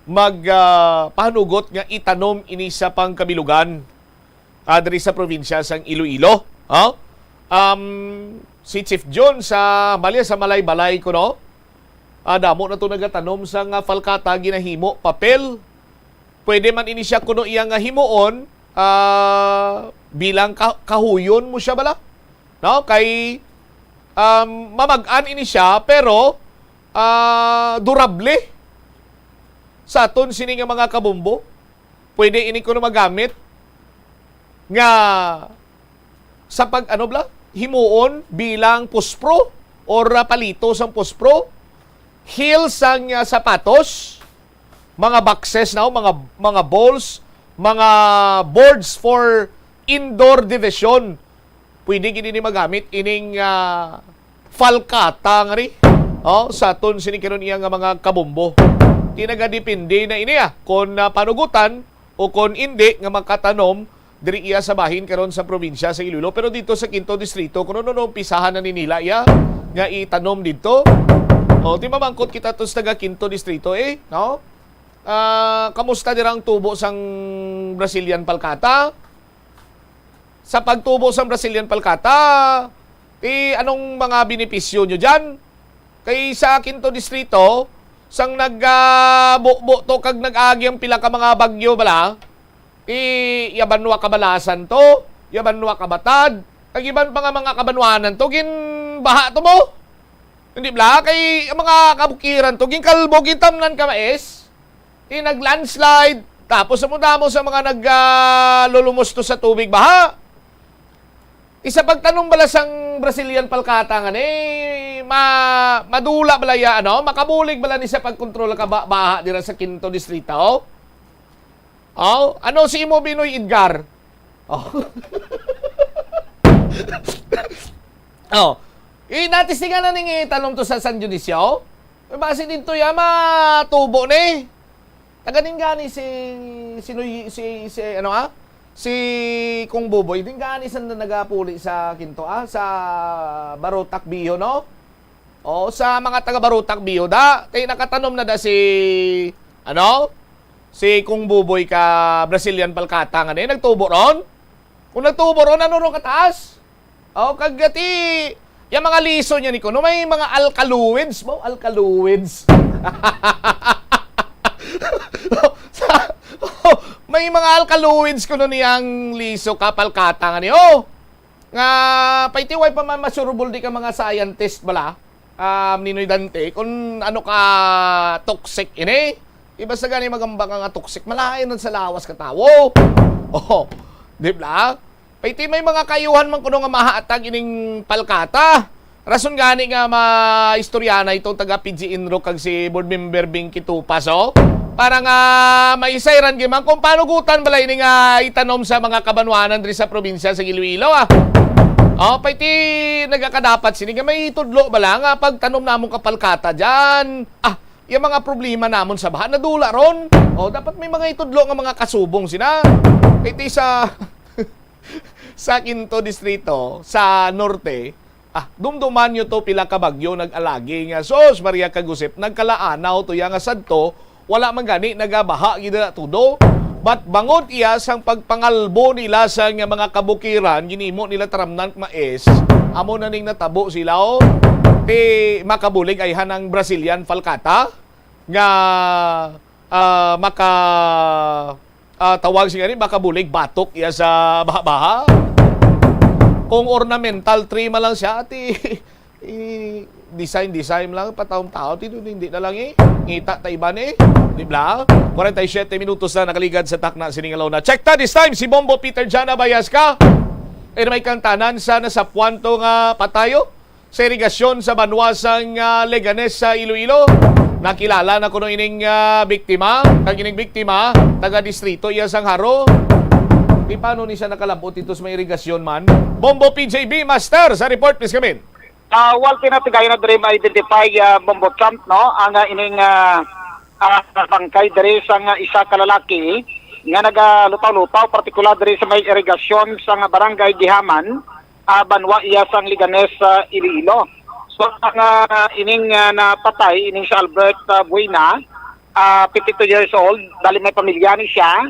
magpahanugot nga itanom ini sa pangkabilugan diri sa probinsya sang Iloilo. Si Chief John sa Malay-Balay ko, no? Damo na to nagatanom sang falkata ginahimo papel. Pwede man ini siya kuno iyang himuon bilang kahuyon mo siya bala, no? Kay mamag-an ini siya pero durable. Sa aton sini nga mga kabombo, pwede ini ko na magamit nga sa himuon bilang puspro or palito sang puspro, heel sang sapatos, mga boxes na, mga balls, mga boards for indoor division. Pwede gini magamit ining falkata nga ri. Sa aton sini karon iya nga mga kabombo. Tinagadepende na ini kung panugutan o kung hindi nga makatanom diri iya sa bahin karon sa probinsya sa Iloilo. Pero dito sa 5th distrito kuno umpisahan na ni nila iya nga itanom dito. Di mamangkot kita to sa taga 5th distrito no? Kamusta dirang tubo sang Brazilian palkata? Sa pagtubo sang Brazilian palkata, anong mga benepisyo nyo dyan? Kay sa 5th distrito, sang nag-bukbo to kag nag-agi ang pila ka mga bagyo bala, yabanwa kabalasan to, yabanwa kabatad, kag iban pa nga mga kabanwanan to, baha to mo. Hindi bala, kay mga kabukiran to, kalbo, tamnan ka mais, nag-landslide, tapos mo sa mga nag-lulumos to sa tubig baha. Isa pagtanong bala sang Brazilian palkata nga madula bala ya makabulig bala ni sa pagkontrol ka baha dira sa 5th distrito. Ano si imo Binoy Edgar? Natistingan na ning itanong to sa San Dionisio. Base dito ya matubo ni. Taganing gani si Kung Buboy, din gani san na nagapuli sa 5th sa Barotac Biho, no? O sa mga taga-Barutak Biyuda, tay nakatanom na da si si Kung Buboy ka Brazilian Palkata nga nagtubo ron. Kung nagtubo ron, ano ron kataas? O kagati, yung mga liso niya ni Kuno, may mga alkaluids mo, alkaluids. May mga alkaluids kuno niyang liso kapalkata nga niyo. Nga paitiway pa man masurubol di ka mga scientist bala. Ninoy Dante kung ano ka toxic ini. Iba sa gani magamba ka nga toxic malayo nun sa lawas ka tawo. Oh, di ba? Paiti may mga kayuhan man kuno nga mahaatag ining palkata. Rason gani nga ma-istoryana itong taga PG Inro kag si board member Binky Tupas, oh. Para nga maisayran gyman kung paano gutan balay ni nga itanom sa mga kabanwanan diri sa probinsya sa Iloilo, ah. Oh, paiti nagakadapat sini nga may tudlo bala nga pagtanom namong kapalkata diyan. Yung mga problema namon sa baha nadula ron. Oh, dapat may mga itudlo nga mga kasubong sina. Paiti sa sa Quinto Distrito sa norte. Dumduman nyo to pila ka bagyo nag-alagi nga sos Maria Kagusip nagkalaanaw to yang sadto wala man gani nagabaha gid tudo but bangod iya sang pagpangalbo nila sa nga mga kabukiran ginimo nila taramnan mais amo na ning natabo sila makabulig ay hanang Brazilian Falcata nga tawag siya rin makabulig batok iya sa baha-baha. Kung ornamental tree man lang siya, design lang, pataong-tao, hindi na lang ngita taiban di ba? 47 minutos na nakaligad sa takna siningalaw na. Check ta this time, si Bombo Peter Jana Bayas ka. May kantanan sana sa puwanto nga patayo, sa irigasyon sa banwasang Leganes sa Iloilo. Nakilala na kuno ining biktima, ining biktima, taga-distrito iya sang Haro. Di paano ni siya nakalabot ito sa may irigasyon man? Bombo PJB Master sa report, please come in. Wal pinatigayon na diri ma-identify Bombo Trump, no? Ang ining bangkay diri sa isa ka lalaki nga nagalutaw-lutaw, partikular diri sa may irigasyon sa barangay Gihaman, banwa iya sang Liganes sa Iloilo. So ang ining napatay, ining si Albert Buena, 52 years old, dali may pamilya ni siya.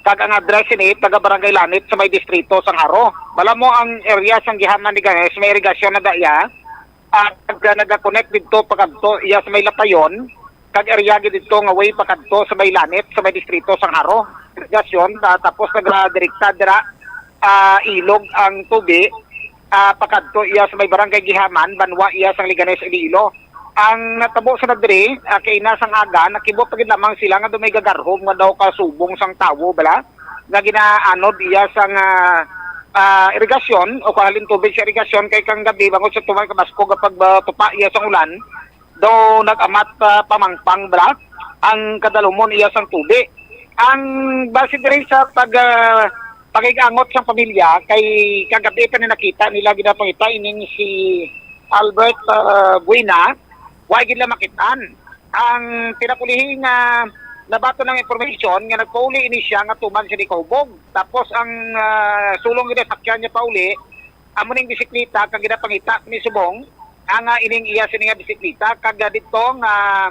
Kag ang address ni taga Barangay Lanit sa may distrito sang Haro. Bala mo ang area sang Gihaman ni Ganes, may irigasyon na daya. Kag naga-connect dito pakadto iya sa may Lapayon, kag area dito nga way pakadto sa may Lanit sa may distrito sang Haro. Irigasyon tapos nagra-direkta dira ilog ang tubig pakadto iya sa may Barangay Gihaman, banwa iya sang Liganes Iloilo. Ang natabo sa nadiri kay nasang aga nakibot pagid lamang sila nga dumay gagarhom nga daw kasubong sang tawo bala nga ginaanod iya sang irigasyon o kahalin tubig sa irigasyon kay kang gabi bangod sa tumay kamasko kapag tupa iya sang ulan do nagamat pamangpang bala ang kadalumon iya sang tubig. Ang base diri sa pagigangot sang pamilya kay kagabi pa ni nakita nila ginapangita ining si Albert Buena. Why gid la makitaan ang pinapulihing nabato ng information nga nagpauli ini siya nga tuman siya ni Kaubog tapos ang sulong gid sakyan niya pauli amo ning bisikleta kag ginapangita ni Subong ang ining iya sininga bisikleta kag dito nga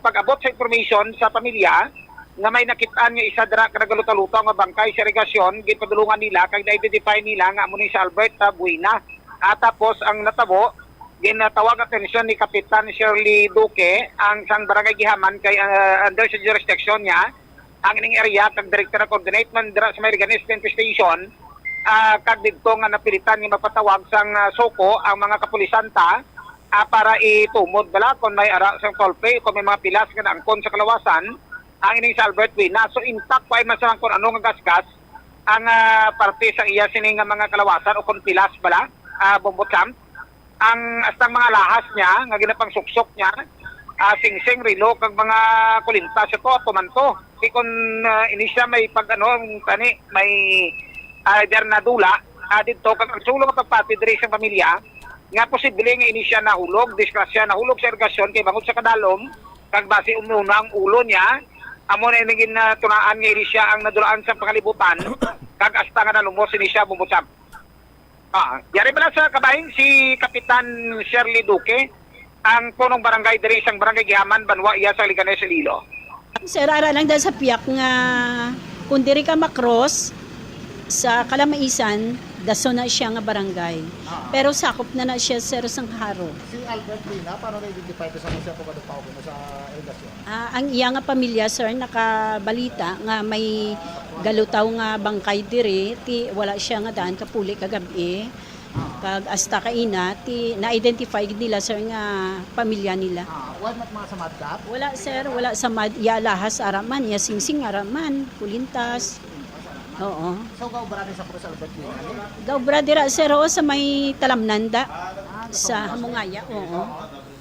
pag-abot sa information sa pamilya nga may nakitaan nga isa dira ka nagaluta-luta nga bangkay sa irigasyon gipadulungan nila kag na-identify nila nga amo ni si Albert Buena tapos ang natabo ginatawag atensyon ni Kapitan Shirley Duque ang sang Barangay Gihaman kay under sa jurisdiction niya ang ining area kag director na coordinate man dira sa may Liganes Station kag didto nga napilitan nga mapatawag sang Soko ang mga kapulisanta para itumod bala kon may ara sang tolpe kung may mga pilas nga naangkon sa kalawasan ang ining sa Albert Buena. So intact pa man sa kung ano nga gasgas ang parte sa iya sining mga kalawasan o kon pilas bala Bombo Trump. Ang astang mga lahas niya nga ginapang suksok niya singsing rilo kag mga kulinta sa to tumanto kay kun ini siya may tani may der na dula dito kag ang sulong pagpati diri sa pamilya nga posible nga ini siya nahulog disgrasya nahulog sa irigasyon kay bangod sa kadalom kag base umuna ang ulo niya amo na inigin na tunaan nga ini siya ang nadulaan sa pangalibutan kag asta nga nalumos ini siya bumutsap. Yari ba sa kabahin si Kapitan Shirley Duque ang punong barangay diri isang barangay Gihaman Banwa iya sa Liganes Iloilo. Sir, ara lang dahil sa piyak nga kung diri ka makross sa Kalamaisan, daso na siya nga barangay. Pero sakop na siya sir sang haro. Si Albert Lina, paano na-identify ko sa siya po kadupaw ko sa irigasyon? Ang iya nga pamilya sir nakabalita nga may galutaw nga bangkay diri ti wala siya nga daan kapuli kagabi. Kag hasta kaina ti na-identify nila sir nga pamilya nila. Wala mga sa madkap? Wala sir, wala sa ya lahas araman, ya singsing araman, kulintas. Oo. So, gaw brother sa Cruz Albert Lina? Gaw brother sir o sa may talamnanda sa Hamungaya. Oo.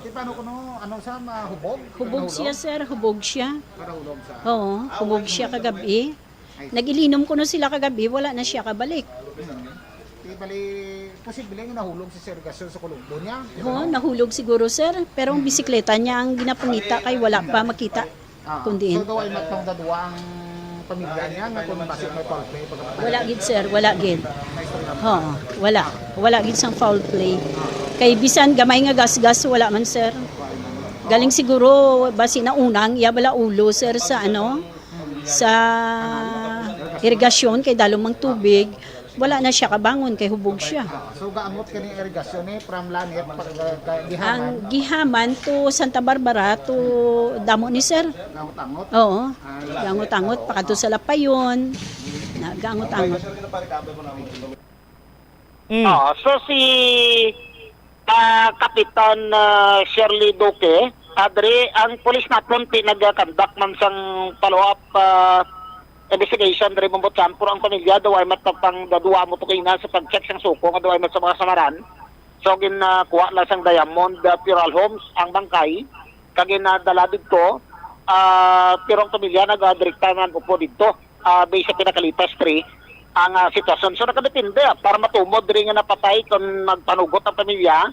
Di paano kuno ano sa hubog? Hubog siya sir, hubog siya. Karahulog sa. Oo, hubog siya kagabi. Nagilinom ko no sila kagabi, wala na siya kabalik. Di bali posible nga nahulog si Sir Gasol sa kulumbo niya. Oo, nahulog siguro sir, pero ang bisikleta niya ang ginapangita kay wala pa makita. Kundi So, gawa ay matong dadwa ang pamilya niya nga kung basig may foul play pagkatapos. wala gid sir, wala gid. Oo, wala gid sang foul play. Kay bisan gamay nga gas-gas wala man sir. Galing siguro basi na unang iya bala ulo sir sa sa irigasyon kay dalumang tubig. Wala na siya kabangon kay hubog siya. So, gaangot ka ng irigasyon from Lanit Gihaman? Ang Gihaman to Santa Barbara to damo ni sir. Gangot-angot? Oo. Gangot-angot pakato sa Lapayon. Gangot-angot. So si Kapitan Shirley Duque, adre ang pulis naton nag-conduct man sang follow-up investigation diri Bombotsan puro ang pamilya daw ay matapang dadua mo to kina sa pag-check sang suko nga daw ay mat sa mga samaran. So kuha na sang Diamond Funeral Homes ang bangkay kag dala didto pero ang pamilya nag-direkta man upo didto based sa pinakalipas 3 ang sitwasyon. So nakadepende para matumod diri nga napatay kung magpanugot ang pamilya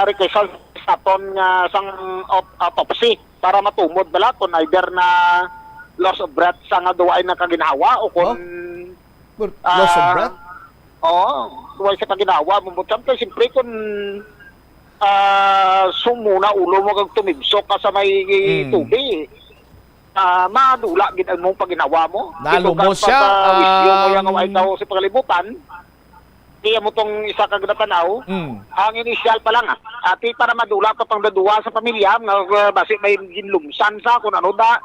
request sa ton nga sang autopsy para matumod bala kung either na loss of breath sa nga duwa ay nakaginawa o kung loss of breath? duwa sa paginawa mo kay siyempre kung sumuna ulo mo kag tumibsok ka sa may tubig madula gid ang mong paginawa mo. Nalumos siya. Wisyo mo yang ay daw sa pagalibutan. Kaya mo tong isa kag natanaw. Ang initial pa lang ati para madula ka pang daduwa sa pamilya nga basi may ginlumsan sa kun ano da.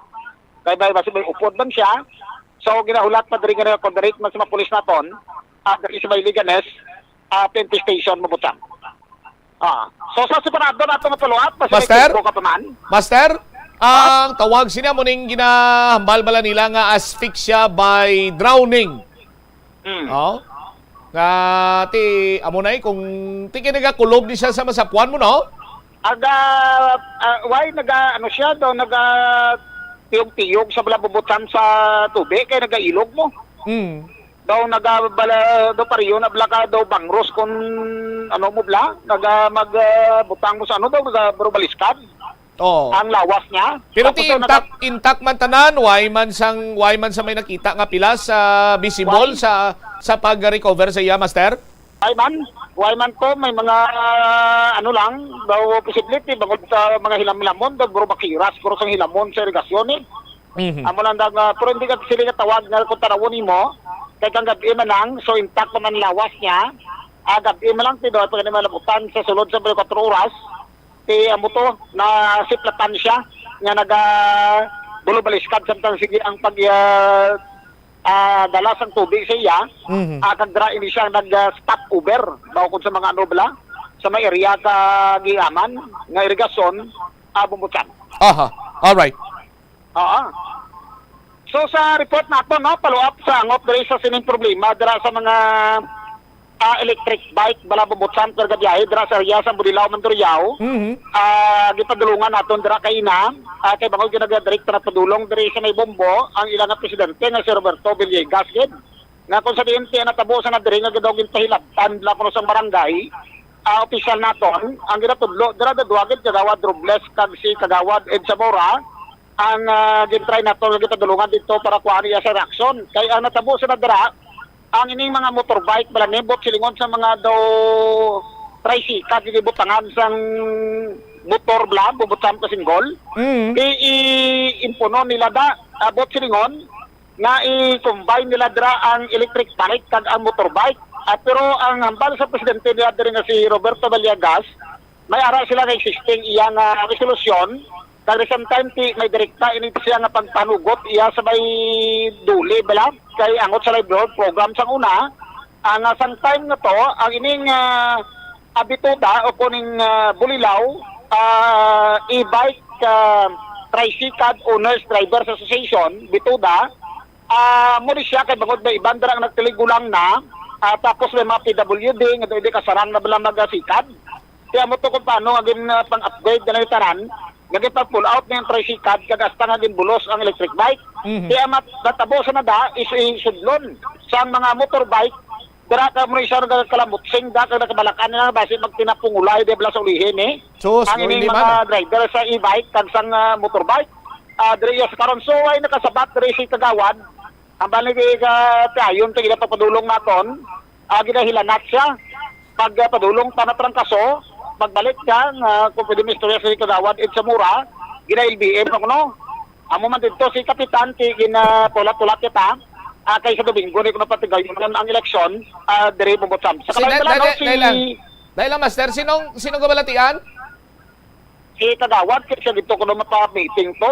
Kay basi may upod man siya. So ginahulat pa diri nga condirect man sa mga pulis naton diri sa may Liganes PNP station Mabutang. So sa separado nato nga follow-up Master, ang tawag siya mo ning ginahambal bala nila nga asphyxia by drowning. Nga ti amunay kung ti kinagakulob ni siya sa masapuan mo no? Why siya daw tiyog-tiyog sa balabubutan sa tubig kay nagailog mo. Daw nagabala daw pariyo na blaka daw bangros kung ano mo bla magbutang mo sa daw nagbaliskad. Ang lawas niya. Pero ti intact man tanan why man sa may nakita nga pila sa visible sa pag-recover sa iya master? Why man ko may mga lang daw possibility bangod sa mga hilam-hilamon daw bro makiras kuro sang hilamon sa irigasyon amo lang pero hindi ka sila tawag nga kung tarawon mo kay kang gabi man lang so intact man lawas niya gabi man lang tido pag malabutan sa sulod sa 24 oras amo to na siplatan siya nga bulubaliskad samtang sige ang pag dala sang tubig sa iya kagdra ini siya nag-stop over daw kung sa mga bala sa may area sa Gihaman nga irigasyon Bombotsan. Alright. So sa report nato follow up sa angot diri sa sining problema dira sa mga electric bike bala Bombotsan per gabiyahe dira sa area sa Burilao Mandurriao. Gipadulungan naton dira kay kay bangod ginag-direct na padulong diri sa may Bombo ang ilang presidente nga si Roberto Villegas gid. Nga kung sa DNT natabo sa diri nga gidawgin pahilabtan la kuno sa barangay opisyal naton ang ginatudlo dira dadwagid kagawad Robles kag si kagawad Ed Zamora ang gintry naton nga gitadulungan dito para kuha niya sa reaksyon kay ang natabo sa dira ang ining mga motorbike bala nibot silingon sa mga daw tricycle gibutangan sang motor bla bubutsam kasing gol. I-impuno nila da abot silingon nga i-combine nila dra ang electric bike kag ang motorbike. Pero ang hambal sa presidente nila diri nga si Roberto Villegas, may ara sila nga existing iyang resolusyon. Kag same time may direkta ini siya nga pagpanugot iya sa may duli bala kay angot sa livelihood program sang una. Ang sang time nga to ang ining abituda o kuning Bulilaw e-bike tricycle owners drivers association bituda mo di siya kay bangod may ibang darang nagtiligulang na tapos may mga PWD nga doon di kasarang na bala magasikad kaya mo to kung paano aging pang-upgrade na tanan naging pag-pull out na yung tricycle kag hasta naging bulos ang electric bike kaya matatabosan na da isudlon sa mga motorbike dara ka mo siya nagkalamutsing da kag nakabalakan na base magtinapungulay de bala sa ulihin ang ining mga driver sa e-bike kag sang motorbike diri sa karon so ay nakasabat diri si Kagawad ang balik ka tayon tigila papadulong naton ginahilanat siya pag padulong panatrang kaso magbalik ka kung pwede mo istorya sa si Kagawad sa mura gina-LBM no amo man dito si Kapitan gina-tulat-tulat kita kay sa Domingo ni kuno patigayon ang eleksyon diri bubutsam sa dahil master sinong gabalatian si Kagawad kasi dito kuno mapa-meeting to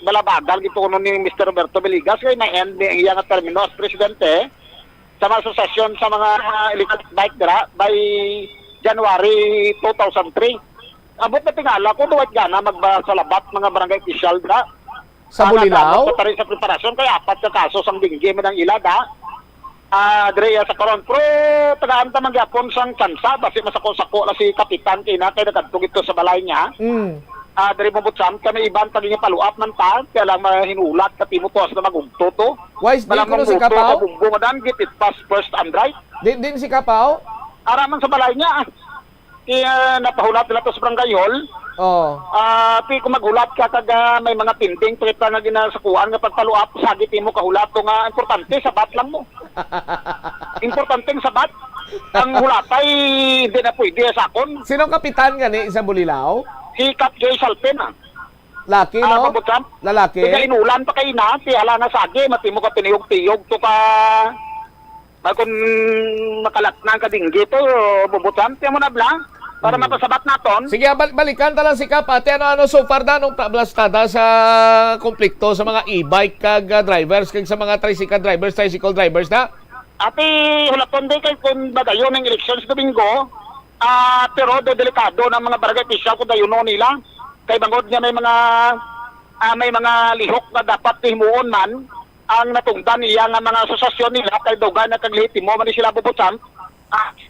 balabagal dito kuno ni Mr. Roberto Villegas kay na end iya nga termino as presidente sa mga asosasyon sa mga electric bike dira by January 2003 abot na tingala ko duwat gana magsalabat mga barangay official dira sa Bulilaw? Sa sa preparasyon kaya apat ka kaso sang dinggi man ang ilada. Dre sa karon pro tagaan ta magyapon sang tsansa basi masako-sako na si Kapitan kina kay nagadtog ito sa balay niya. Dre mabutsam kami iban tagi nga paluap man ta kaya lang mahinulat ka timutos na magugto to. Wise din kuno si Kapaw? Bunggo madan git it pass first and right. Din si Kapaw? Araman sa balay niya. Kaya napahulat nila to sa barangay hall. Kung maghulat ka kag may mga pinding kita nga ginasakuan nga pagpaluap sagit mo kahulat to nga importante sabat lang mo. Importanteng sabat. Ang hulatay hindi na pwede sakon. Sinong kapitan gani sa Bulilaw? Si Cap Joy Salpena. Laki no? Lalaki. Kaya inulan pa kay na, hala na sagi matimo ka tiniyog-tiyog to ka kung makalat na ka dinggi to bubutan tiyan mo na blang para mapasabat naton. Sige, balikan talang si Kap. Ate, ano so far na nung blastada sa konflikto sa mga e-bike kag drivers kag sa mga tricycle drivers na? Ate, hulaton din kay kung bagayon ng eleksyon sa Domingo, pero delikado ng mga barangay official kung dayon nila. Kay bangod niya may mga lihok na dapat himuon man ang natungdan niya nga mga asosasyon nila kay dogan na kaglihitimo man sila bubutsam.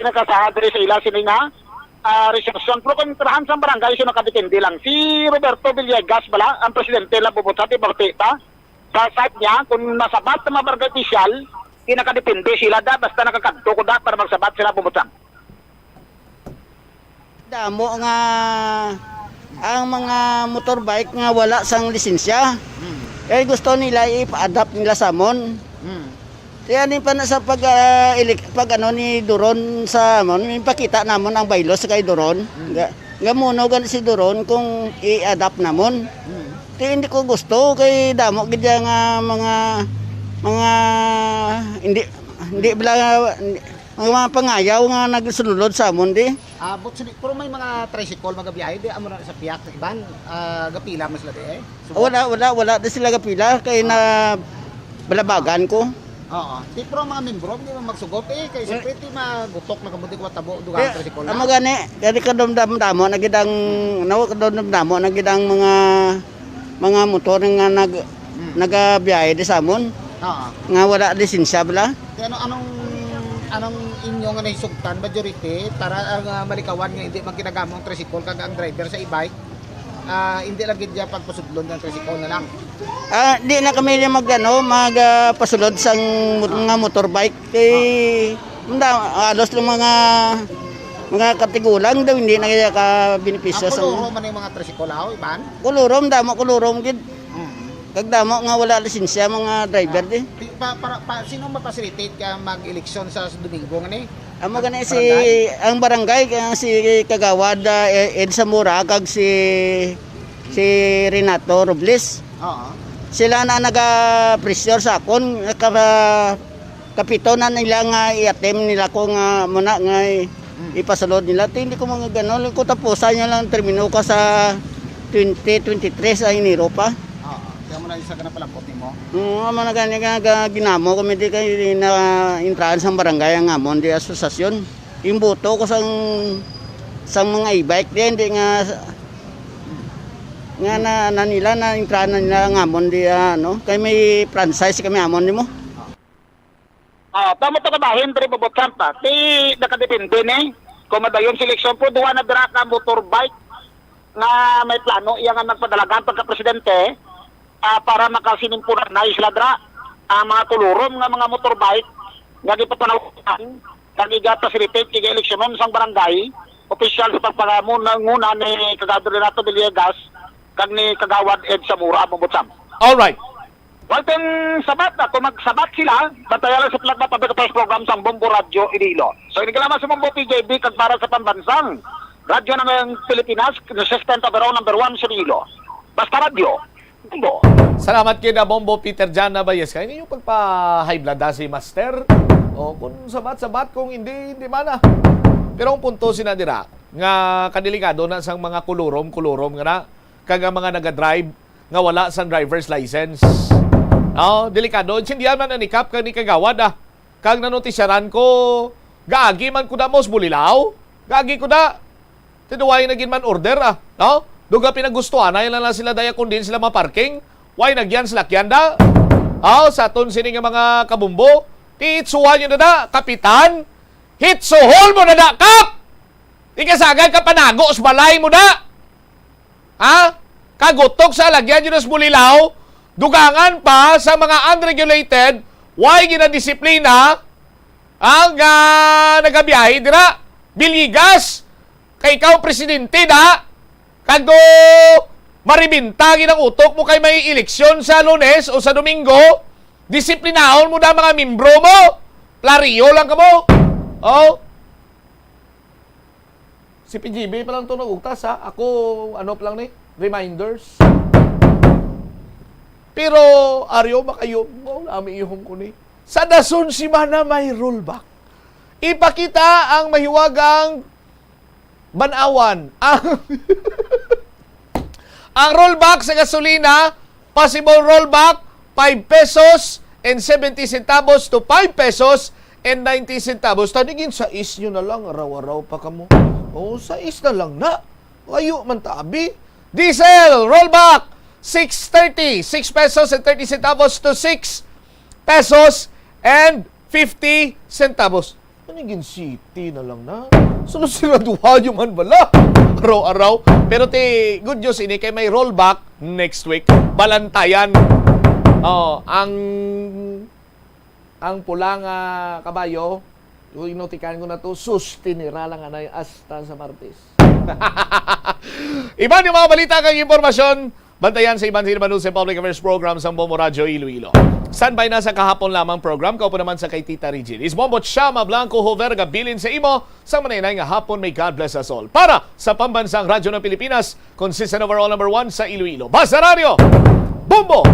Sinakasaha diri sa ila sininga resolusyon pero kung tirahan sa barangay siya nakadepende lang si Roberto Villegas bala ang presidente la bubutsam ti Barteta sa site niya kung nasabat na mga barangay official nakadepende sila da basta nakakadto ko da para magsabat sila bubutsam. Damo nga ang mga motorbike nga wala sang lisensya. Kaya gusto nila i-adapt nila sa amon. Kaya din pa na sa pag ni Duron sa amon, ipakita namon ang baylos sa kay Duron. Gamuno gan si Duron kung i-adapt namon. Kaya hindi ko gusto kay damo gid nga mga hindi mga pangayaw nga nagsunod sa amon di. Pero may mga tricycle magabiyahe di amo na sa piyak na iban gapila mo sila di Wala di sila gapila kay na balabagan ko. Oo. Di pero mga membro di magsugot kay siyempre ti magutok na kamuti ko tabo dugang tricycle. Amo gani kadi kadamdamo nagidang mga motor nga nagabiyahe di sa amon. Oo. Nga wala lisensya bala. Anong inyo nga nahisugtan majority para ang malikawan nga hindi man ginagamong tricycle kag ang driver sa e-bike hindi lang gid pagpasudlon ng tricycle na lang. Di na kami magpasulod sang mga motorbike kay alos lang mga katigulang daw hindi na kaya ka benepisyo sa kuluro man yung mga tricycle iban. Kulurom damo gid. Kagdamo nga wala lisensya mga driver di. Sino ma-facilitate ka mag-eleksyon sa Domingo ngani? Amo gani ang barangay kaya si Kagawad Ed Zamora kag si Renato Robles. Oo. Sila na naga-pressure sa akon kapito na nila nga i-attempt nila ko nga muna nga ipasulod nila. Hindi ko mga ganon. Ko tapusan nyo lang termino ka sa 2023 sa Enero pa. Kaya mo na isa ka na palapot ni mo? Amo na gani nga ginamo kami di kayo na intraan sa barangay ang amon di asosasyon. Imbuto ko sang mga e-bike di hindi nga na nila na intraan na nila ang amon di kay may franchise kami amon di mo. Tama to kabahin pero babotsan pa. Ti nakadepende ni kung madayon seleksyon po duwa na dira ka motorbike nga may plano iya nga nagpadalagan pagka presidente para makasinimpunan na isla dira ang mga tulurom nga mga motorbike nga gipatanawan kag iga-facilitate kay eleksyonon sang barangay opisyal sa pagpangamuna ni Kagawad Renato Villegas kag ni Kagawad Ed Zamora Bobotsam. All right. Walteng sabat na, kung magsabat sila, batayalan sa plug na pabigapes program sa Bombo Radio Iloilo. So, inigalaman sa Bombo PJB kag para sa pambansang radyo ng Pilipinas, resistent overall number 1 sa Iloilo. Basta radio. Bombo. Salamat kina Bombo Peter Jan Nabayes. Kaya ninyong pagpa-high blood si Master. O kung sabat-sabat, kung hindi mana. Pero ang punto sinadira, nga kadelikado na sang mga kulurom nga na, kag mga nagadrive, nga wala sang driver's license. Delikado. Sindihan man nanikap kag ni Kagawad Kag nanotisyaran ko, gaagi man ko da mos bulilaw. Gaagi ko da. Tinuway naging man order Duga pinagustuhan na lang sila daya kung din sila maparking. Why nagyan sila kyan da? Sa ton sini nga mga kabumbo. Tiitsuhan nyo na da, kapitan. Hitsuhol mo na da, kap! Di kasagad ka panagos balay mo da. Kagutok sa lagyan nyo na bulilaw. Dugangan pa sa mga unregulated, why ginadisiplina ang nagabiyahe dira? Biligas! Kay ikaw presidente da? Kado maribintagin ang utok mo kay may eleksyon sa Lunes o sa Domingo, disiplinahon mo na mga membro mo. Klariyo lang ka mo. Si PGB pa lang ito nag-ugtas Ako, pa lang ni? Reminders. Pero, Aryo, makayo, nami ihong ko ni. Sa dason si Mana may rollback. Ipakita ang mahiwagang banawan. Ang rollback sa gasolina, possible rollback, 5 pesos and 70 centavos to 5 pesos and 90 centavos. Tanigin sa is nyo na lang, araw-araw pa ka mo. Sa is na lang na. Ayo man tabi. Diesel, rollback, 6.30, 6 pesos and 30 centavos to 6 pesos and 50 centavos. Tanigin city na lang na. Sunod sila duha yung man bala. Araw-araw. Pero good news ini kay may rollback next week. Balantayan. Ang pulang kabayo, inotikan ko na to, sustinira lang anay hasta sa Martes. Iban yung mga balita kang impormasyon, bantayan sa Iban Sinamanun sa Public Affairs Program sa Bombo Radio Iloilo. Standby na sa kahapon lamang program, kaupo naman sa kay Tita Regine. Isbombot Shama Blanco Hoverga bilin sa imo, sa manay nga hapon may God bless us all. Para sa pambansang radyo ng Pilipinas, consistent overall number 1 sa Iloilo. Basta Radio, Bombo!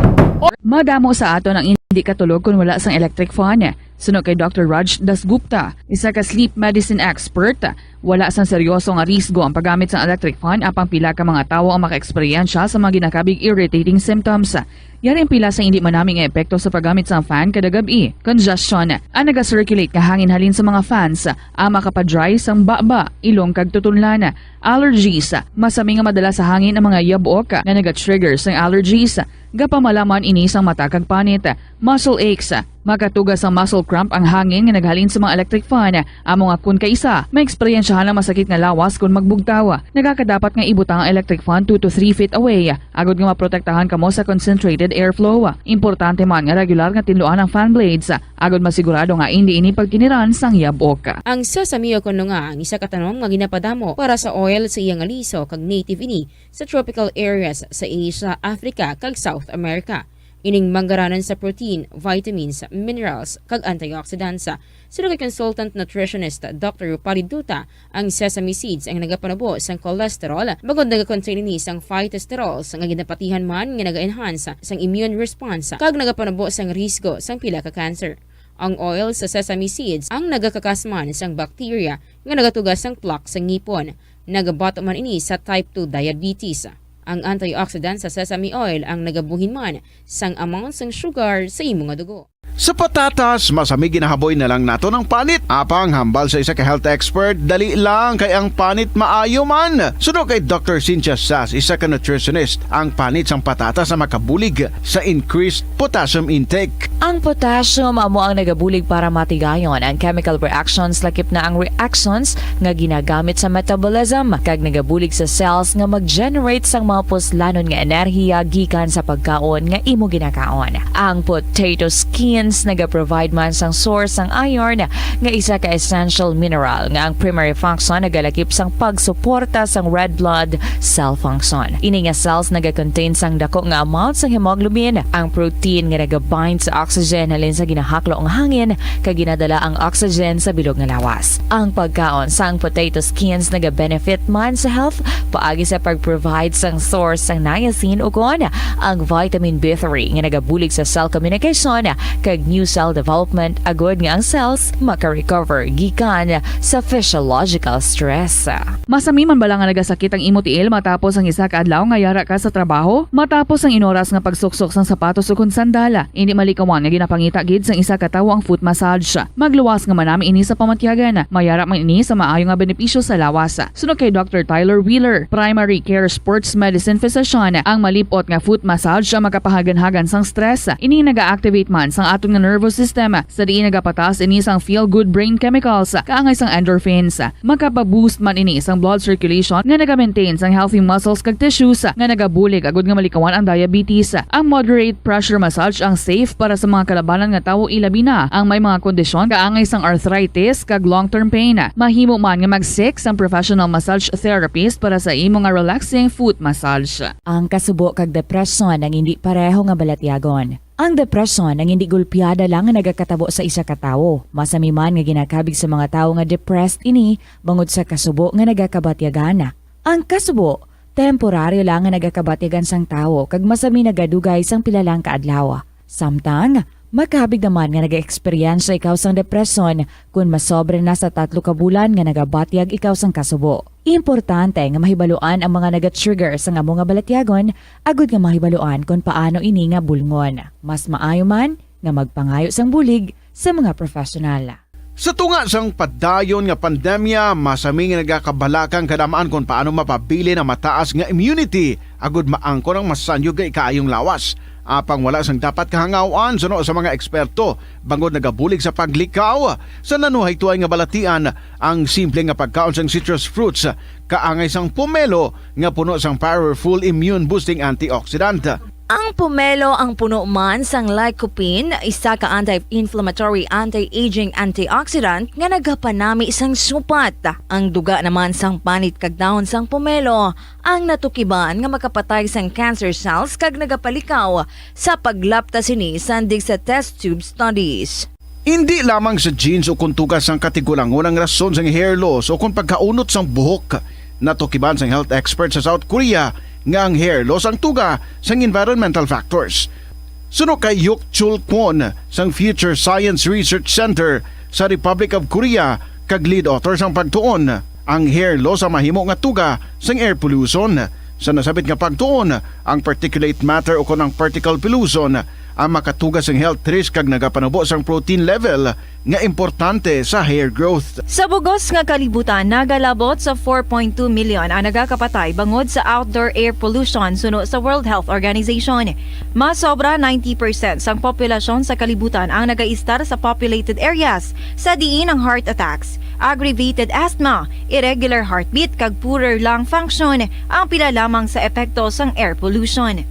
Madamo sa ato ng hindi katulog kung wala sang electric fan. Sunog kay Dr. Raj Dasgupta, isa ka sleep medicine expert. Wala sang seryoso nga risgo ang paggamit sa electric fan apang pila ka mga tawo ang maka-eksperyensya sa mga ginakabig irritating symptoms. Yari ang pila sa hindi manaming epekto sa paggamit sa fan kada gabi. Congestion, ang naga-circulate ka hangin halin sa mga fans, ang makapadry sang baba, ilong kag tutunlan. Allergies, masami nga madala sa hangin ang mga yabok nga naga-trigger sang allergies. Gapamalaman ini sang mata kag panit, muscle aches, Makatugas ang muscle cramp ang hangin nga naghalin sa mga electric fan. Amo nga kun kaisa, may eksperyensyahan ang masakit nga lawas kung magbugtaw. Nagakadapat nga ibutang ang electric fan 2 to 3 feet away. Agod nga maprotektahan kamo sa concentrated airflow. Importante man nga regular nga tinluan ang fan blades. Agod masigurado nga hindi ini pagtiniran sang yabok. Ang sesame o kuno nga ang isa ka tanom nga ginapadamo para sa oil sa iyang aliso kag native ini sa tropical areas sa Asia, Africa kag South America. Ining manggaranan sa protein, vitamins, minerals kag antioxidants. Sino kay consultant nutritionist Dr. Rupali Duta, ang sesame seeds ang nagapanabo sang cholesterol bagod nagakontain ini sang phytosterols nga ginapatihan man nga naga-enhance sang immune response kag nagapanabo sang risgo sang pila ka cancer. Ang oil sa sesame seeds ang nagakakasman sang bacteria nga nagatugas sang plaque sa ngipon. Nagabato man ini sa type 2 diabetes. Ang antioxidant sa sesame oil ang nagabuhin man sang amount sang sugar sa imong dugo. Sa patatas, masamig ginahaboy na lang nato ng panit. Apang hambal sa isa ka health expert, dali lang kay ang panit maayo man. Suno kay Dr. Cynthia Sass, isa ka nutritionist, ang panit sang patatas na makabulig sa increased potassium intake. Ang potassium amo ang nagabulig para matigayon ang chemical reactions lakip na ang reactions nga ginagamit sa metabolism kag nagabulig sa cells nga mag-generate sang mga puslanon nga enerhiya gikan sa pagkaon nga imo ginakaon. Ang potato skins naga-provide man sang source sang iron nga isa ka essential mineral nga ang primary function nagalakip sang pagsuporta sang red blood cell function. Ini nga cells naga-contain sang dako nga amount sang hemoglobin, ang protein nga naga-bind sa oxygen halin sa ginahaklo ang hangin kag ginadala ang oxygen sa bilog nga lawas. Ang pagkaon sang potato skins naga-benefit man sa health paagi sa pag-provide sang source sang niacin ug ang vitamin B3 nga nagabulig sa cell communication kag new cell development agod nga ang cells maka-recover gikan sa physiological stress. Masami man bala nga nagasakit ang imo tiil matapos ang isa ka adlaw nga yara ka sa trabaho? Matapos ang inoras nga pagsuksok sang sapatos ug sandala, hindi malikawan nga ginapangita gid sang isa ka tawo ang foot massage. Magluwas nga manami ini sa pamatyagan. Mayara man ini sa maayo nga benepisyo sa lawas. Sunod kay Dr. Tyler Wheeler, primary care sports medicine physician, ang malipot nga foot massage ang makapahagan-hagan sang stress. Ini naga-activate man sang aton nga nervous system sa diin nagapatas ini sang feel-good brain chemicals kaangay sang endorphins. Makapaboost man ini sang blood circulation nga naga-maintain sang healthy muscles kag tissues nga nagabulig agud nga malikawan ang diabetes. Ang moderate pressure massage ang safe para sa mga kalabanan nga tawo ilabi na ang may mga kondisyon kaangay sang arthritis kag long-term pain. Mahimo man nga mag-seek sang professional massage therapist para sa imo nga relaxing foot massage. Ang kasubo kag depresyon ang hindi pareho nga balatyagon. Ang depresyon ang hindi gulpiyada lang nga nagakatabo sa isa ka tawo. Masami man nga ginakabig sa mga tawo nga depressed ini bangod sa kasubo nga nagakabatyagan. Ang kasubo, temporaryo lang nga nagakabatyagan sang tawo kag masami nagadugay sang pilalang kaadlaw. Samtang, makabig naman nga naga-experience ikaw sang depresyon kung masobre na sa 3 ka bulan nga nagabatyag ikaw sang kasubo. Importante nga mahibaluan ang mga naga-trigger sa nga mga balatyagon agud nga mahibaluan kung paano ini nga bulngon. Mas maayo man nga magpangayo sang bulig sa mga profesional. Sa tunga sang padayon nga pandemya, masami nga nagakabalakang kadamaan kung paano mapabili na mataas nga immunity agud maangkon ang masanyo ga ikaayong lawas. Apang wala sang dapat kahangawan suno sa mga eksperto bangod nagabulig sa paglikaw sa nanuhay tuay nga balatian ang simple nga pagkaon sang citrus fruits kaangay sang pomelo nga puno sang powerful immune boosting antioxidant. Ang pomelo ang puno man sang lycopene, isa ka anti-inflammatory, anti-aging antioxidant nga nagapanami sang supat. Ang duga naman sang panit kag dahon sang pomelo ang natukiban nga makapatay sang cancer cells kag nagapalikaw sa paglapta sini sandig sa test tube studies. Hindi lamang sa genes o kuntugas ang katigulangon ang rason sang hair loss o kung pagkaunot sang buhok. Natukiban sang health expert sa South Korea nga ang hair loss ang tuga sang environmental factors. Suno kay Yuk Chul Kwon sang Future Science Research Center sa Republic of Korea kag lead author sang pagtuon, ang hair loss ang mahimo nga tuga sang air pollution. Sa nasabit nga pagtuon, ang particulate matter o kunang particle pollution ang makatugas ng health risk kag nagapanubo sang protein level nga importante sa hair growth. Sa bugos nga kalibutan, nagalabot sa 4.2 million ang nagakapatay bangod sa outdoor air pollution suno sa World Health Organization. Mas sobra 90% sang populasyon sa kalibutan ang nagaistar sa populated areas sa diin ang heart attacks, aggravated asthma, irregular heartbeat kag poorer lung function ang pila lamang sa epekto sang air pollution.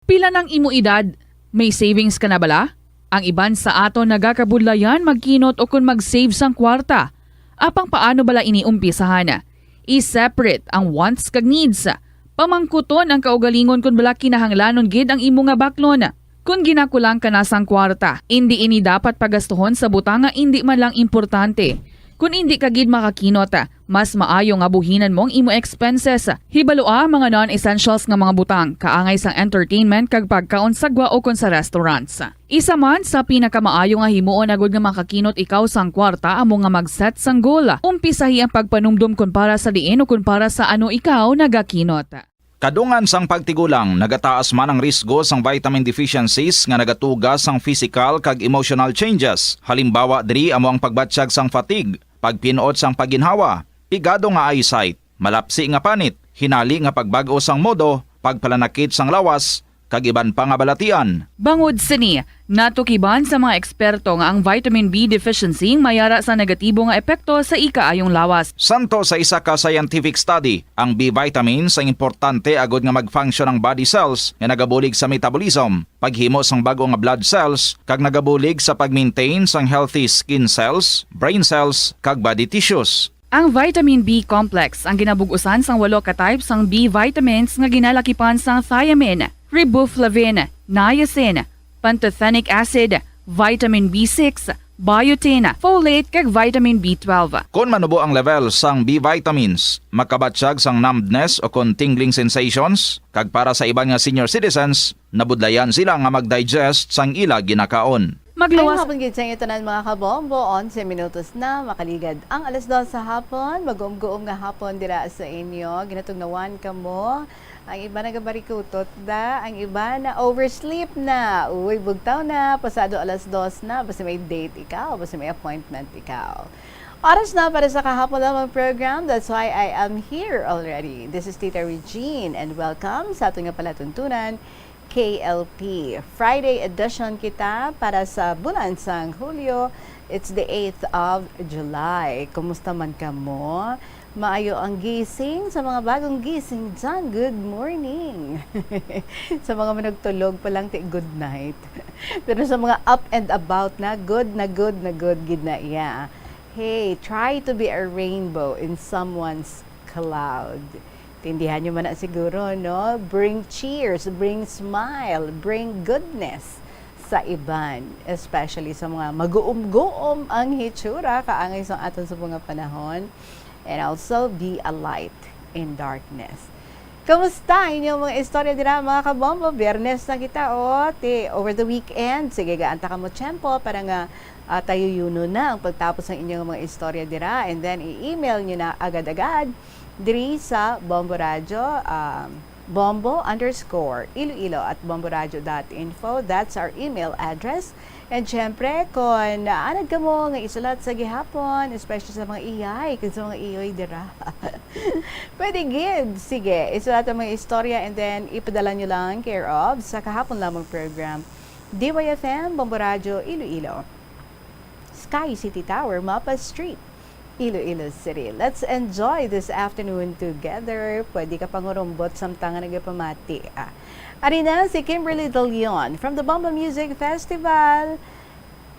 Pila ng imo edad, may savings ka na bala? Ang iban sa ato nagakabudlayan magkinot o kung mag-save sang kwarta. Apang paano bala iniumpisahan? I-separate ang wants kag needs. Pamangkuton ang kaugalingon kung bala kinahanglanon gid ang imo nga baklon. Kung ginakulang ka na sang kwarta, hindi ini dapat pagastuhon sa butang nga hindi man lang importante. Kung hindi ka gid makakinot, mas maayo nga buhinan mong imo expenses. Hibaloa mga non-essentials nga mga butang, kaangay sang entertainment kag pagkaon sa gwa o kon sa restaurants. Isa man sa pinakamaayo nga himuon agud nga makakinot ikaw sang kwarta amo nga mag-set sang goal. Umpisahi ang pagpanumdum kun para sa diin o kun para sa ano ikaw nagakinot. Kadungan sang pagtigulang, nagataas man ang risgo sang vitamin deficiencies nga nagatugas sang physical kag emotional changes. Halimbawa diri amo ang pagbatsyag sang fatigue, pagpinuot sang paginhawa, pigado nga eyesight, malapsi nga panit, hinali nga pagbag-o sang modo, pagpalanakit sang lawas, kag iban pa nga balatian. Bangod sini, natukiban sa mga eksperto nga ang vitamin B deficiency mayara sa negatibo nga epekto sa ikaayong lawas. Santo sa isa ka scientific study, ang B vitamins ang importante agod nga mag-function ang body cells nga nagabulig sa metabolism, paghimo sang bago nga blood cells, kag nagabulig sa pag-maintain sang healthy skin cells, brain cells, kag body tissues. Ang vitamin B complex ang ginabugusan sang 8 ka types sang B vitamins nga ginalakipan sang thiamine, riboflavin, niacin, pantothenic acid, vitamin B6, biotin, folate kag vitamin B12. Kung manubo ang level sang B vitamins, makabatsyag sang numbness o kon tingling sensations, kag para sa iban nga senior citizens, nabudlayan sila nga mag-digest sang ila ginakaon. Magluwas. Ay hapon gid sa inyo tanan mga kabombo, 11 minutos na makaligad ang alas 2 sa hapon, mag-uom-guom nga hapon dira sa inyo, ginatugnawan kamo. Ang iba nagabarikutot da, ang iba na oversleep na, uy bugtaw na, pasado alas 2 na, basta may date ikaw, basta may appointment ikaw. Oras na para sa kahapon lamang program, that's why I am here already. This is Tita Regine and welcome sa ating palatuntunan, KLP. Friday edition kita para sa bulan sang Hulyo. It's the 8th of July. Kumusta man ka mo? Maayo ang gising sa mga bagong gising dyan. Good morning. Sa mga managtulog pa lang, good night. Pero sa mga up and about na, good gid na iya. Hey, try to be a rainbow in someone's cloud. Tindihan nyo man na siguro, no? Bring cheers, bring smile, bring goodness sa iban. Especially sa mga mag-uum-guom ang hitsura, kaangay sa aton sa mga panahon. And also, be a light in darkness. Kamusta inyong mga istorya dira mga kabombo? Biyernes na kita, over the weekend. Sige, gaanta ka mo tiyempo para nga tayo yuno na ang pagtapos ng inyong mga istorya dira. And then, i-email nyo na agad-agad diri sa Bombo Radio, bombo_iloilo at bomboradio.info. That's our email address. And syempre, kung naanad ka mo nga isulat sa gihapon, especially sa mga iyay, kasi sa mga iyoy dira. Pwede gid. Sige, isulat ang mga istorya and then ipadala nyo lang care of sa kahapon lamang program. DYFM, Bombo Radio, Iloilo. Sky City Tower, Mapa Street, Iloilo City. Let's enjoy this afternoon together. Pwede ka pangurumbot samtang nagapamati. Arina, si Kimberly De Leon from the Bombo Music Festival.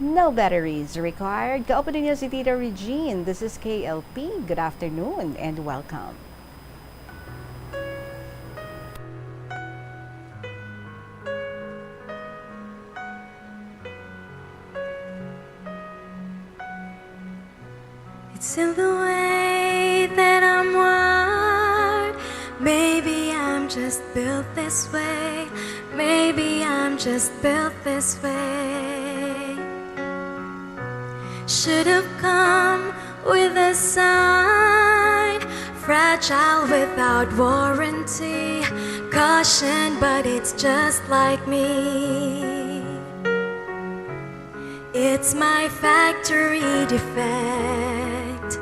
No batteries required. Ka-opening niya si Tita Regine. This is KLP. Good afternoon and welcome. It's in the way that I'm wired. Maybe I'm just built this way. Maybe I'm just built this way. Should have come with a sign. Fragile without warranty. Caution, but it's just like me. It's my factory defect.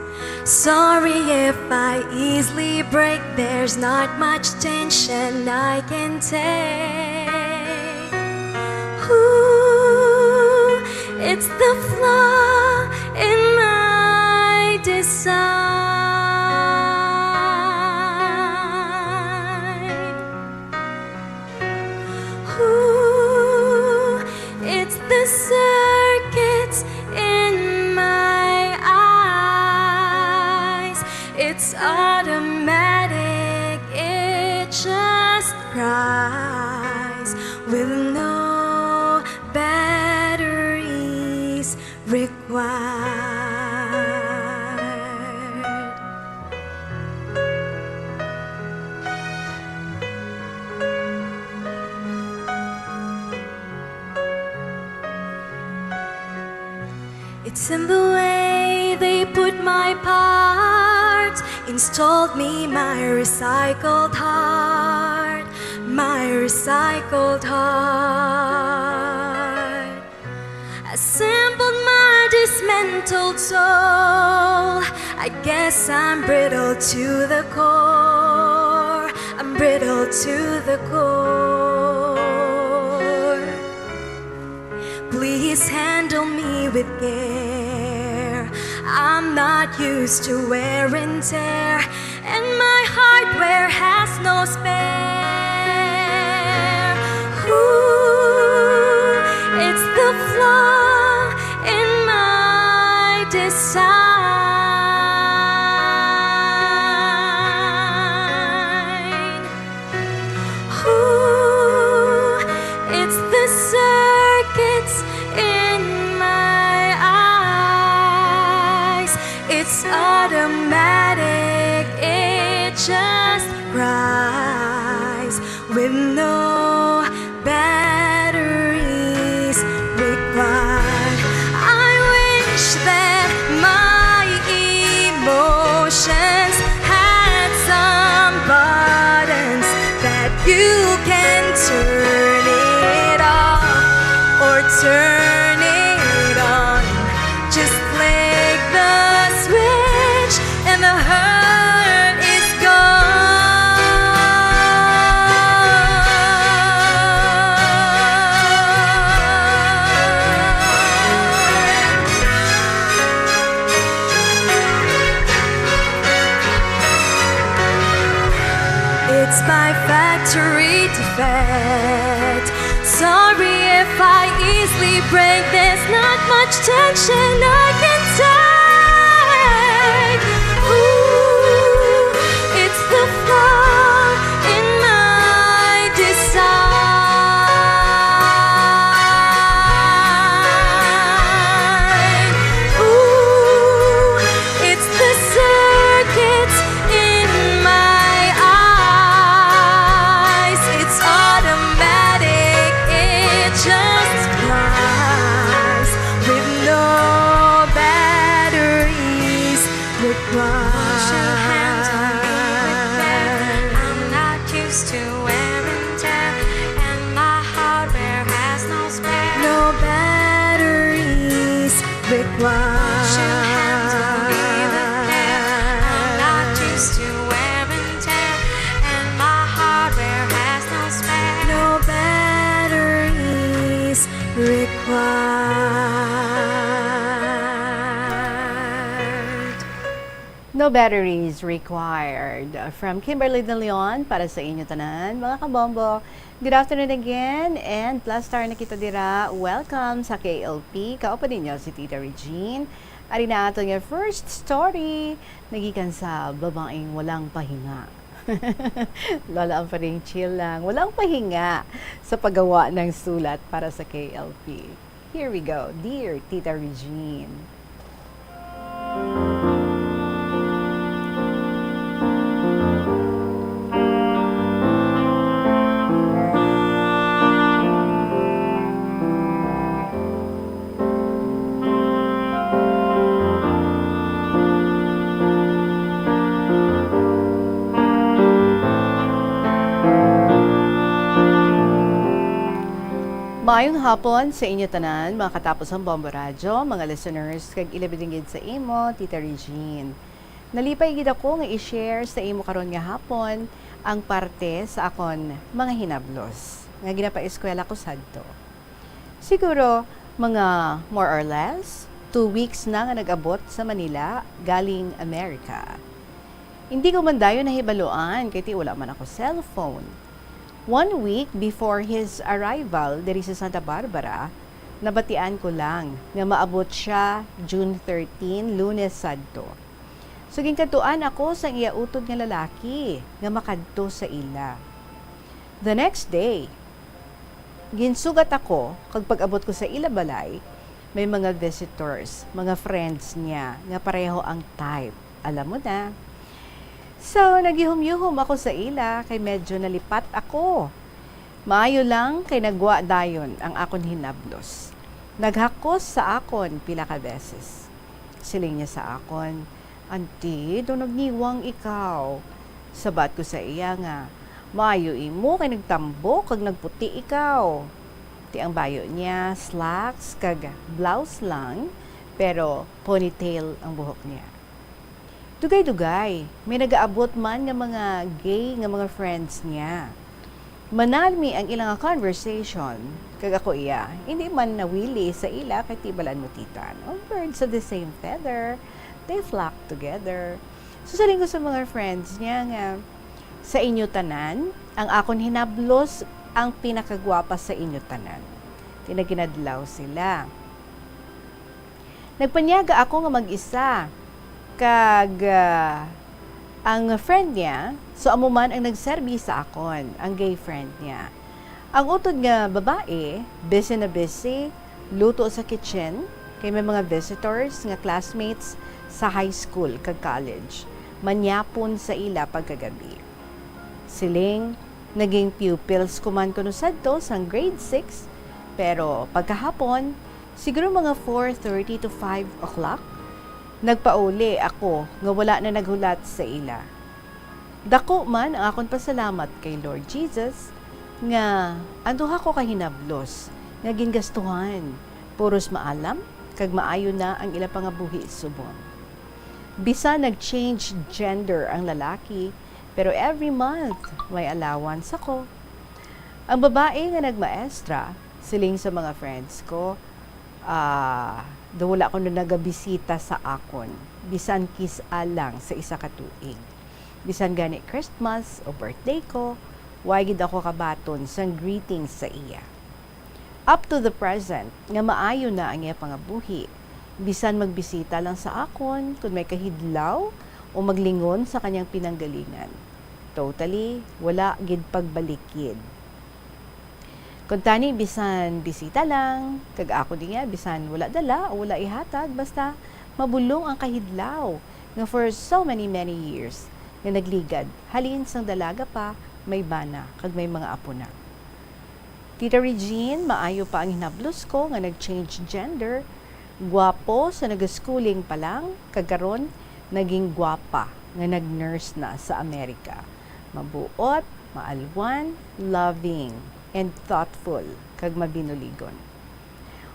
Sorry if I easily break. There's not much tension I can take. Ooh, it's the flaw in my design. Ooh, it's the circuits in my eyes. It's automatic, it just cries with no batteries required. It's in the way they put my parts, installed me my recycled heart, my recycled heart. Assembled my dismantled soul. I guess I'm brittle to the core. I'm brittle to the core. Please handle me with care. I'm not used to wear and tear, and my hardware has no spare. Ooh, it's the flaw in my design. Ooh, it's the circuits in my eyes. It's automatic, it just cries with no batteries required. I wish that my emotions had some buttons that you can turn it off or turn it on. Just flick the switch and the hurt is gone. It's my factory defect. Sorry if I easily break. There's not much tension I can take. Ooh, it's the flaw in my design. Ooh, it's the circuits in my eyes. It's automatic, it just cries with no batteries required. I'm not used to wear and tear, and my hardware has no spare. No batteries required. I'm not used to wear and tear, and my hardware has no spare. No batteries required. No batteries required. From Kimberly De Leon para sa inyo tanan, mga kabombo. Good afternoon again, and plus star na kita dira. Welcome sa KLP. Kaupo ninyo si Tita Regine. Ari na ato nga first story, nagikan sa babaeng walang pahinga. Lola ang paring chill lang. Walang pahinga sa paggawa ng sulat para sa KLP. Here we go. Dear Tita Regine. Maayong hapon sa inyo tanan, mga katapos ang Bombo Radyo, mga listeners, kag ilabidingid sa imo, Tita Regine. Nalipay gid ako nga i-share sa imo karon nga hapon ang parte sa akon mga hinablos nga ginapa-eskwela ko sadto. Siguro mga more or less 2 weeks na nga nag-abot sa Manila galing Amerika. Hindi ko man dayon nahibaluan kay ti wala man ako cellphone. 1 week before his arrival diri sa Santa Barbara, nabatian ko lang nga maabot siya June 13, Lunes sadto. So ginkatuan ako sa iya utod nga lalaki nga makadto sa ila. The next day, ginsugat ako kag pag-abot ko sa ila balay, may mga visitors, mga friends niya nga pareho ang type. Alam mo na. So, nagihum-yuhum ako sa ila kay medyo nalipat ako. Maayo lang kay nagwa dayon ang akon hinablos. Naghakos sa akon pila ka beses. Siling niya sa akon, "Auntie, do nagniwang ikaw." Sabat ko sa iya nga, "Maayo imo kay nagtambo kag nagputi ikaw." Ti ang bayo niya, slacks kag blouse lang, pero ponytail ang buhok niya. Dugay-dugay, may nagaabot man nga mga gay nga mga friends niya. Manalmi ang ilang conversation, kag ako iya, hindi man nawili sa ila kay tibalan mo tita. No? Birds of the same feather, they flock together. So saling ko sa mga friends niya nga, sa inyo tanan, ang akon hinablos ang pinakagwapa sa inyo tanan. Tinaginadlaw sila. Nagpanyaga ako nga mag-isa, kag ang friend niya, so amo man ang nagserbi sa akon, ang gay friend niya. Ang utod nga babae, busy na busy, luto sa kitchen, kay may mga visitors nga classmates sa high school kag college. Manyapon sa ila pagkagabi. Siling, naging pupils kuman kuno sadto sang grade 6, pero pagkahapon, siguro mga 4:30 to 5 o'clock, nagpauli ako nga wala na naghulat sa ila. Dako man ang akong pasalamat kay Lord Jesus nga anduha ko kahinablos nga gingastuhan. Puros maalam kag maayo na ang ila pangabuhi subon. Bisa nag-change gender ang lalaki, pero every month may allowance ako. Ang babae nga nagmaestra, siling sa mga friends ko, do wala ko na nagabisita sa akon. Bisan kis-alang sa isa ka tuig. Bisan gani Christmas o birthday ko, wagid ako kabaton sang greetings sa iya. Up to the present, nga maayo na ang iya pangabuhi. Bisan magbisita lang sa akon kung may kahidlaw o maglingon sa kanyang pinanggalingan. Totally, wala gid pagbalikid. Kung tani, bisan bisita lang, kag ako diya, bisan wala dala o wala ihatag, basta mabulong ang kahidlaw nga for so many years nga nagligad, halin sang dalaga pa, may bana, kag may mga apo na. Tita Regine, maayo pa ang hinablos ko nga nag-change gender, gwapo sa nag-schooling pa lang, kagaron naging gwapa nga nag-nurse na sa Amerika. Mabuot, maalwan, loving, and thoughtful, kag mabinuligon.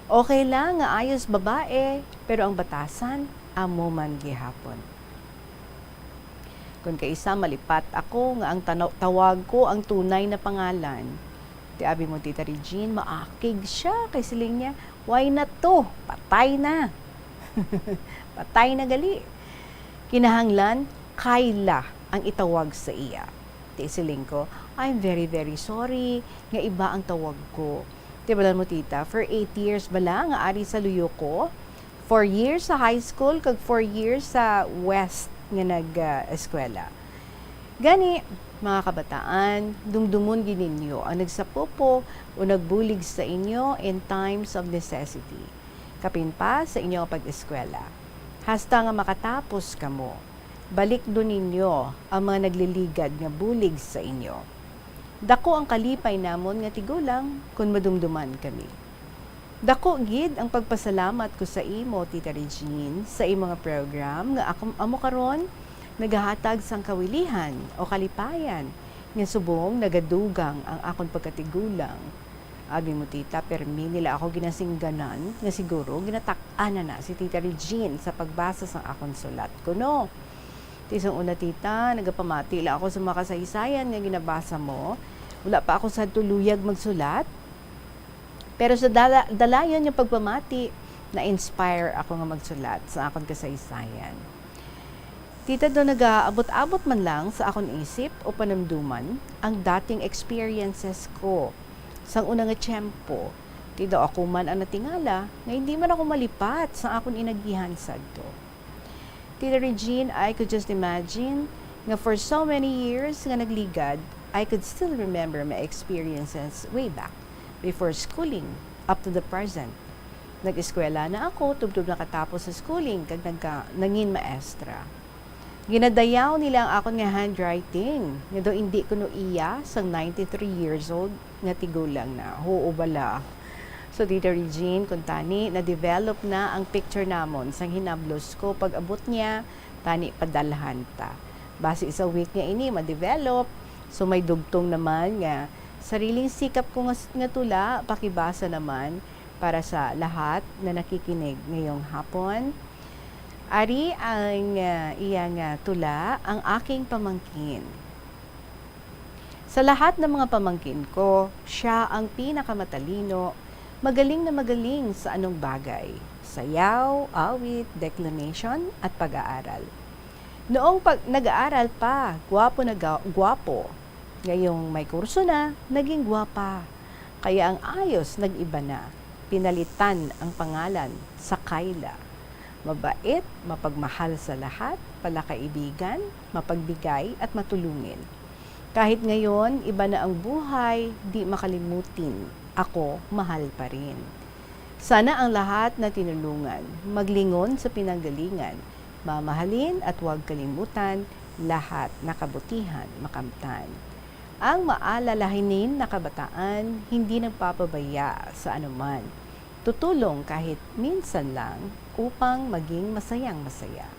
Okay lang nga ayos babae, pero ang batasan, amo man gihapon. Kung kaisa malipat ako nga ang tawag ko ang tunay na pangalan, ti abi mo Tita Regine, maakig siya kay siling niya, why na to? Patay na. Patay na gali. Kinahanglan, Kayla ang itawag sa iya. Ti siling ko, I'm very sorry nga iba ang tawag ko. Tibalan mo tita, for 8 years bala nga ari sa luyo ko, 4 years sa high school, kag 4 years sa West nga nag-eskwela. Gani, mga kabataan, dumdumon gininyo ang nagsapupo o nagbulig sa inyo in times of necessity. Kapin pa sa inyong pag-eskwela. Hasta nga makatapos kamo, balik do ninyo ang mga nagliligad nga bulig sa inyo. Dako ang kalipay namon nga tigulang kung madumduman kami. Dako gid ang pagpasalamat ko sa imo, Tita Regine, sa imong mga program nga amo karon nagahatag sang kawilihan o kalipayan nga subong nagadugang ang akon pagkatigulang. Abi mo tita, permi nila ako ginasingganan nga siguro ginatak-ana na si Tita Regine sa pagbasa sa akong sulat ko, no? Tisang una tita, nagapamati lang ako sa mga kasaysayan nga ginabasa mo. Wala pa ako sa tuluyag magsulat. Pero sa dalayan yung pagpamati, na-inspire ako nga magsulat sa akong kasaysayan. Tita, do nag-aabot-abot man lang sa akong isip o panamduman ang dating experiences ko sang unang nga tiyempo. Tida ako man ang natingala nga hindi man ako malipat sa akong inagihan sadto. Tita Regine, I could just imagine nga for so many years nga nagligad, I could still remember my experiences way back before schooling up to the present. Nag-eskwela na ako, tubtub nakatapos sa schooling kag nangin maestra. Ginadayaw nila ang akon nga handwriting. Nga do hindi ko no iya sang 93 years old nga tigulang na. Oo bala. So Tita Regine, kung tani, na-develop na ang picture namon sang hinablos ko pag abot niya, tani padalhan ta. Base sa week niya ini ma-develop. So may dugtong naman nga sariling sikap ko nga tula, pakibasa naman para sa lahat na nakikinig ngayong hapon. Ari ang iyang tula, ang aking pamangkin. Sa lahat ng mga pamangkin ko, siya ang pinakamatalino, magaling na magaling sa anong bagay. Sayaw, awit, declamation, at pag-aaral. Noong nag-aaral pa, gwapo na gwapo. Ngayong may kurso na, naging gwapa. Kaya ang ayos nag-iba na. Pinalitan ang pangalan sa Kayla. Mabait, mapagmahal sa lahat, palakaibigan, mapagbigay at matulungin. Kahit ngayon, iba na ang buhay, di makalimutin. Ako, mahal pa rin. Sana ang lahat na tinulungan, maglingon sa pinanggalingan, mamahalin at huwag kalimutan, lahat na kabutihan makamtan. Ang maalalahanin na kabataan, hindi nagpapabaya sa anuman. Tutulong kahit minsan lang upang maging masayang-masaya.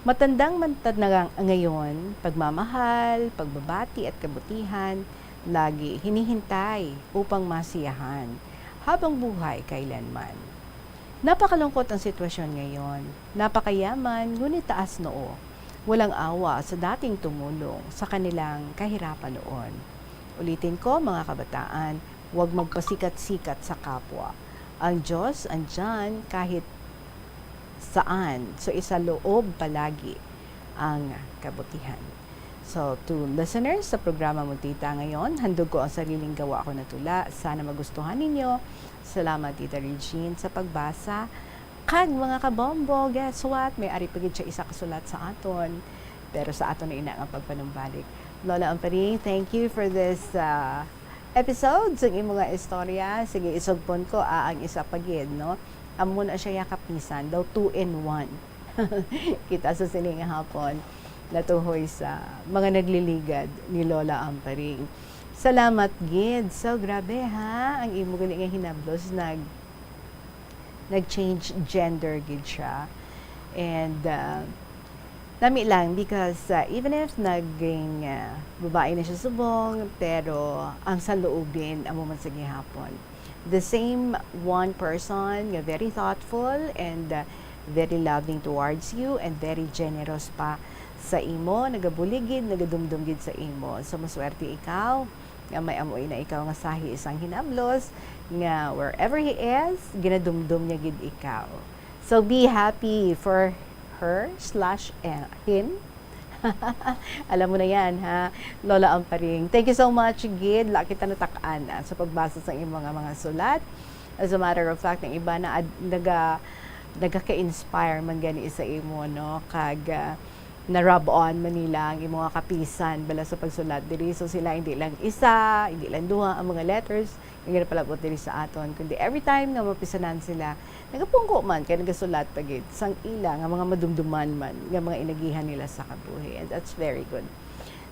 Matandang na ngayon, pagmamahal, pagbabati at kabutihan, lagi hinihintay upang masiyahan habang buhay kailanman. Napakalungkot ang sitwasyon ngayon. Napakayaman, ngunit taas noo. Walang awa sa dating tumulong sa kanilang kahirapan noon. Ulitin ko mga kabataan, huwag magpasikat-sikat sa kapwa. Ang Diyos andyan kahit saan. So isa loob palagi ang kabutihan. So to listeners sa programa mo tita ngayon, handog ko ang sariling gawa ko na tula. Sana magustuhan ninyo. Salamat Tita Regine sa pagbasa. Kag mga kabombo, guess what? May ari pagid siya isa kasulat sa aton. Pero sa aton na ina ang pagpanumbalik. Lola Amparing, thank you for this episode sa imong mga istorya. Sige, isugpon ko ang isa pagid, no? Amo na siya kapisan, daw 2-in-1. Kita sa sining hapon natuhoy sa mga nagliligad ni Lola Amparing. Salamat gid. So grabe ha, ang imo gali nga hinablos nag-change gender gid siya. And nami lang because even if naging babae na siya subong, pero ang sanloobin amo man sa gihapon. The same one person nga very thoughtful and very loving towards you and very generous pa sa imo, nagabuligid, nagadumdumgid sa imo. So maswerte ikaw nga may amoy na ikaw nga sahi isang hinablos nga wherever he is, ginadumdum niya gid ikaw. So be happy for her/him. Alam mo na yan, ha? Lola Amparing. Thank you so much, Gid. Laki kita natakaan sa pagbasa sa iyong mga sulat. As a matter of fact, ng iba na nagaka-inspire man gani sa imo, no? Kag na-rub on Manila ang imong kapisan bala sa pagsulat diri. So sila hindi lang isa, hindi lang duha ang mga letters yung ginapalabot diri sa aton, kundi every time nga mapisanan sila, nagapungko man kay nagasulat pagid sang ila nga mga madumduman man nga mga inagihan nila sa kabuhi, and that's very good.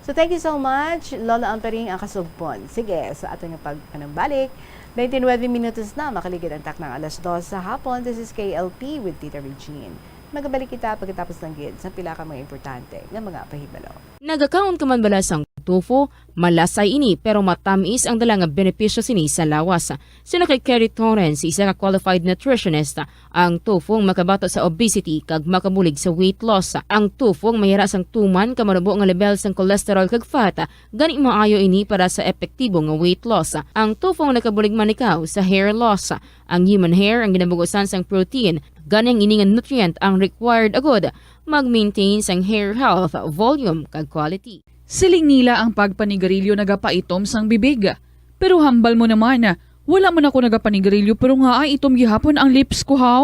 So thank you so much, Lola Amparing ang kasugpon. Sige, sa aton nga pagpanambalik, 99 minutos na makaligid ang taknang 2:00 sa hapon. This is KLP with Tita Regine. magabalik kita pagkatapos ng gid sa pila ka mga importante nga mga pahibalo. Nagakaon ka man bala sang tofu, malasay ini pero matamis ang dalang benepisyo sini sa lawas. Sino kay Kerry Torrens, isa ka qualified nutritionist, ang tofu ang makabato sa obesity kag makabulig sa weight loss. Ang tofu ang mayara sang tuman ka marubo nga level sang cholesterol kag fat, gani maayo ini para sa epektibo nga weight loss. Ang tofu ang nakabulig man ikaw sa hair loss. Ang human hair ang ginabugusan sang protein, gani ang iningan nutrient ang required agod mag-maintain sang hair health, volume kag quality. Siling nila ang pagpanigarilyo nagapaitom sang bibig. Pero hambal mo naman, wala man ako nagapanigarilyo pero nga ay itom gihapon ang lips ko haw.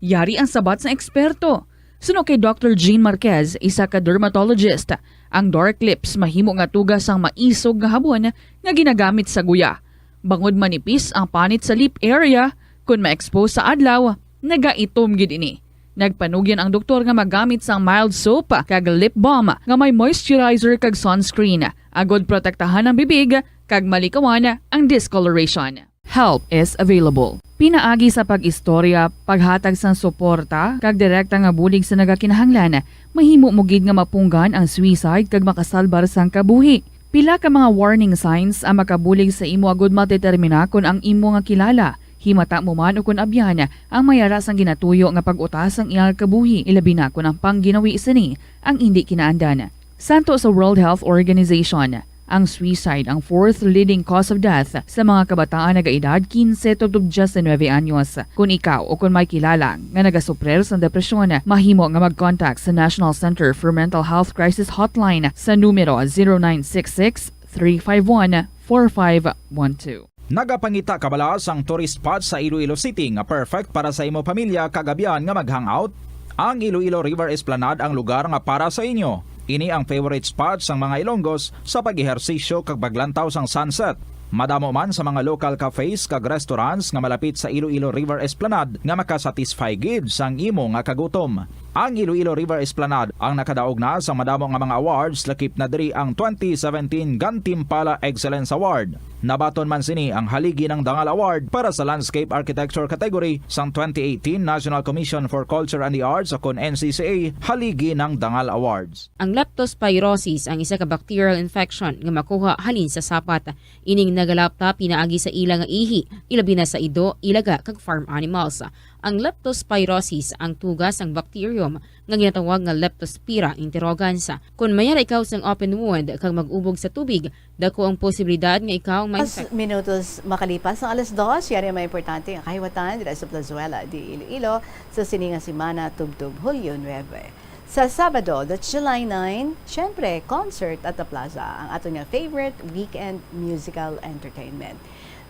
Yari ang sabat sa eksperto. Suno kay Dr. Jean Marquez, isa ka dermatologist, ang dark lips mahimo nga tugas ang maisog nga habon nga ginagamit sa guya. Bangod manipis ang panit sa lip area, kung ma-expose sa adlaw, nagaitom gid ini. Nagpanugyan ang doktor nga magamit sang mild soap kag lip balm nga may moisturizer kag sunscreen. Agod protektahan ang bibig kag malikawan ang discoloration. Help is available. Pinaagi sa pag-istorya, paghatag sang suporta kag direkta nga bulig sa nagakinahanglan, mahimo mo gid nga mapunggan ang suicide kag makasalbar sang kabuhi. Pila ka mga warning signs ang makabulig sa imo agod matetermina kung ang imo nga kilala. Himata mo man o kung abyan ang mayaras ang ginatuyo nga pag-utas ang iyang kabuhi, ilabi na kung ang pangginawi isini ang hindi kinaandan. Santo sa World Health Organization, ang suicide ang fourth leading cause of death sa mga kabataan nagaedad 15 to 19 anyos. Kung ikaw o kung may kilala nga nagasuprer sa depresyon, mahimo nga mag-contact sa National Center for Mental Health Crisis Hotline sa numero 0966 351 4512. Nagapangita kabalas ang tourist spot sa Iloilo City nga perfect para sa imo pamilya kagabihan nga mag-hangout. Ang Iloilo River Esplanade ang lugar nga para sa inyo. Ini ang favorite spot sang mga Ilonggos sa pag-ehersisyo kag paglantaw sang sunset. Madamo man sa mga local cafes kag restaurants nga malapit sa Iloilo River Esplanade nga makasatisfy gid sang imo nga kagutom. Ang Iloilo River Esplanade ang nakadaog na sa madamo nga mga awards, lakip na diri ang 2017 Gantimpala Excellence Award. Nabaton man sini ang haligi ng Dangal Award para sa Landscape Architecture category sang 2018 National Commission for Culture and the Arts o kon NCCA haligi ng Dangal Awards. Ang leptospirosis ang isa ka bacterial infection nga makuha halin sa sapat. Ining nagalapta pinaagi sa ilang nga ihi, ilabi na sa ido, ilaga kag farm animals. Ang leptospirosis ang tugas ang bacterium nga ginatawag nga Leptospira interrogans. Kung mayara ikaw sang open wound kag mag-ubog sa tubig, dako ang posibilidad nga ikaw may Minutos makalipas ng 2:00, yari may importante ang kahiwatan dito sa Plazuela di Iloilo sa sininga semana tubtub Hulyo 9. Sa Sabado, that's July 9, syempre, concert at the Plaza, ang ato nga favorite weekend musical entertainment.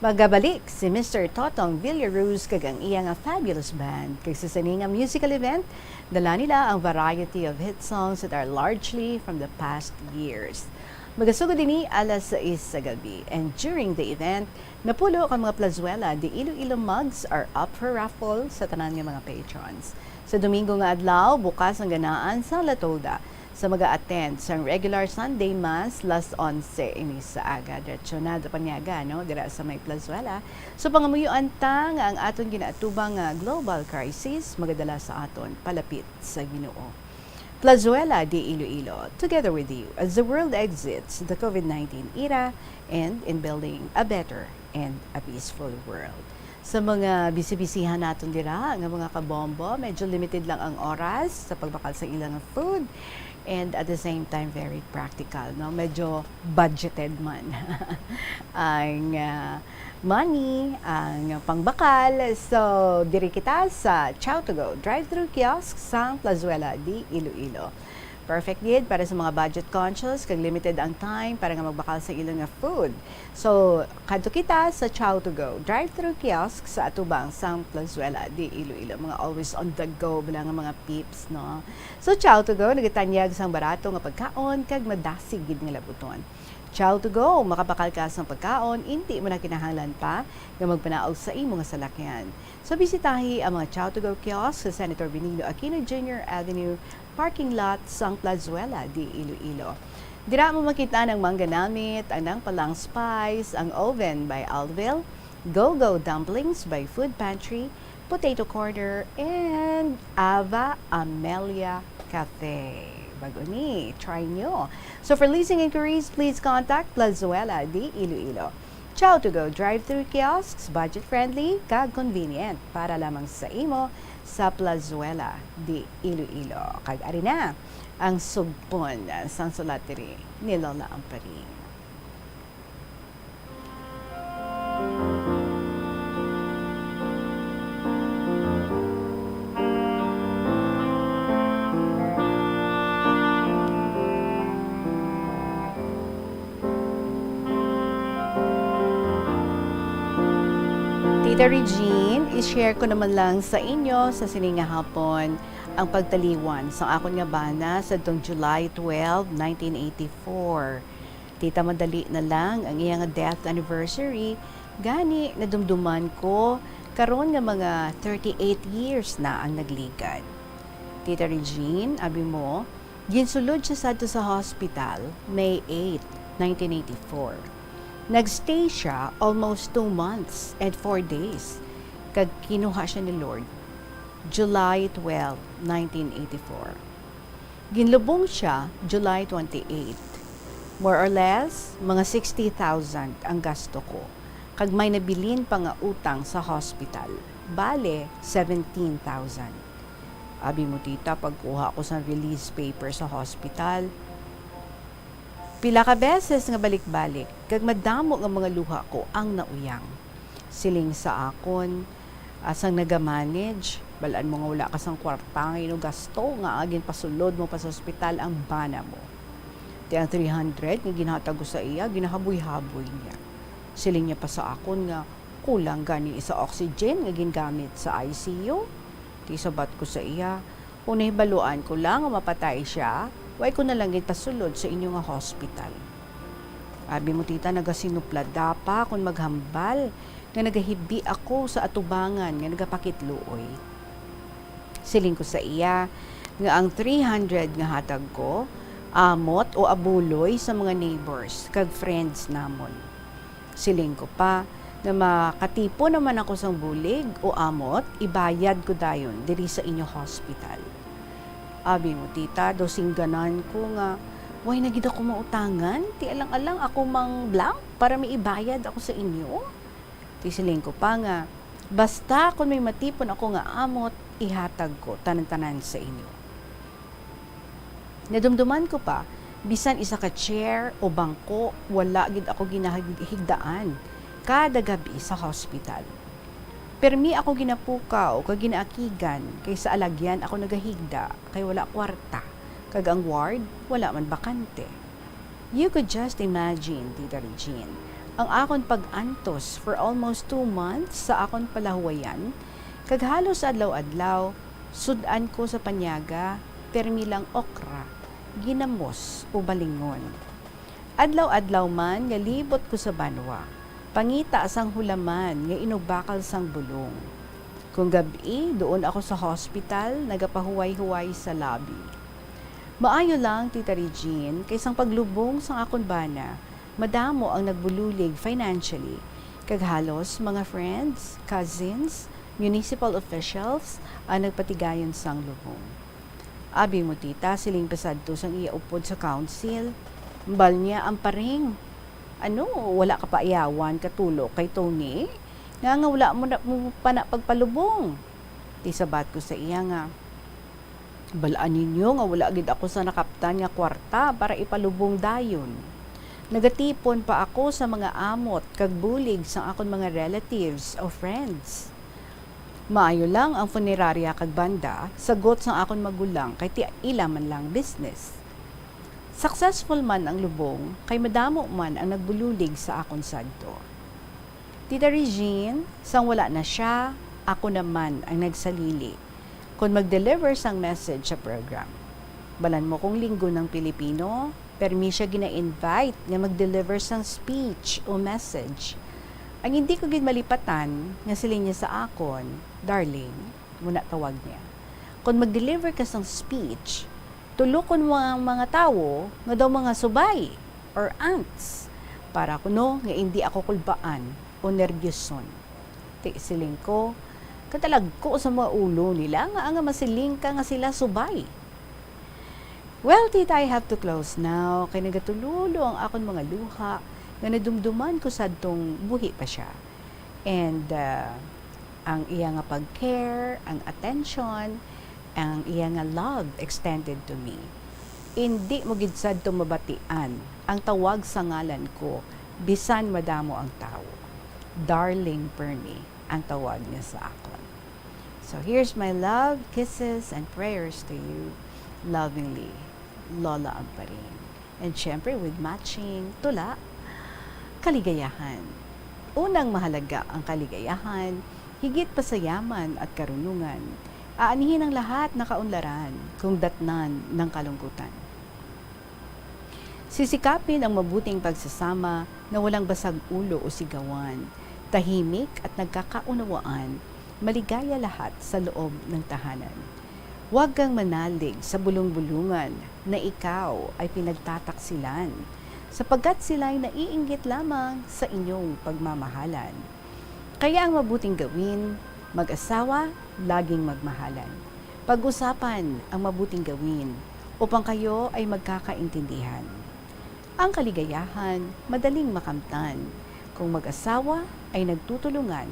Magabalik si Mr. Totong Villaruz kag ang iyang fabulous band. Kag sa sininga musical event, dala nila ang variety of hit songs that are largely from the past years. Magasugod din alas 6 sa gabi. And during the event, napulo ang mga Plazuela di Iloilo mugs are up for raffle sa tanan nga mga patrons. Sa Domingo nga adlaw, bukas ang ganaan sa Latoda sa mag-attend sa regular Sunday Mass last 11 ini sa aga. Diretso na panyaga, no? Dira sa may Plazuela. So pangamuyuan ta nga ang aton ginaatubang global crisis magadala sa aton palapit sa Ginoo. Plazuela di Iloilo, together with you as the world exits the COVID-19 era and in building a better and a peaceful world. Sa mga bisibisihan naton dira nga mga kabombo, medyo limited lang ang oras sa pagbakal sa ilang food and at the same time very practical, no? Medyo budgeted man ang money, ang pangbakal. So diri kita sa Chow to Go drive-thru kiosk sa Plazuela di Iloilo. Perfect gid para sa mga budget conscious kag limited ang time para nga magbakal sa ilang food. So kadto kita sa Chow to Go drive-thru kiosk sa atubang sang Plazuela di Iloilo. Mga always on the go bala nga mga peeps, no. So Chow to Go nagatanyag sang barato nga pagkaon kag madasig gid nga labuton. Chow to Go, makabakal ka sa pagkaon, hindi mo na kinahanglan pa nga magpanaog sa imo nga salakyan. So bisitahi ang mga Chow to Go kiosk sa Senator Benigno Aquino Jr. Avenue parking lot sang Plazuela di Iloilo. Dira mo makita ng mangganamit, ang nang palang spice, ang oven by Alville, Go-Go Dumplings by Food Pantry, Potato Corner, and Ava Amelia Cafe. Bago ni, try nyo. So for leasing inquiries, please contact Plazuela de Iloilo. Chow to go drive-thru kiosks, budget-friendly, kag convenient para lamang sa imo sa Plazuela de Iloilo. Kag ari na ang sugpon sang sulatiri ni Lola Amparing. Tita Regine, i-share ko naman lang sa inyo sa sininga hapon ang pagtaliwan sa akon nga bana sa July 12, 1984. Tita, madali na lang ang iyang death anniversary. Gani, nadumduman ko karon nga mga 38 years na ang nagligad. Tita Regine, abi mo, ginsulod siya sadto sa hospital May 8, 1984. Nagstay siya almost 2 months and 4 days. Kag kinuha siya ni Lord July 12, 1984. Ginlubong siya July 28. More or less, mga 60,000 ang gasto ko. Kag may nabilin pa nga utang sa hospital. Bale, 17,000. Abi mo tita, pagkuha ko sa release paper sa hospital, pila ka beses nga balik-balik, kag madamo nga mga luha ko ang nauyang. Siling sa akon, asang nagamanage, balaan mo nga wala ka sang kwarta nga gasto nga agin pasulod mo pa sa ospital ang bana mo. Di ang 300 nga ginhatag ko sa iya, ginahaboy-haboy niya. Siling niya pa sa akon nga kulang gani sa oxygen nga gingamit sa ICU. Di sabat ko sa iya, kung nahibaluan ko lang nga mapatay siya, way ko na lang pasulod sa inyo nga hospital. Abi mo tita, nagasinuplada pa kung maghambal nga nagahibi ako sa atubangan nga nagapakitluoy. Siling ko sa iya nga ang 300 nga hatag ko, amot o abuloy sa mga neighbors kag friends namon. Siling ko pa na makatipo naman ako sang bulig o amot, ibayad ko dayon diri sa inyo hospital. Abi mo tita, dosing ganan ko nga, way na gid ako mautangan, ti alang-alang ako mang blank para may ibayad ako sa inyo. Ti siling ko pa nga, basta kung may matipon ako nga amot, ihatag ko tanan-tanan sa inyo. Nadumduman ko pa, bisan isa ka chair o bangko, wala gid ako ginahigdaan kada gabi sa hospital. Permi ako ginapukaw kag ginaakigan kay sa alagyan ako nagahigda kay wala kwarta kag ang ward wala man bakante. You could just imagine, Tita Regine, ang akon pag-antos for almost 2 months sa akon palahuwayan kag halos adlaw-adlaw sudan ko sa panyaga permi lang okra, ginamos o balingon. Adlaw-adlaw man nga libot ko sa banwa. Pangita sang hulaman nga inubakal sang bulong. Kung gabi, doon ako sa hospital, nagapahuway-huway sa lobby. Maayo lang, Tita Regine, kaysang paglubong sang akon bana, madamo ang nagbululig financially, kag halos mga friends, cousins, municipal officials ang nagpatigayon sang lubong. Abi mo tita, siling pasadto sang iaupod sa council, mbal niya ang paring. Ano, wala ka pa iyawan katulo kay Tony? Nga wala mo na pa na pagpalubong. Isabat ko sa iya nga, balaan ninyo nga wala gid ako sa nakaptan nga kwarta para ipalubong dayon. Nagatipon pa ako sa mga amot kag bulig sa akon mga relatives o friends. Maayo lang ang funeraria kag banda, sagot sa akon magulang kay ti ila man lang business. Successful man ang lubong, kay madamo man ang nagbululig sa akon sadto. Tita Regine, sang wala na siya, ako naman ang nagsalili kung mag-deliver sang message sa program. Balan mo kung linggo ng Pilipino, permi siya gina-invite nga mag-deliver sang speech o message. Ang hindi ko gid malipatan, nga siling niya sa akon, darling, muna tawag niya. Kung mag-deliver ka sang speech, tulukon mo ang mga tao nga daw mga subay or ants para kuno nga hindi ako kulbaan o nerbyoson. Ti siling ko, katalagko sa mga ulo nila nga masiling ka nga sila subay. Well, tita, I have to close now. Kay nagatululo ang akon mga luha nga nadumduman ko sa dong buhi pa siya. And ang iya nga pag-care, ang attention, ang iya nga love extended to me. Hindi mo gid sad tong mabatian ang tawag sa ngalan ko bisan madamo ang tao. Darling Pernie ang tawag niya sa akon. So here's my love, kisses, and prayers to you. Lovingly, Lola Amparin. And syempre with matching tula, kaligayahan. Unang mahalaga ang kaligayahan, higit pa sa yaman at karunungan. Aanihin ang lahat na kaunlaran kung datnan ng kalungkutan. Sisikapin ang mabuting pagsasama na walang basag ulo o sigawan, tahimik at nagkakaunawaan, maligaya lahat sa loob ng tahanan. Huwag kang manalig sa bulong-bulungan na ikaw ay pinagtataksilan, sapagkat sila'y naiinggit lamang sa inyong pagmamahalan. Kaya ang mabuting gawin, mag-asawa, laging magmahalan. Pag-usapan ang mabuting gawin upang kayo ay magkakaintindihan. Ang kaligayahan, madaling makamtan kung mag-asawa ay nagtutulungan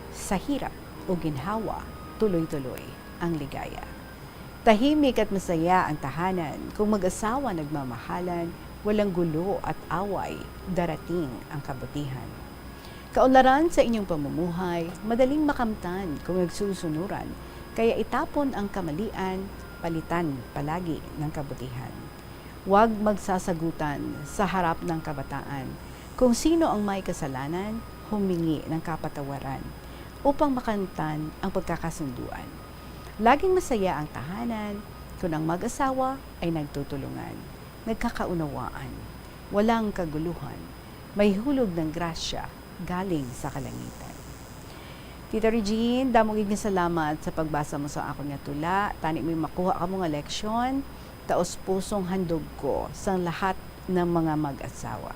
sa hirap o ginhawa, tuloy-tuloy ang ligaya. Tahimik at masaya ang tahanan kung mag-asawa nagmamahalan, walang gulo at away, darating ang kabutihan. Kaunlaran sa inyong pamumuhay, madaling makamtan kung nagsusunuran, kaya itapon ang kamalian, palitan palagi ng kabutihan. Huwag magsasagutan sa harap ng kabataan kung sino ang may kasalanan, humingi ng kapatawaran upang makamtan ang pagkakasunduan. Laging masaya ang tahanan kung ang mag-asawa ay nagtutulungan, nagkakaunawaan, walang kaguluhan, may hulog ng grasya galing sa kalangitan. Tita Regine, damong iging salamat sa pagbasa mo sa akong nga tula. Tani mo makuha ka mo nga leksyon, taos pusong handog ko sa lahat ng mga mag-asawa.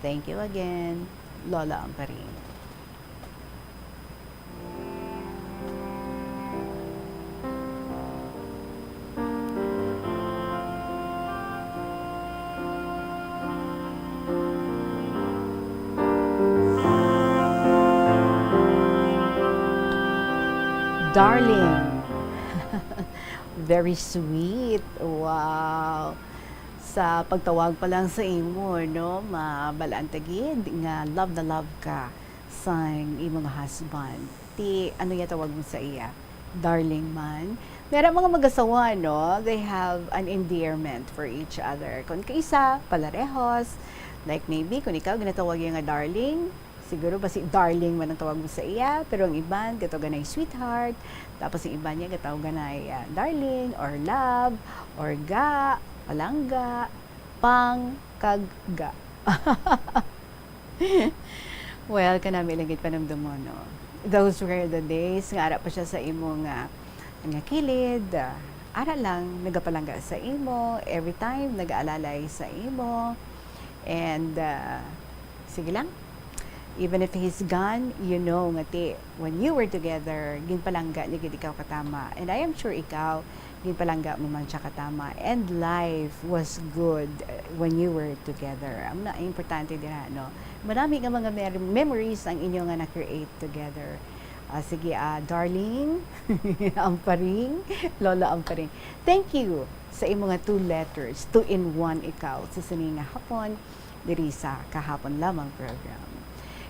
Thank you again, Lola Amparin. Darling. Very sweet. Wow. Sa pagtawag pa lang sa imo, no, mabalaan tagid nga love na love ka sa imong husband. Ti ano ya tawag mo sa iya? Darling man. Meron mga mag-asawa, no, they have an endearment for each other. Kung kaisa, palarehos. Like maybe kung ikaw ginatawag yung nga darling, siguro ba si darling man ang tawag mo sa iya, pero ang iban katawagan ay sweetheart, tapos yung iban niya katawagan ay darling or love or ga, palangga, pang, kagga. Well, kanami langit panamdam mo, no. Those were the days nga ara pa siya sa imo nga kilid, ara lang nagapalangga sa imo, every time nag-aalalay sa imo, and sige lang. Even if he's gone, you know nga ti, when you were together, ginpalangga niya gid ikaw katama. And I am sure ikaw, ginpalangga mo man siya katama. And life was good when you were together. Ang importante din no. Marami nga mga memories ang inyo nga na-create together. Sige, darling, Amparing, Lola Amparing. Thank you sa imong nga 2 letters, 2-in-1 ikaw sa sininga hapon, diri sa kahapon lamang program.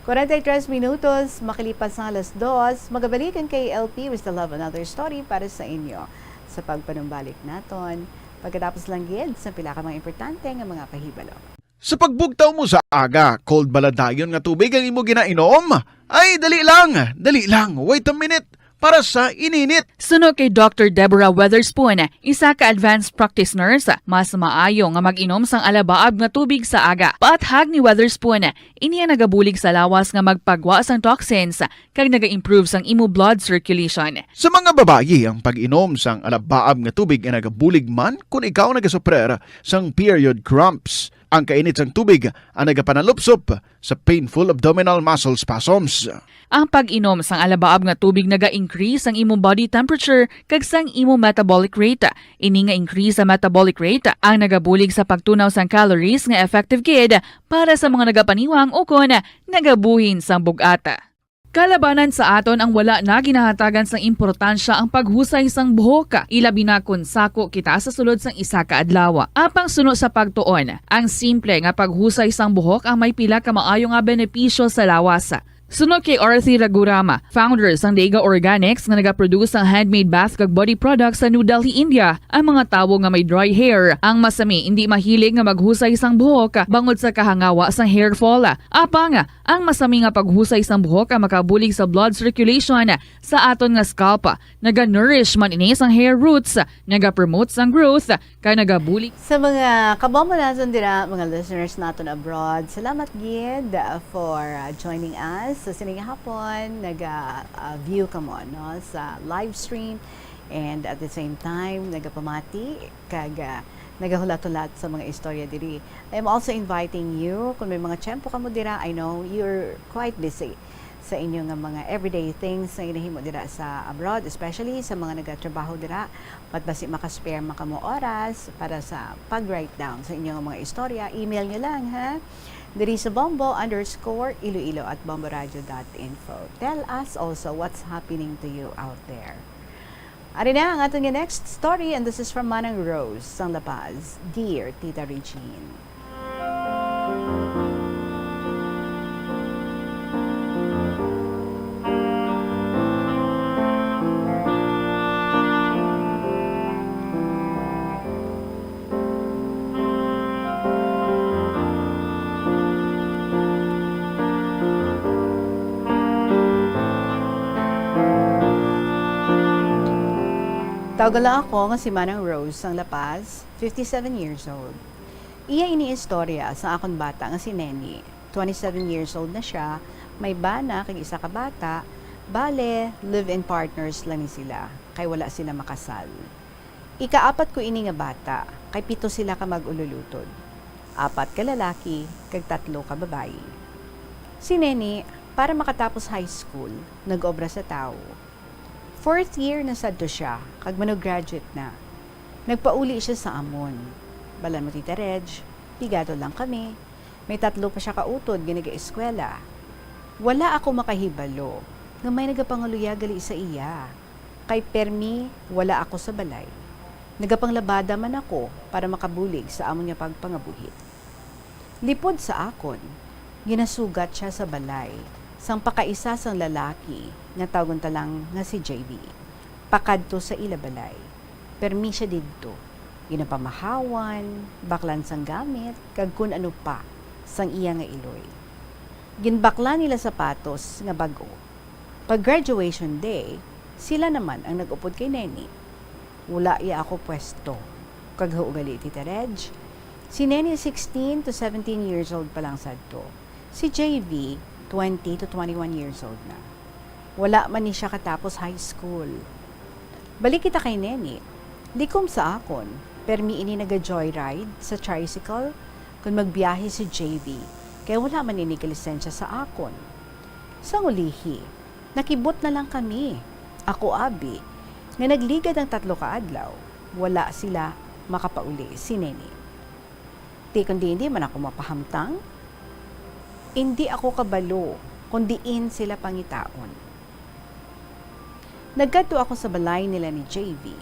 43 minutos, makalipas ng alas 2, magabalikan kay LP with the Love Another Story para sa inyo sa pagpanumbalik naton. Pagkatapos lang gid sa pila ka mga importante nga mga pahibalo. Sa pagbugtaw mo sa aga, cold baladayon nga tubig ang imo ginainom? Ay, dali lang, wait a minute. Para sa ininit. Suno kay Dr. Deborah Weatherspoon, isa ka advanced practice nurse, mas maayo nga mag-inom sang alabaab nga tubig sa aga. Paathag ni Weatherspoon, iniya nagabulig sa lawas nga magpagwa sang toxins kag naga-improve sang imo blood circulation. Sa mga babayi, ang pag-inom sang alabaab nga tubig ay nagabulig man kung ikaw nagasuprer sang period cramps. Ang kainit sang tubig ang nagapanalupsop sa painful abdominal muscle spasms. Ang pag-inom sang alabaab nga tubig naga-increase ang imong body temperature kag sang imong metabolic rate. Ini nga increase sa metabolic rate ang nagabulig sa pagtunaw sang calories nga effective gid para sa mga nagapaniwang o kon nagabuhin sang bugata. Kalabanan sa aton ang wala na ginahatagan sang importansya ang paghusay sang buhok, ilabi na kun sako kita sa sulod sang isa ka adlaw. Apang suno sa pagtuon, ang simple nga paghusay sang buhok ang may pila ka maayo nga benepisyo sa lawas. Sunod kay Arthi Ragurama, founder sang Dega Organics nga nagaproduce ng handmade bath kag body products sa New Delhi, India, ang mga tawo nga may dry hair, ang masami hindi mahilig nga maghusay sang buhok bangod sa kahangawa sang hair fall. Apang ang masami nga paghusay sang buhok ang makabulig sa blood circulation sa aton nga scalp, naga-nourish man ini sang hair roots, naga-promote sang growth, kay nagabulig Sa mga kabombo natin dira, mga listeners natin abroad, salamat gid for joining us sa sining hapon, nag-view ka mo no, sa live stream, and at the same time, nagapamati, kag nagahulat-hulat sa mga istorya diri. I'm also inviting you, kung may mga tiyempo ka mo dira, I know you're quite busy sa inyong mga everyday things na inahimo dira sa abroad, especially sa mga nagatrabaho dira, pat basi makaspare makamo oras para sa pag-write down sa inyong mga istorya, email nyo lang ha, diri sa bombo_iloilo@bomboradio.info. Tell us also what's happening to you out there. Ari na ang ating next story, and this is from Manang Rose sang La Paz. Dear Tita Regine. Tawagala ako nga si Manang Rose sang La Paz, 57 years old. Iya iniistorya sa akong bata nga si Neni. 27 years old na siya, may bana kag isa ka bata, bale live-in partners lang ni sila, kay wala sila makasal. Ikaapat ko ini nga bata, kay 7 sila ka mag-ululutod. 4 ka lalaki, kag 3 ka babayi. Si Neni, para makatapos high school, nag-obra sa tao. 4th year na sadto siya, kag graduate na. Nagpauli siya sa amon. Balan mo Tita Reg, pigado lang kami. May 3 pa siya kautod, ginaga-eskwela. Wala ako makahibalo, nga may nagapangaluya gali sa iya. Kay permi, wala ako sa balay. Nagapanglabada man ako para makabulig sa amon niya pagpangabuhit. Lipod sa akon, ginasugat siya sa balay, sang pakaisa sang lalaki, nga tawgon ta lang nga si JB. Pakadto sa ilabalay. Permi siya didto. Ginapamahawan, baklan sang gamit, kag kun ano pa, sang iya nga iloy. Ginbakla nila sapatos nga bago. Pag graduation day, sila naman ang nag-upod kay Neni. Wala iya ako pwesto. Kag ugali Tita Reg. Si Neni 16 to 17 years old pa lang sadto. Si JV 20 to 21 years old na. Wala man ni siya katapos high school. Balik kita kay Neni. Likom sa akon, permi ini naga-joyride sa tricycle kung magbiyahe si JV, kaya wala man ini lisensya sa akon. Sa ulihi, nakibot na lang kami. Ako abi, nga nagligad ang 3 ka adlaw, wala sila makapauli si Neni. Di kundi hindi man ako mapahamtang, hindi ako kabalo, kundiin sila pangitaon. Nagkadto ako sa balay nila ni JV.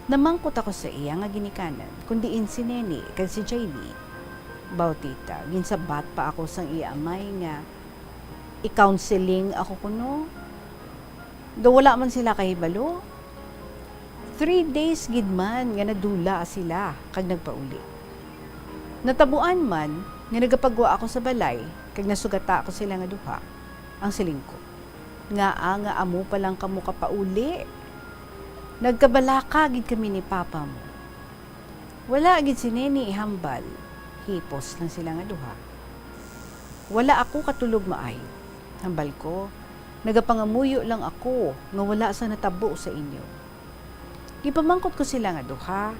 Namangkot ako sa iya nga ginikanan, kundiin si Neni kag si JV. Bautita, ginsabat pa ako sang iya amay nga i-counseling ako kuno. Do wala man sila kahibalo. 3 days gid man nga nadula sila kag nagpauli. Natabuan man nga nagapagwa ako sa balay kag nasugata ako sila nga duha. Ang siling ko, nga amo pa lang kamo kapauli. Nagkabalaka gid kami ni papa mo. Wala gid si Neni ihambal. Hipos lang sila nga duha. Wala ako katulog maayo. Hambal ko, nagapangamuyo lang ako nga wala sa natabo sa inyo. Gipamangkot ko sila nga duha,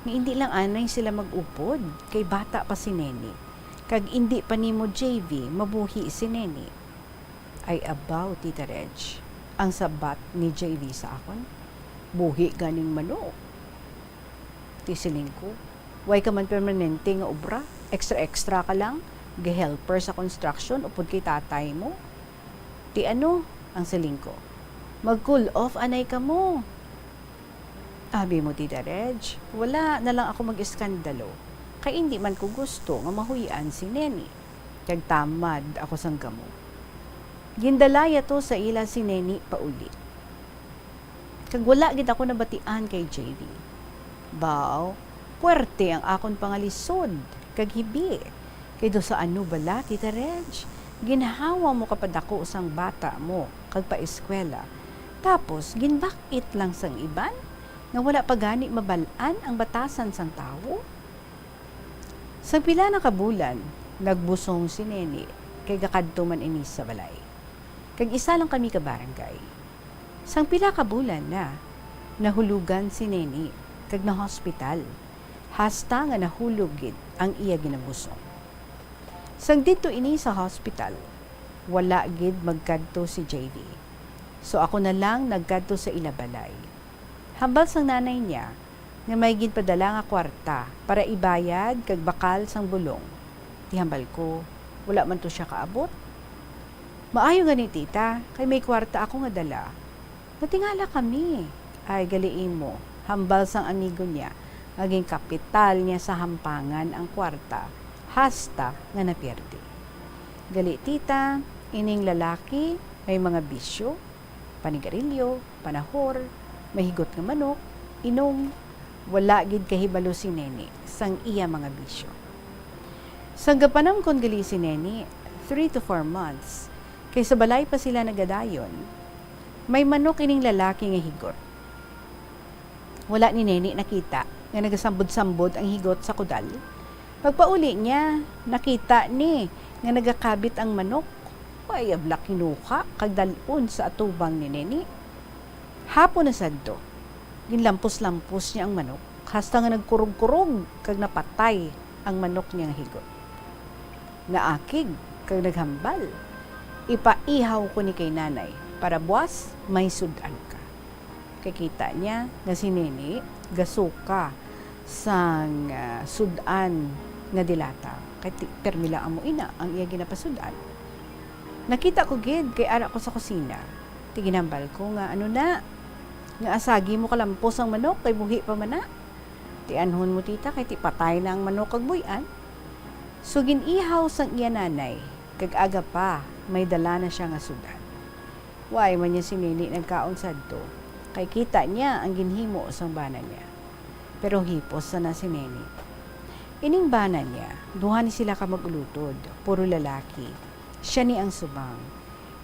Nga hindi lang anay sila mag-upod, kay bata pa si Neni. Kag hindi pa nimo JV, mabuhi si Neni. Ay abaw, Tita Reg, ang sabat ni JV sa akon. Buhi ganing manok. Tisiling ko, way ka man permanente nga obra, extra ka lang, ge-helper sa construction, upod kay tatay mo. Ti ano, ang siling ko, mag-cool off anay ka mo. Abi mo, Tita Reg, wala na lang ako mag-iskandalo. Kay hindi man ko gusto nga mahuyan si Neni. Kag tamad ako sang gamo. Gindalaya to sa ila si Neni pauli. Kag wala gid ako nabatian kay JV. Baw, puwerte ang akon pangalisod, kag hibi. Kay do sa ano bala, Tita Reg? Ginhawa mo kapad ako sang bata mo, kag pa-eskwela. Tapos, ginbakit lang sang iban? Nga wala pa gani mabalaan ang batasan sang tawo? Sa pila na kabulan, nagbusong si Neni kay gakadto man inis sa balay. Kag isa lang kami ka barangay. Sang pila ka bulan na, nahulugan si Neni kag na hospital. Hasta nga nahulog gid ang iya ginabusong. Sang dito ini sa hospital, wala gid magkadto si JV. So ako na lang nagkadto sa ilabalay. Hambal sang nanay niya nga may ginpadala nga kwarta para ibayad kag bakal sang bulong. Tihambal ko, wala man to siya kaabot. Maayo gani tita, kay may kwarta ako nga dala. Natingala kami. Ay galiin mo, hambal sang amigo niya, maging kapital niya sa hampangan ang kwarta, hasta nga napiyerde. Gali tita, ining lalaki, may mga bisyo, panigarilyo, panahor, mahigot nga manok, inom, wala gid kahibalo si Neni sang iya mga bisyo. Sang gapanam kon gali si Neni, 3 to 4 months, kay sa balay pa sila nagadayon, may manok ining lalaki nga higot. Wala ni Neni nakita nga nagasambod-sambod ang higot sa kudal. Pagpauli niya, nakita ni nga nagakabit ang manok. Ay ablak kinuha kag dalun sa atubang ni Neni. Hapon na sadto, ginlampos-lampos niya ang manok, hasta nga nagkurog-kurog kag napatay ang manok niyang higot. Naakig kag naghambal. Ipaihaw ko ni kay nanay para buwas may sudan ka. Kikita niya nga si Neni gasuka sang sudan nga dilata. Kay permila amo ina ang iya ginapasudan. Nakita ko gid kay ara ko sa kusina. Tiginambal ko nga ano na, nga asagi mo kalampos ang manok kay buhi pa man na. Tianhon mo tita kay ti patay na ang manok kag buyan. So ginihaw sang iya nanay, kag aga pa may dala na siya nga sudan. Why man niya si Neni nagkaon sadto, kay kita niya ang ginhimo sang bana niya. Pero hipos na si Neni. Ining bana niya, duha ni sila ka magulutod, puro lalaki. Siya ni ang subang.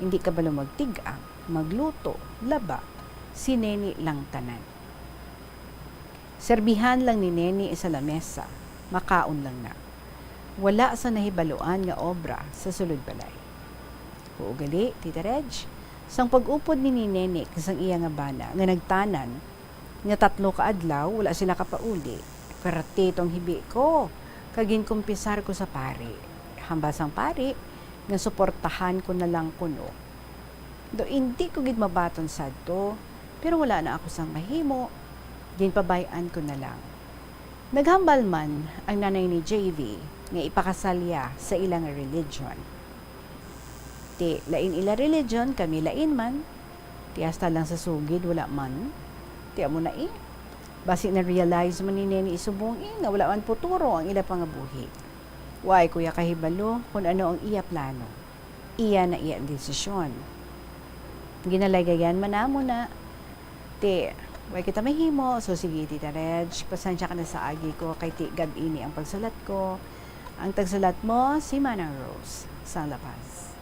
Hindi ka balo magtiga, magluto, laba, si Neni lang tanan. Serbihan lang ni Neni sa lamesa, makaon lang na. Wala sa nahibaluan nga obra sa sulod balay. Uugali, Tita Reg, sang pag-upod ni Neni kasang iya nga bana, nga nagtanan, nga 3 ka adlaw, wala sila kapauli. Perte tong hibi ko, kagin kumpisar ko sa pari. Hambasang pari, nga suportahan ko na lang kuno. Do hindi ko gid mabaton sadto, pero wala na ako sang mahimo, ginpabayan ko na lang. Naghambal man ang nanay ni JV nga ipakasalya sa ilang religion. Ti lain ila religion, kami lain man. Ti hasta lang sa sugid wala man. Ti amo na basi na realize man ni Neni isubong nga wala man puturo ang ila pangabuhi. Why kuya kahibalo kung ano ang iya plano. Iya na iya desisyon. Ginalagayan man namo na. Ti way kita mahimo, so sige Tita Reg, pasensya ka na sa agi ko kay ti gab-ini ang pagsulat ko. Ang tagsulat mo, si Manang Rose, sa La Paz.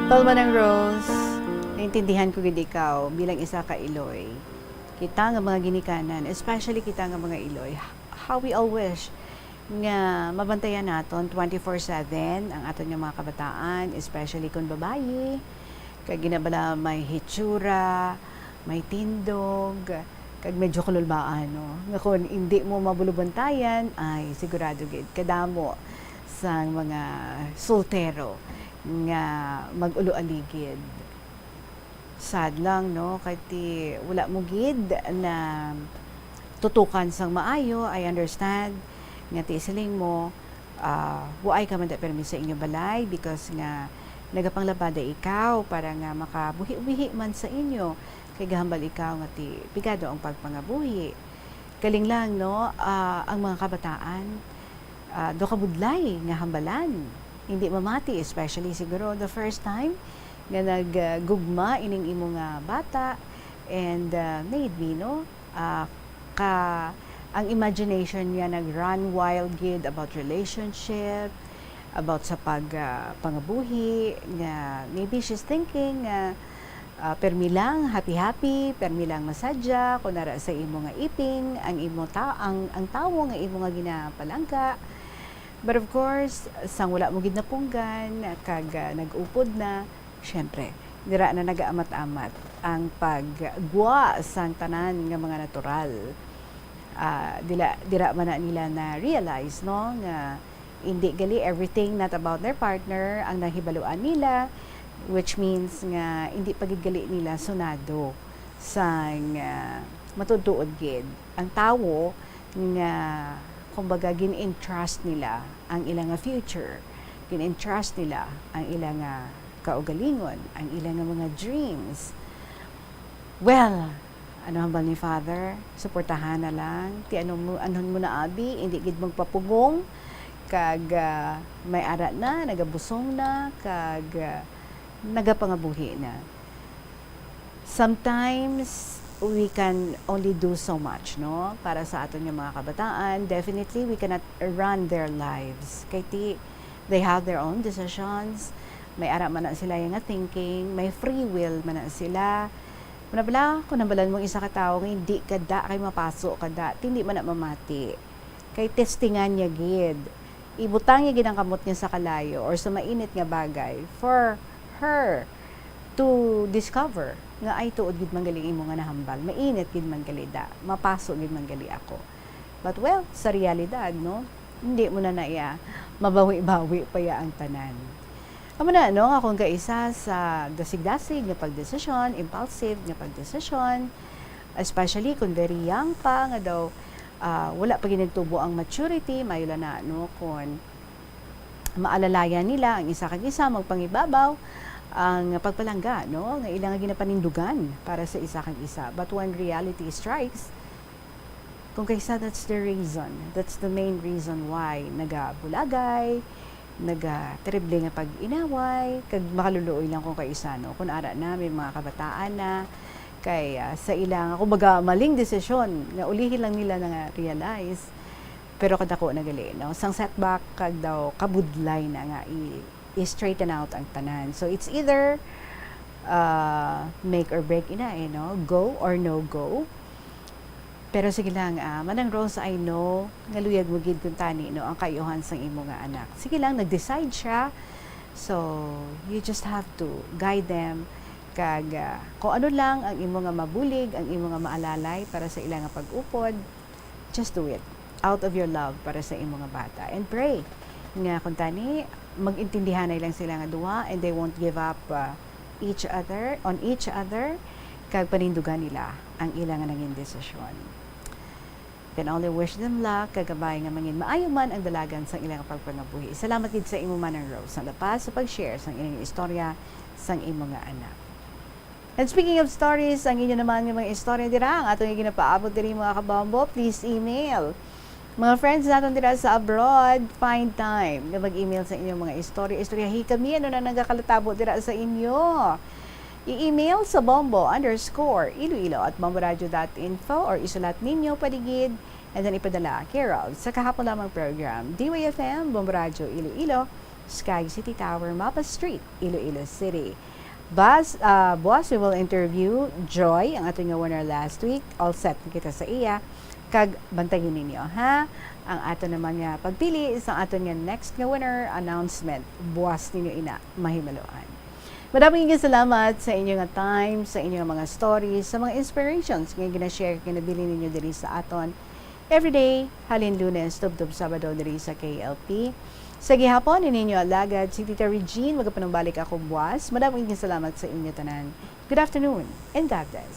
Palma ng Rose, naintindihan ko gid ikaw bilang isa ka Iloy. Kita nga mga ginikanan, especially kita nga mga Iloy, how we all wish nga mabantayan naton 24/7 ang aton nga mga kabataan, especially kung babayi, kag ginabala may hitsura, may tindog, kag medyo kululbaan, no? Nga kung hindi mo mabulubantayan, ay sigurado gid kadamo sang mga soltero nga mag-ulo aligid. Sad lang, no? Kati wala mo gid na tutukan sang maayo. I understand nga ti siling mo buay ka man da permi sa inyo balay because nga nagapanglabada ikaw para nga makabuhi-buhi man sa inyo kay gahambal ikaw nga ti pigado ang pagpangabuhi. Kaling lang, no? Ang mga kabataan do kabudlay nga hambalan, hindi mamati, especially siguro the first time nga naggugma ining imo nga bata and maybe, no, ang imagination niya nag-run wild gid about relationship, about sa pangabuhi nga maybe she's thinking permi lang happy, permi lang masadya kunara sa imo nga iping ang imo ang tawo nga imo nga ginapalangka. But of course, sang wala mo gid na punggan, kag nag-upod na, syempre, dira na nagaamat-amat ang paggwa sang tanan nga mga natural. Dira man na nila na realize, no, nga hindi gali everything not about their partner ang nahibaluan nila, which means nga hindi pagigali nila sunado sang matutuod gid ang tawo nga kumbaga gin-entrust nila ang ilang future, gin-entrust nila ang ilang kaugalingon, ang ilang mga dreams. Well, ano hambal ni Father, suportahan na lang, ti anon mo na abi, hindi gid magpapugong, kag may ara na, nagabusong na, kag nagapangabuhi na. Sometimes we can only do so much, no? Para sa aton yung mga kabataan, definitely we cannot run their lives. Kaya they have their own decisions. May ara man na sila yung thinking, may free will man na sila. Manabala, kung nabalan mong isa ka tao, hindi kada kay mapasok kada, hindi man na mamati. Kay testingan niya gid. Ibutang niya gid ang kamot niya sa kalayo or sa mainit nga bagay for her to discover nga ay tuod gid manggali imo nga nahambal, mainit gid manggali da, mapasok gid manggali ako. But well, sa realidad, no, hindi mo na naiya mabawi-bawi pa ya ang tanan. Amo na, no, akong kaisa sa dasig-dasig nga pagdesisyon, impulsive nga pagdesisyon, especially kung very young pa nga daw wala pa ginagtubo ang maturity, mayula na, no, kung maalalayan nila ang isa kag isa magpangibabaw ang pagpalangga, no, nga ilang ginapanindugan para sa isa kag isa. But when reality strikes, kung kaysa that's the reason, that's the main reason why nagabulagay, naga-terrible nga pag-inaway, kag makaluluoy lang kung kaisa, no, kung ara na may mga kabataan na kay sa ilang kumbaga maling desisyon nga ulihin lang nila nga realize, pero kadako na gali, no, sang setback kag daw kabudlay na nga i-straighten out ang tanan. So it's either make or break ina, no, go or no go. Pero sige lang, Manang Rose, I know nga luyag mo gid kun tani, no, ang kayuhan sang imo nga anak. Sige lang, nag-decide siya. So you just have to guide them kag kung ano lang ang imo nga mabulig, ang imo nga maalalay para sa ilang nga pag-upod, just do it out of your love para sa imo nga bata, and pray nga kung tani magintindihan na lang sila nga duha and they won't give up each other kag panindugan nila ang ilang nga naging desisyon. Can only wish them luck, kagabay nga mangin maayo man ang dalagan sa ilang pagpangabuhi. Salamat gid sa imo Manang Rose sa lapas sa pag-share sang ilang istorya sang imo nga anak. And speaking of stories, ang inyo naman nga mga istorya dira ang atong ginapaabot diri mga kabombo, please email. Mga friends natin dira sa abroad, find time na mag-email sa inyong mga istorya kami ano na nagakalatabo dira sa inyo. I-email sa bombo_iloilo@bomboradio.info or isulat ninyo paligid and then ipadala care of sa kahapon lamang program DYFM Bombo Radio Iloilo Sky City Tower, Mapa Street, Iloilo City. Boss, we will interview Joy, ang ating nga winner last week. All set na kita sa iya. Kag bantayin ninyo, ha? Ang ato naman nga pagpili sa aton nga next nga winner announcement. Buwas ninyo ina, mahimaluan. Maraming salamat sa inyong nga time, sa inyong mga stories, sa mga inspirations nga gina-share, ginabili ninyo diri sa aton. Everyday, halin Lunes, tub-tub Sabado diri sa KLP. Sa gihapon, ininyo alagad si Tita Regine, magapanumbalik ako buwas. Maraming salamat sa inyo tanan. Good afternoon and God bless.